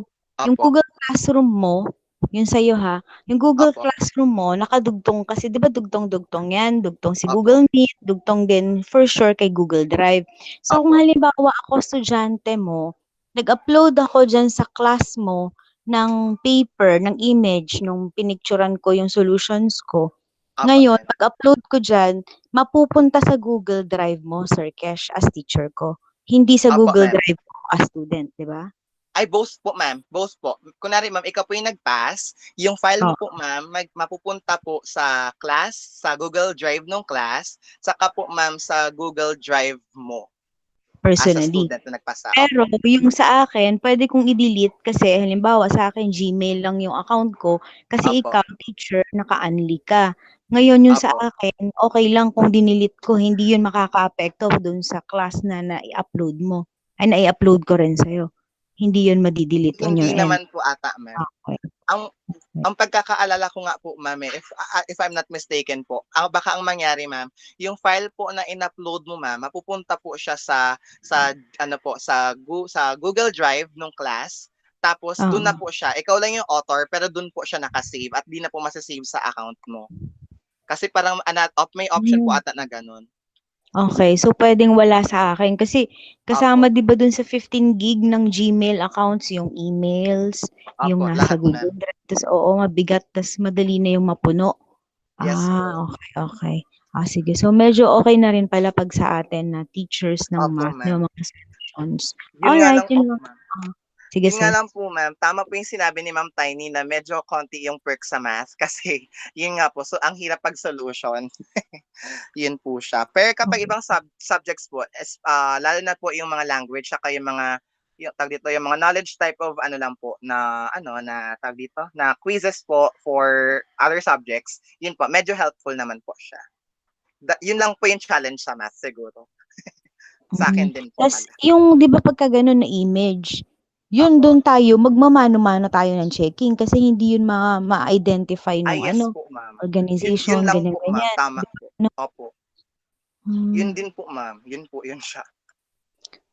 Yung Opo. Google Classroom mo, yun sa'yo ha, yung Google Opo. Classroom mo, nakadugtong kasi, di ba dugtong-dugtong yan? Dugtong si Opo. Google Meet, dugtong din for sure kay Google Drive. So kung Opo. halimbawa ako estudyante mo, nag-upload ako dyan sa class mo ng paper, ng image, nung pinicturan ko yung solutions ko. Opo, Ngayon, ma'am. pag-upload ko dyan, mapupunta sa Google Drive mo, Sir Kesh, as teacher ko. Hindi sa Opo, Google ma'am. Drive ko as student, di ba? Ay, both po, ma'am. Both po. Kunwari, ma'am, ikaw po yung nag-pass, yung file mo Oo. po, ma'am, mapupunta po sa class, sa Google Drive ng class, saka po, ma'am, sa Google Drive mo as a Personally. student na nagpasa. Pero Opo. yung sa akin, pwede kong i-delete kasi halimbawa sa akin Gmail lang yung account ko kasi Opo. ikaw teacher naka-unli ka. Ngayon yung sa Opo. akin, okay lang kung dinilit ko, hindi yun makaka-apekto dun sa class na na-i-upload mo. Ay na-i-upload ko rin sa'yo. Hindi yun madi-delete on your Hindi end. naman po ata, ma'am. Okay. Ang pagkakaalala ko nga po, ma'am, if I'm not mistaken po, baka ang mangyari, ma'am, yung file po na in-upload mo, ma'am, mapupunta po siya sa Google Drive ng class. Tapos doon na Oo. po siya. Ikaw lang yung author pero doon po siya naka-save at di na po masasave sa account mo. Kasi parang may option po ata na ganun. Okay, so pwedeng wala sa akin kasi kasama Opo. 'di ba dun sa 15 gig ng Gmail accounts yung emails, yung Opo, nasa lahat, Google ma'am. Drive, tas oo, mabigat, tas madali na yung mapuno. Yes po. Okay. Sige. So medyo okay na rin pala pag sa atin na teachers ng Opo, math, ma'am. ng mga solutions. Yun nga Alright, lang, yun opo, lang. ma'am. Sige, Yun nga sir. lang po, ma'am. Tama po yung sinabi ni Ma'am Tiny na medyo konti yung perk sa math kasi yun nga po, so ang hirap pag-solution. Yun po siya. Pero kapag ibang subjects po, lalo na po yung mga language saka yung mga yung mga knowledge type of lang po na na quizzes po for other subjects, yun po, medyo helpful naman po siya. Yun lang po yung challenge sa math siguro. Sa akin din po Tas pala. yung 'di ba pagka gano'n na image, yun Opo. dun tayo magmamano-mano tayo ng checking kasi hindi yun ma-identify nung Yes po, ma'am. Yun organization, lang po, ma'am. ganyan-ganyan. Tama 'Di ba, po. ano? Opo. Yun Hmm. din po, ma'am. Yun siya.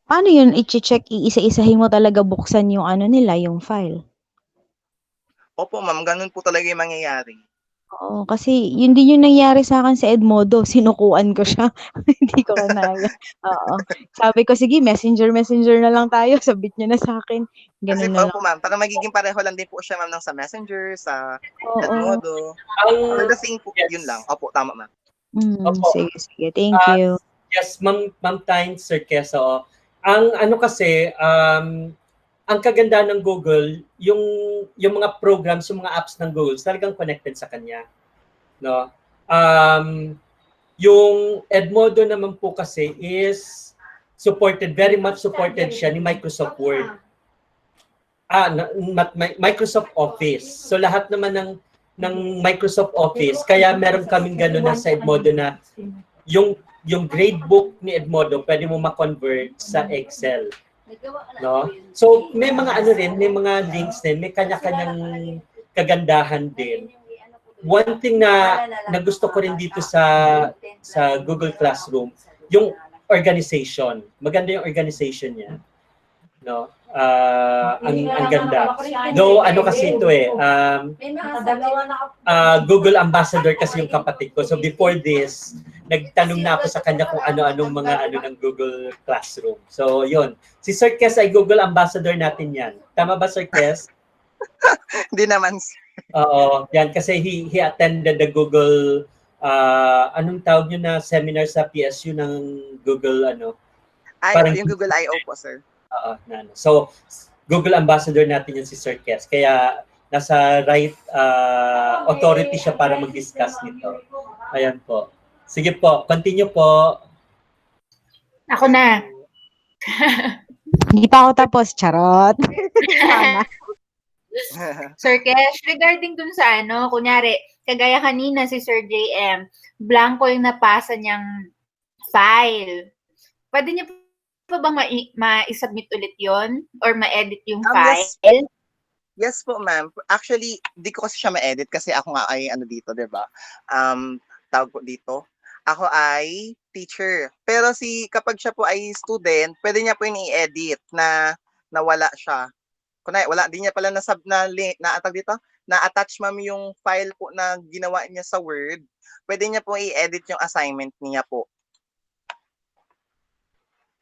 Paano yun iche-check, iisa-isahin mo talaga buksan yung nila, yung file? Opo, ma'am. Ganun po talaga yung mangyayari. Oo, kasi yun din yung nangyari sa'kin sa Edmodo, sinukuan ko siya, hindi ko kinaya. Oo, sabi ko, "Sige messenger na lang tayo," sabit niya na sa'kin, Kasi gano'n na opo, lang. ma'am. Parang magiging pareho lang din po siya, ma'am, ng sa Messenger, sa Oo. Edmodo. Ang For the same po, yun lang. yes. Opo, tama, ma'am. Opo. Sige, thank you. Yes, Ma'am Tyne, Sir Kesa. Ang kasi, ang kagandahan ng Google, yung mga programs, yung mga apps ng Google, talagang connected sa kanya. No? Yung Edmodo naman po kasi is very much supported siya ni Microsoft Word. Microsoft Office. So lahat naman ng Microsoft Office, kaya meron kaming gano'n na sa Edmodo na yung gradebook ni Edmodo, pwede mo ma-convert sa Excel. No? So may mga may mga links din, may kanya-kanyang kagandahan din. One thing na gusto ko rin dito sa Google Classroom, yung organization. Maganda yung organization niya. No? Ang ganda. Though ano kasi ito Google Ambassador kasi yung kapatid ko. So before this, nagtanong na ako sa kanya kung ano-anong mga ng Google Classroom. So yun. Si Sir Kes ay Google Ambassador natin yan. Tama ba, Sir Kes? Hindi naman. Oo. Yan kasi he attended the Google anong tawag nyo na seminar sa PSU ng Google Parang yung Google I.O. po, sir. So, Google Ambassador natin yan si Sir Kes. Kaya, nasa right authority siya para mag-discuss nito. Ayan po. Sige po, continue po. Ako na. Hindi pa ako tapos, charot. Sir Kesh, regarding dun sa kunyari, kagaya kanina si Sir JM, blanco yung napasa niyang file. Pwede niya pa bang ma-submit ulit yon or ma-edit yung file? Yes po, ma'am. Actually, di ko kasi siya ma-edit kasi ako nga ay dito, 'di ba? Tawag po dito. Ako ay teacher. Pero kapag siya po ay student, pwede niya po i-edit na wala siya. Kunwari, wala din niya pala na-attach ma'am yung file po na ginawa niya sa Word. Pwede niya po i-edit yung assignment niya po.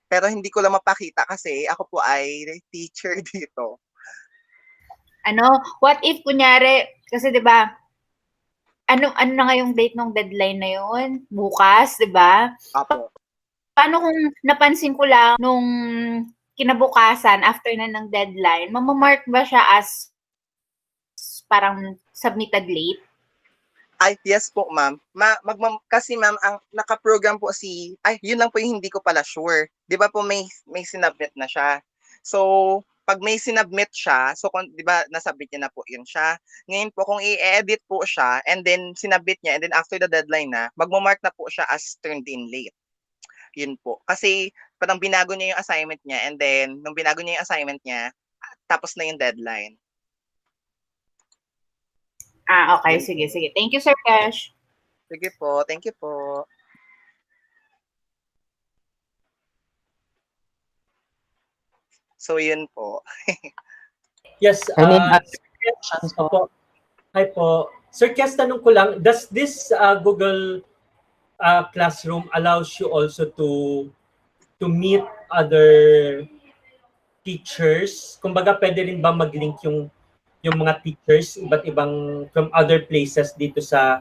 Pero hindi ko lang mapakita kasi ako po ay teacher dito. What if kunyari, kasi 'di ba, ano na nga yung date ng deadline na yun? Bukas, 'di ba? Apo. Paano kung napansin ko lang nung kinabukasan after na ng deadline, mamamark ba siya as parang submitted late? Ay, yes po, ma'am. Kasi ma'am, ang naka-program po yun lang po yung hindi ko pala sure. 'Di ba po may sinubmit na siya. So, pag may sinubmit siya, so 'di ba nasubmit niya na po yun siya. Ngayon po kung i-edit po siya and then sinubmit niya and then after the deadline na, magmo-mark na po siya as turned in late. Yun po. Kasi parang binago niya yung assignment niya and then nung binago niya yung assignment niya, tapos na yung deadline. Okay. Sige. Thank you, Sir Cash. Sige po. Thank you po. So, yun po. Yes. Hi po. Sir Kes, tanong ko lang, does this Google Classroom allows you also to meet other teachers? Kumbaga, pwede rin ba mag-link yung mga teachers, iba't ibang from other places dito sa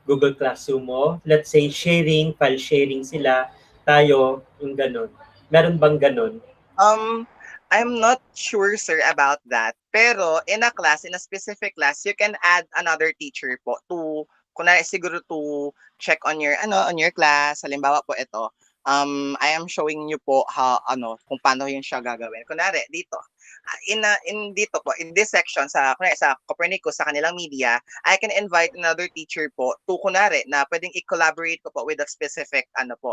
Google Classroom mo? Let's say file sharing sila, tayo, yung ganun. Meron bang ganun? I'm not sure, sir, about that. Pero in a specific class, you can add another teacher po to, kunwari siguro to check on your class. Halimbawa po ito. I am showing you po kung paano yun siya gagawin. Kunwari dito. Dito po, in this section sa Copernicus, sa kanilang media, I can invite another teacher po to kunwari na pwedeng i-collaborate ko po with a specific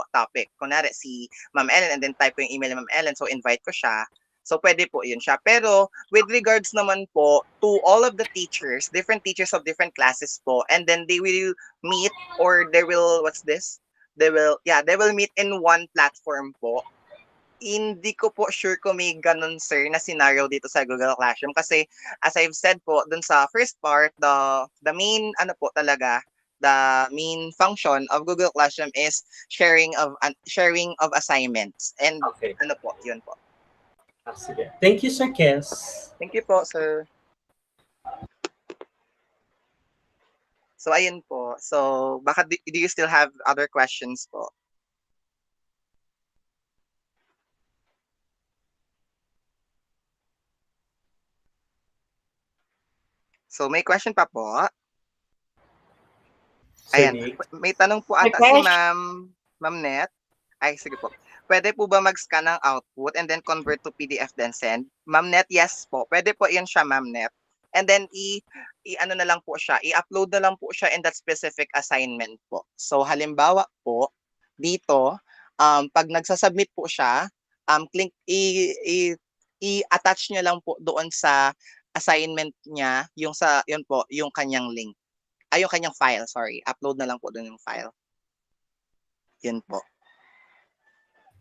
topic. Kunwari si Ma'am Ellen and then type ko yung email ni Ma'am Ellen, so invite ko siya. So pwede po yun siya. Pero with regards naman po to all of the teachers, different teachers of different classes po, and then they will meet or they will They will meet in one platform po. Hindi ko po sure kung may ganun, sir, na scenario dito sa Google Classroom kasi as I've said po dun sa first part, the main the main function of Google Classroom is sharing of assignments and yun po. Sige. Thank you, Sir Kes. Thank you po, sir. So ayun po. So baka do you still have other questions po? So may question pa po? Ayan. May tanong po ata si Ma'am Net. Ay, sige po. pwede po ba mag-scan ng output and then convert to PDF then send? Ma'am Net, yes po. Pwede po yun siya, Ma'am Net. And then ano na lang po siya, i-upload na lang po siya in that specific assignment po. So halimbawa po dito, pag nagsasubmit po siya, click i-attach niya lang po doon sa assignment niya, yun po, yung kanyang link. Ay, yung kanyang file, sorry. Upload na lang po doon yung file. Yun po.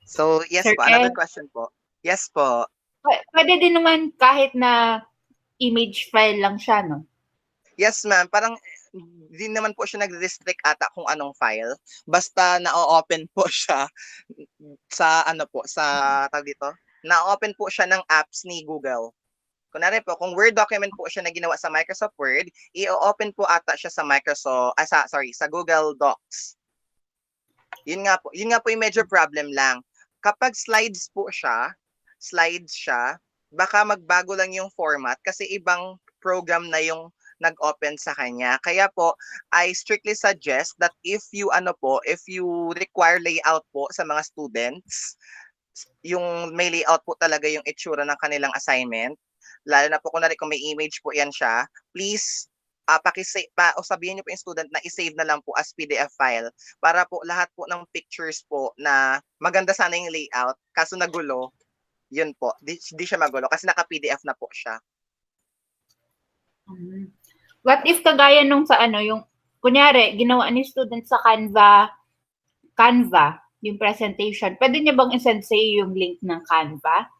So, yes Sir po. Another Ken, question po. Yes po. pwede din naman kahit na image file lang siya, no? Yes, ma'am. Parang di naman po siya nag-restrict ata kung anong file. Basta na-open po siya sa ano po, sa tawag dito. Na-open po siya ng apps ni Google. Kunwari po, kung Word document po siya na ginawa sa Microsoft Word, i-open po ata siya sa sa Google Docs. Yun nga po yung major problem lang. Kapag slides siya, baka magbago lang yung format kasi ibang program na yung nag-open sa kanya. Kaya po, I strictly suggest that if you require layout po sa mga students, yung may layout po talaga yung itsura ng kanilang assignment, lalo na po kung may image po yan siya, please sabihin niyo po yung student na i-save na lang po as PDF file para po lahat po ng pictures po na maganda sana yung layout, kaso nagulo, yun po, di siya magulo kasi naka-PDF na po siya. What if kagaya nung sa yung kunyari ginawa ni student sa Canva yung presentation, pwede niya bang i-send sa iyo yung link ng Canva?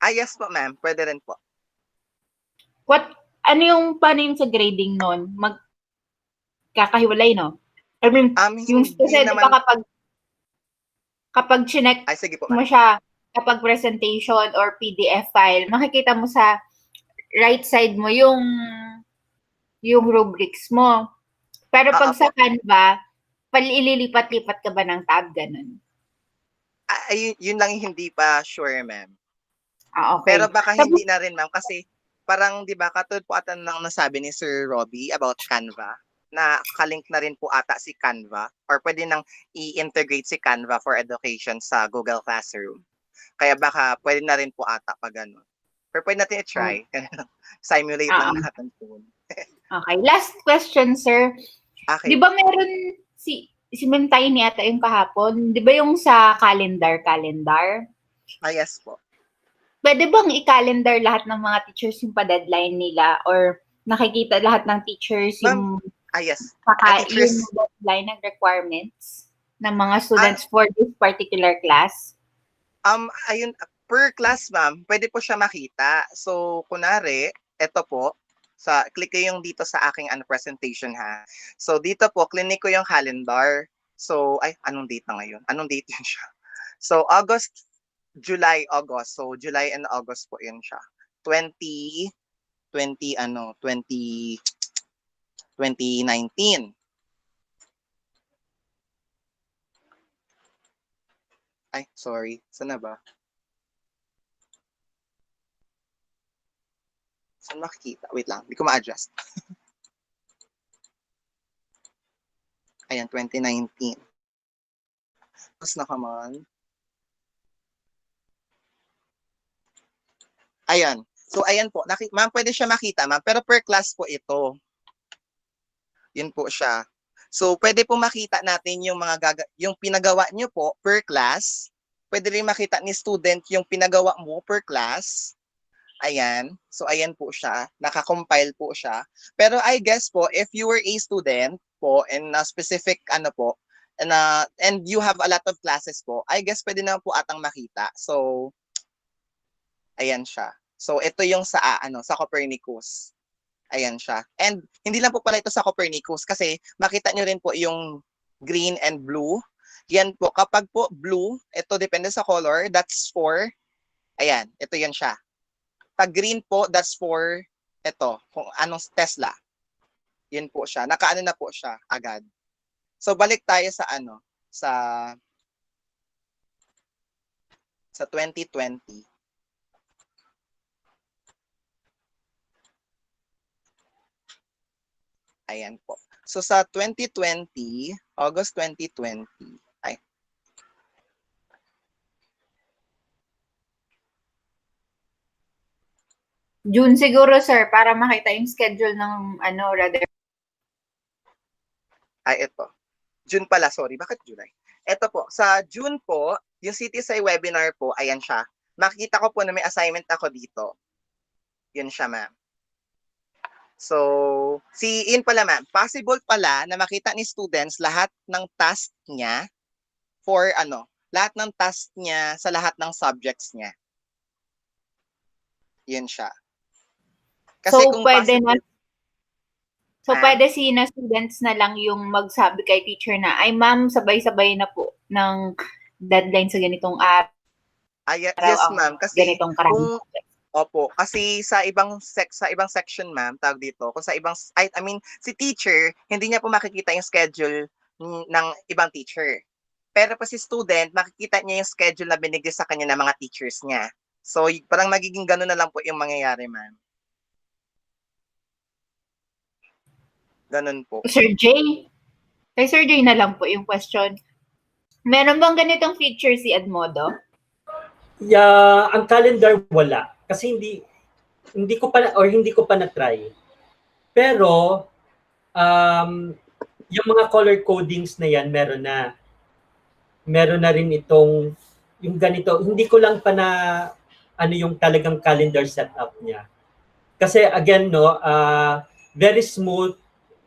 Yes po ma'am, pwede rin po. Paano yung sa grading nun? Magkakahiwalay, no? I mean, yung kasi naman, kapag chinek mo siya, kapag presentation or PDF file, makikita mo sa right side mo yung rubrics mo. Pero pag sa Canva, ililipat-lipat ka ba ng tab, ganun? Yun lang hindi pa sure, ma'am. Okay. Pero baka hindi na rin, ma'am, kasi parang, di ba, katulad po ata nang nasabi ni Sir Robbie about Canva, na kalink na rin po ata si Canva, or pwede nang i-integrate si Canva for education sa Google Classroom. Kaya baka pwede na rin po ata pag gano'n. Pero pwede natin i-try. Simulate lang natin po. Okay. Last question, sir. Okay. Di ba meron si Mentay ni ata yung kahapon? Di ba yung sa calendar? Yes po. Pwede bang i-calendar lahat ng mga teachers yung pa-deadline nila or nakikita lahat ng teachers yung yes. Yung deadline ng requirements ng mga students for this particular class? Ayun, per class, ma'am, pwede po siya makita. So, kunwari, eto po, click ko yung dito sa aking presentation ha. So, dito po, click ko yung calendar. So, anong date na ngayon? Anong date yun siya? So, July, August. So, July and August po yun siya. 2019. Sorry. Saan na ba? Saan makikita? Wait lang. Hindi ko ma-adjust. Ayan, 2019. Tapos na kaman. Ayan. So, ayan po. Ma'am, pwede siya makita, ma'am. Pero per class po ito. Yun po siya. So, pwede po makita natin yung yung pinagawa nyo po per class. Pwede rin makita ni student yung pinagawa mo per class. Ayan. So, ayan po siya. Naka-compile po siya. Pero I guess po, if you were a student po in a specific and you have a lot of classes po, I guess pwede na po atang makita. So, ayan siya. So, ito yung sa Copernicus. Ayan siya. And hindi lang po pala ito sa Copernicus kasi makita nyo rin po yung green and blue. Yan po. Kapag po blue, ito depende sa color, that's for, ayan, ito yan siya. Pag green po, that's for, ito, kung anong Tesla. Yan po siya. Nakaano na po siya agad. So, balik tayo sa sa 2020. Ayan po. So sa 2020, August 2020, June siguro, sir, para makita yung schedule ng rather. Ay, ito. June pala, sorry. Bakit July? Ito po, sa June po, yung CitySci webinar po, ayan siya. Makikita ko po na may assignment ako dito. Yun siya, ma'am. So, yun pala, ma'am. Possible pala na makita ni students lahat ng task niya for lahat ng task niya sa lahat ng subjects niya. Yun siya. Kasi So, kung pwede possible, pwede na students na lang yung magsabi kay teacher na, ay ma'am, sabay-sabay na po ng deadline sa ganitong araw. yes, ma'am. Kasi ganitong kung opo, kasi sa ibang section, ma'am, tawag dito, kung sa ibang I mean, si teacher, hindi niya po makikita yung schedule ng ibang teacher. Pero pa si student, makikita niya yung schedule na binigay sa kanya ng mga teachers niya. So, parang magiging gano'n na lang po yung mangyayari, ma'am. Ganun po. Sir Jay, kay Sir Jay na lang po yung question. Meron bang ganitong feature si Edmodo? Yeah, ang calendar wala kasi hindi ko pa na-try. Pero yung mga color codings na yan meron na. Meron na rin itong yung ganito. Hindi ko lang pa na yung talagang calendar setup niya. Kasi again very smooth,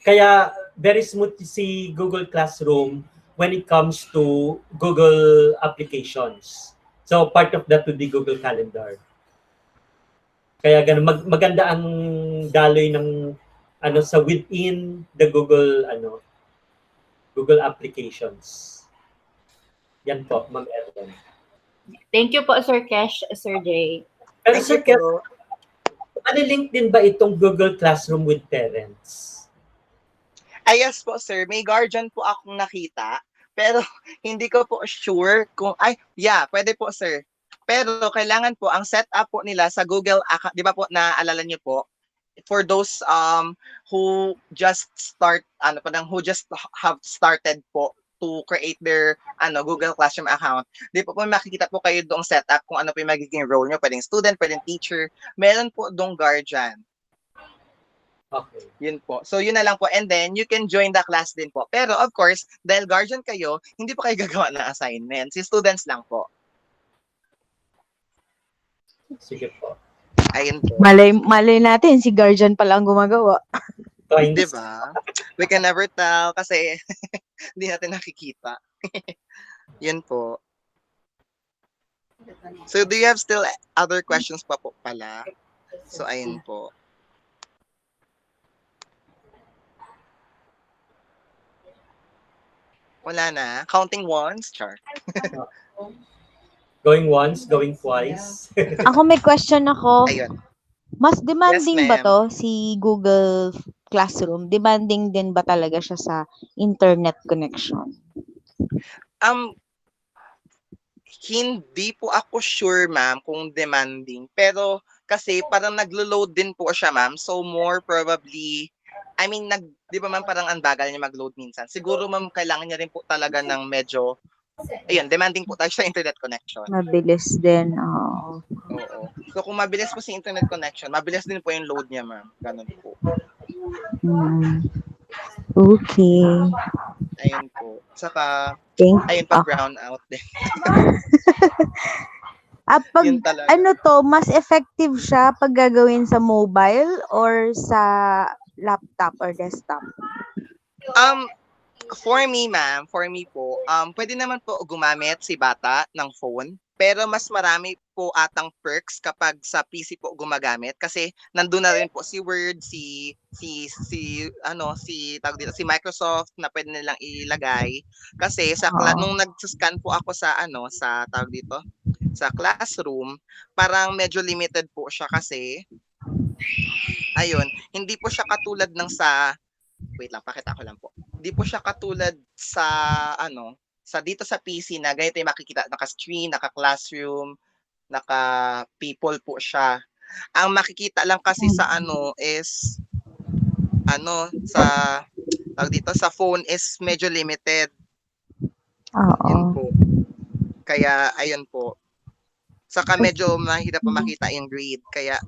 kaya very smooth si Google Classroom when it comes to Google applications. So part of that would be Google Calendar. Kaya ganun, maganda ang daloy ng sa within the Google Google applications. Yan po, Ma'am Evelyn. Thank you po, Sir Kesh, Sir Jay. Pero Sir Kesh, link din ba itong Google Classroom with parents? Ay, yes po, sir. May guardian po akong nakita. Pero hindi ko po sure kung, pwede po, sir. Pero kailangan po, ang setup po nila sa Google account, di ba po, naalala niyo po, for those who just who just have started po to create their Google Classroom account. Di po makikita po kayo doong setup kung ano po yung magiging role nyo. Pwedeng student, pwedeng teacher. Meron po doong guardian. Okay. Yun po. So yun na lang po. And then you can join the class din po. Pero of course, dahil guardian kayo, hindi po kayo gagawa ng assignment. Si students lang po. Sige po. Ayun po. Malay natin, si guardian pala ang gumagawa. Di ba? We can never tell kasi hindi natin nakikita. Yun po. So do you have still other questions pa po pala? So ayun po. Wala na. Counting once, char. Going once, going twice. Ako may question ako. Ayun. Mas demanding Yes, ba ma'am. to si Google Classroom? Demanding din ba talaga siya sa internet connection? Hindi po ako sure, ma'am, kung demanding. Pero kasi parang naglo-load din po siya, ma'am. So more probably, di ba ma'am, parang ang bagal niya mag-load minsan. Siguro ma'am, kailangan niya rin po talaga ng medyo, demanding po tayo sa internet connection. Mabilis din. Oo. Oo. So kung mabilis po si internet connection, mabilis din po yung load niya, ma'am. Ganun po. Okay. Ayun po. Saka, ayun pa brown out din. Yun talaga. Mas effective siya pag gagawin sa mobile or sa laptop or desktop? For me, ma'am, po, pwede naman po gumamit si bata ng phone, pero mas marami po atang perks kapag sa PC po gumagamit kasi nandun na rin po si Word, si tawag dito, si Microsoft na pwede nilang ilagay kasi nung nag-scan po ako sa sa tawag dito, sa classroom, parang medyo limited po siya kasi ayun, hindi po siya katulad ng wait lang, pakita ko lang po. Hindi po siya katulad sa sa dito sa PC na ganito yung makikita, naka-screen, naka-classroom, naka-people po siya. Ang makikita lang kasi sa is sa tawag dito, sa phone is medyo limited. Yun po. Kaya ayun po. Saka medyo mahirap pa makita yung grade. Kaya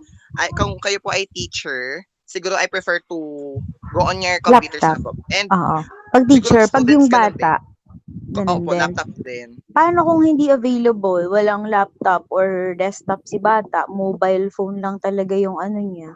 kung kayo po ay teacher, siguro I prefer to go on your computers na Laptop. po. And Oo. Pag siguro teacher, pag yung students ganun din. bata, ganun Opo, din. laptop din. Paano kung hindi available, walang laptop or desktop si bata, mobile phone lang talaga yung ano niya?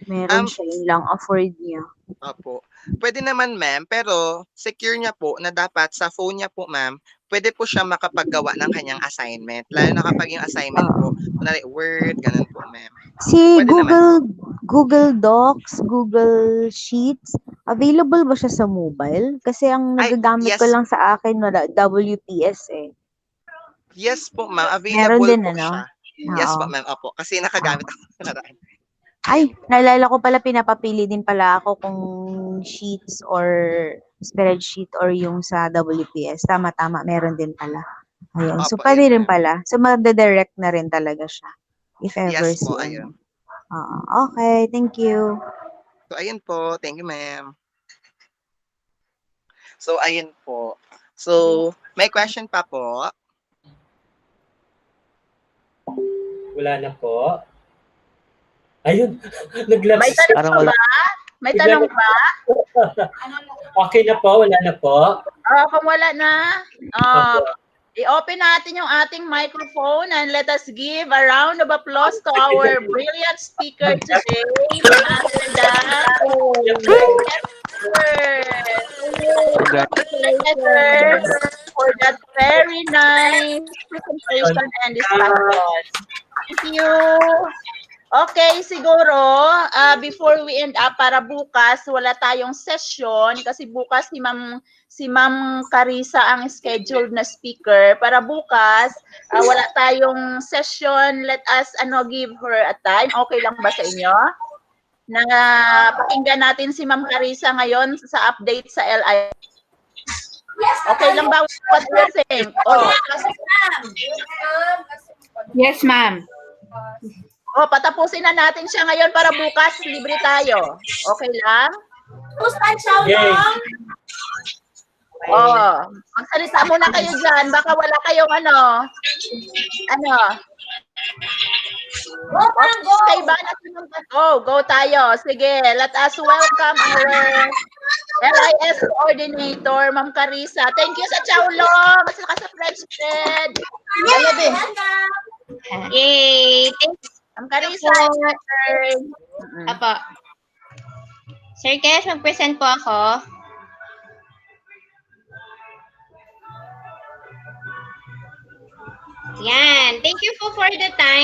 Meron Um, siya, yun lang afford niya. Opo. Pwede naman, ma'am, pero secure niya po na dapat sa phone niya po, ma'am, pwede po siya makapaggawa ng kanyang assignment. Lalo na kapag yung assignment po, kunwari Word, ganun po, ma'am. Si Pwede naman po. Google Docs, Google Sheets, available ba siya sa mobile? Kasi ang Ay, nagagamit ko yes, lang sa akin wala WPS eh. yes po, ma'am. Meron Available din po ano? siya. Yes po, Oo. ma'am. Opo. Kasi nakagamit ako nakaraan. Ay, naalala ko pala, pinapapili din pala ako kung sheets or spreadsheet or yung sa WPS. Tama, meron din pala. Ayun. So, Opo, pwede ayun, rin ma'am. pala. So, magde-direct na rin talaga siya. If ever Yes si po, ano. ayun. Oo. Okay, thank you. So, ayun po. Thank you, ma'am. So, ayun po. So, may question pa po. Wala na po. Ayun, naglaps. May tanong Parang pa wala. ba? May tanong pa? Okay na po, wala na po. Kung wala na, Opo. i-open natin yung ating microphone and let us give a round of applause to our brilliant speaker today, Amanda. Congratulations. For that very nice presentation and discussion. Thank you. Okay, siguro, before we end up, para bukas, wala tayong session kasi bukas si Ma'am Carissa ang scheduled na speaker. Para bukas, wala tayong session. Let us give her a time. Okay lang ba sa inyo? Na pakinggan natin si Ma'am Carissa ngayon sa update sa LI. Okay lang ba? What do you think? Oh. Yes, ma'am. Patapusin na natin siya ngayon para bukas libre tayo. Okay lang? Yay! Magsalita muna kayo dyan. Baka wala kayong ano. Okay ba? Go tayo. Sige, let us welcome our LIS coordinator, Ma'am Carissa. Thank you sa Chaulo. At saka sa French bread. Yay! Thank Ma'am Carissa. Apo. Sir Kes, mag-present po ako. Yan. Thank you po for the time.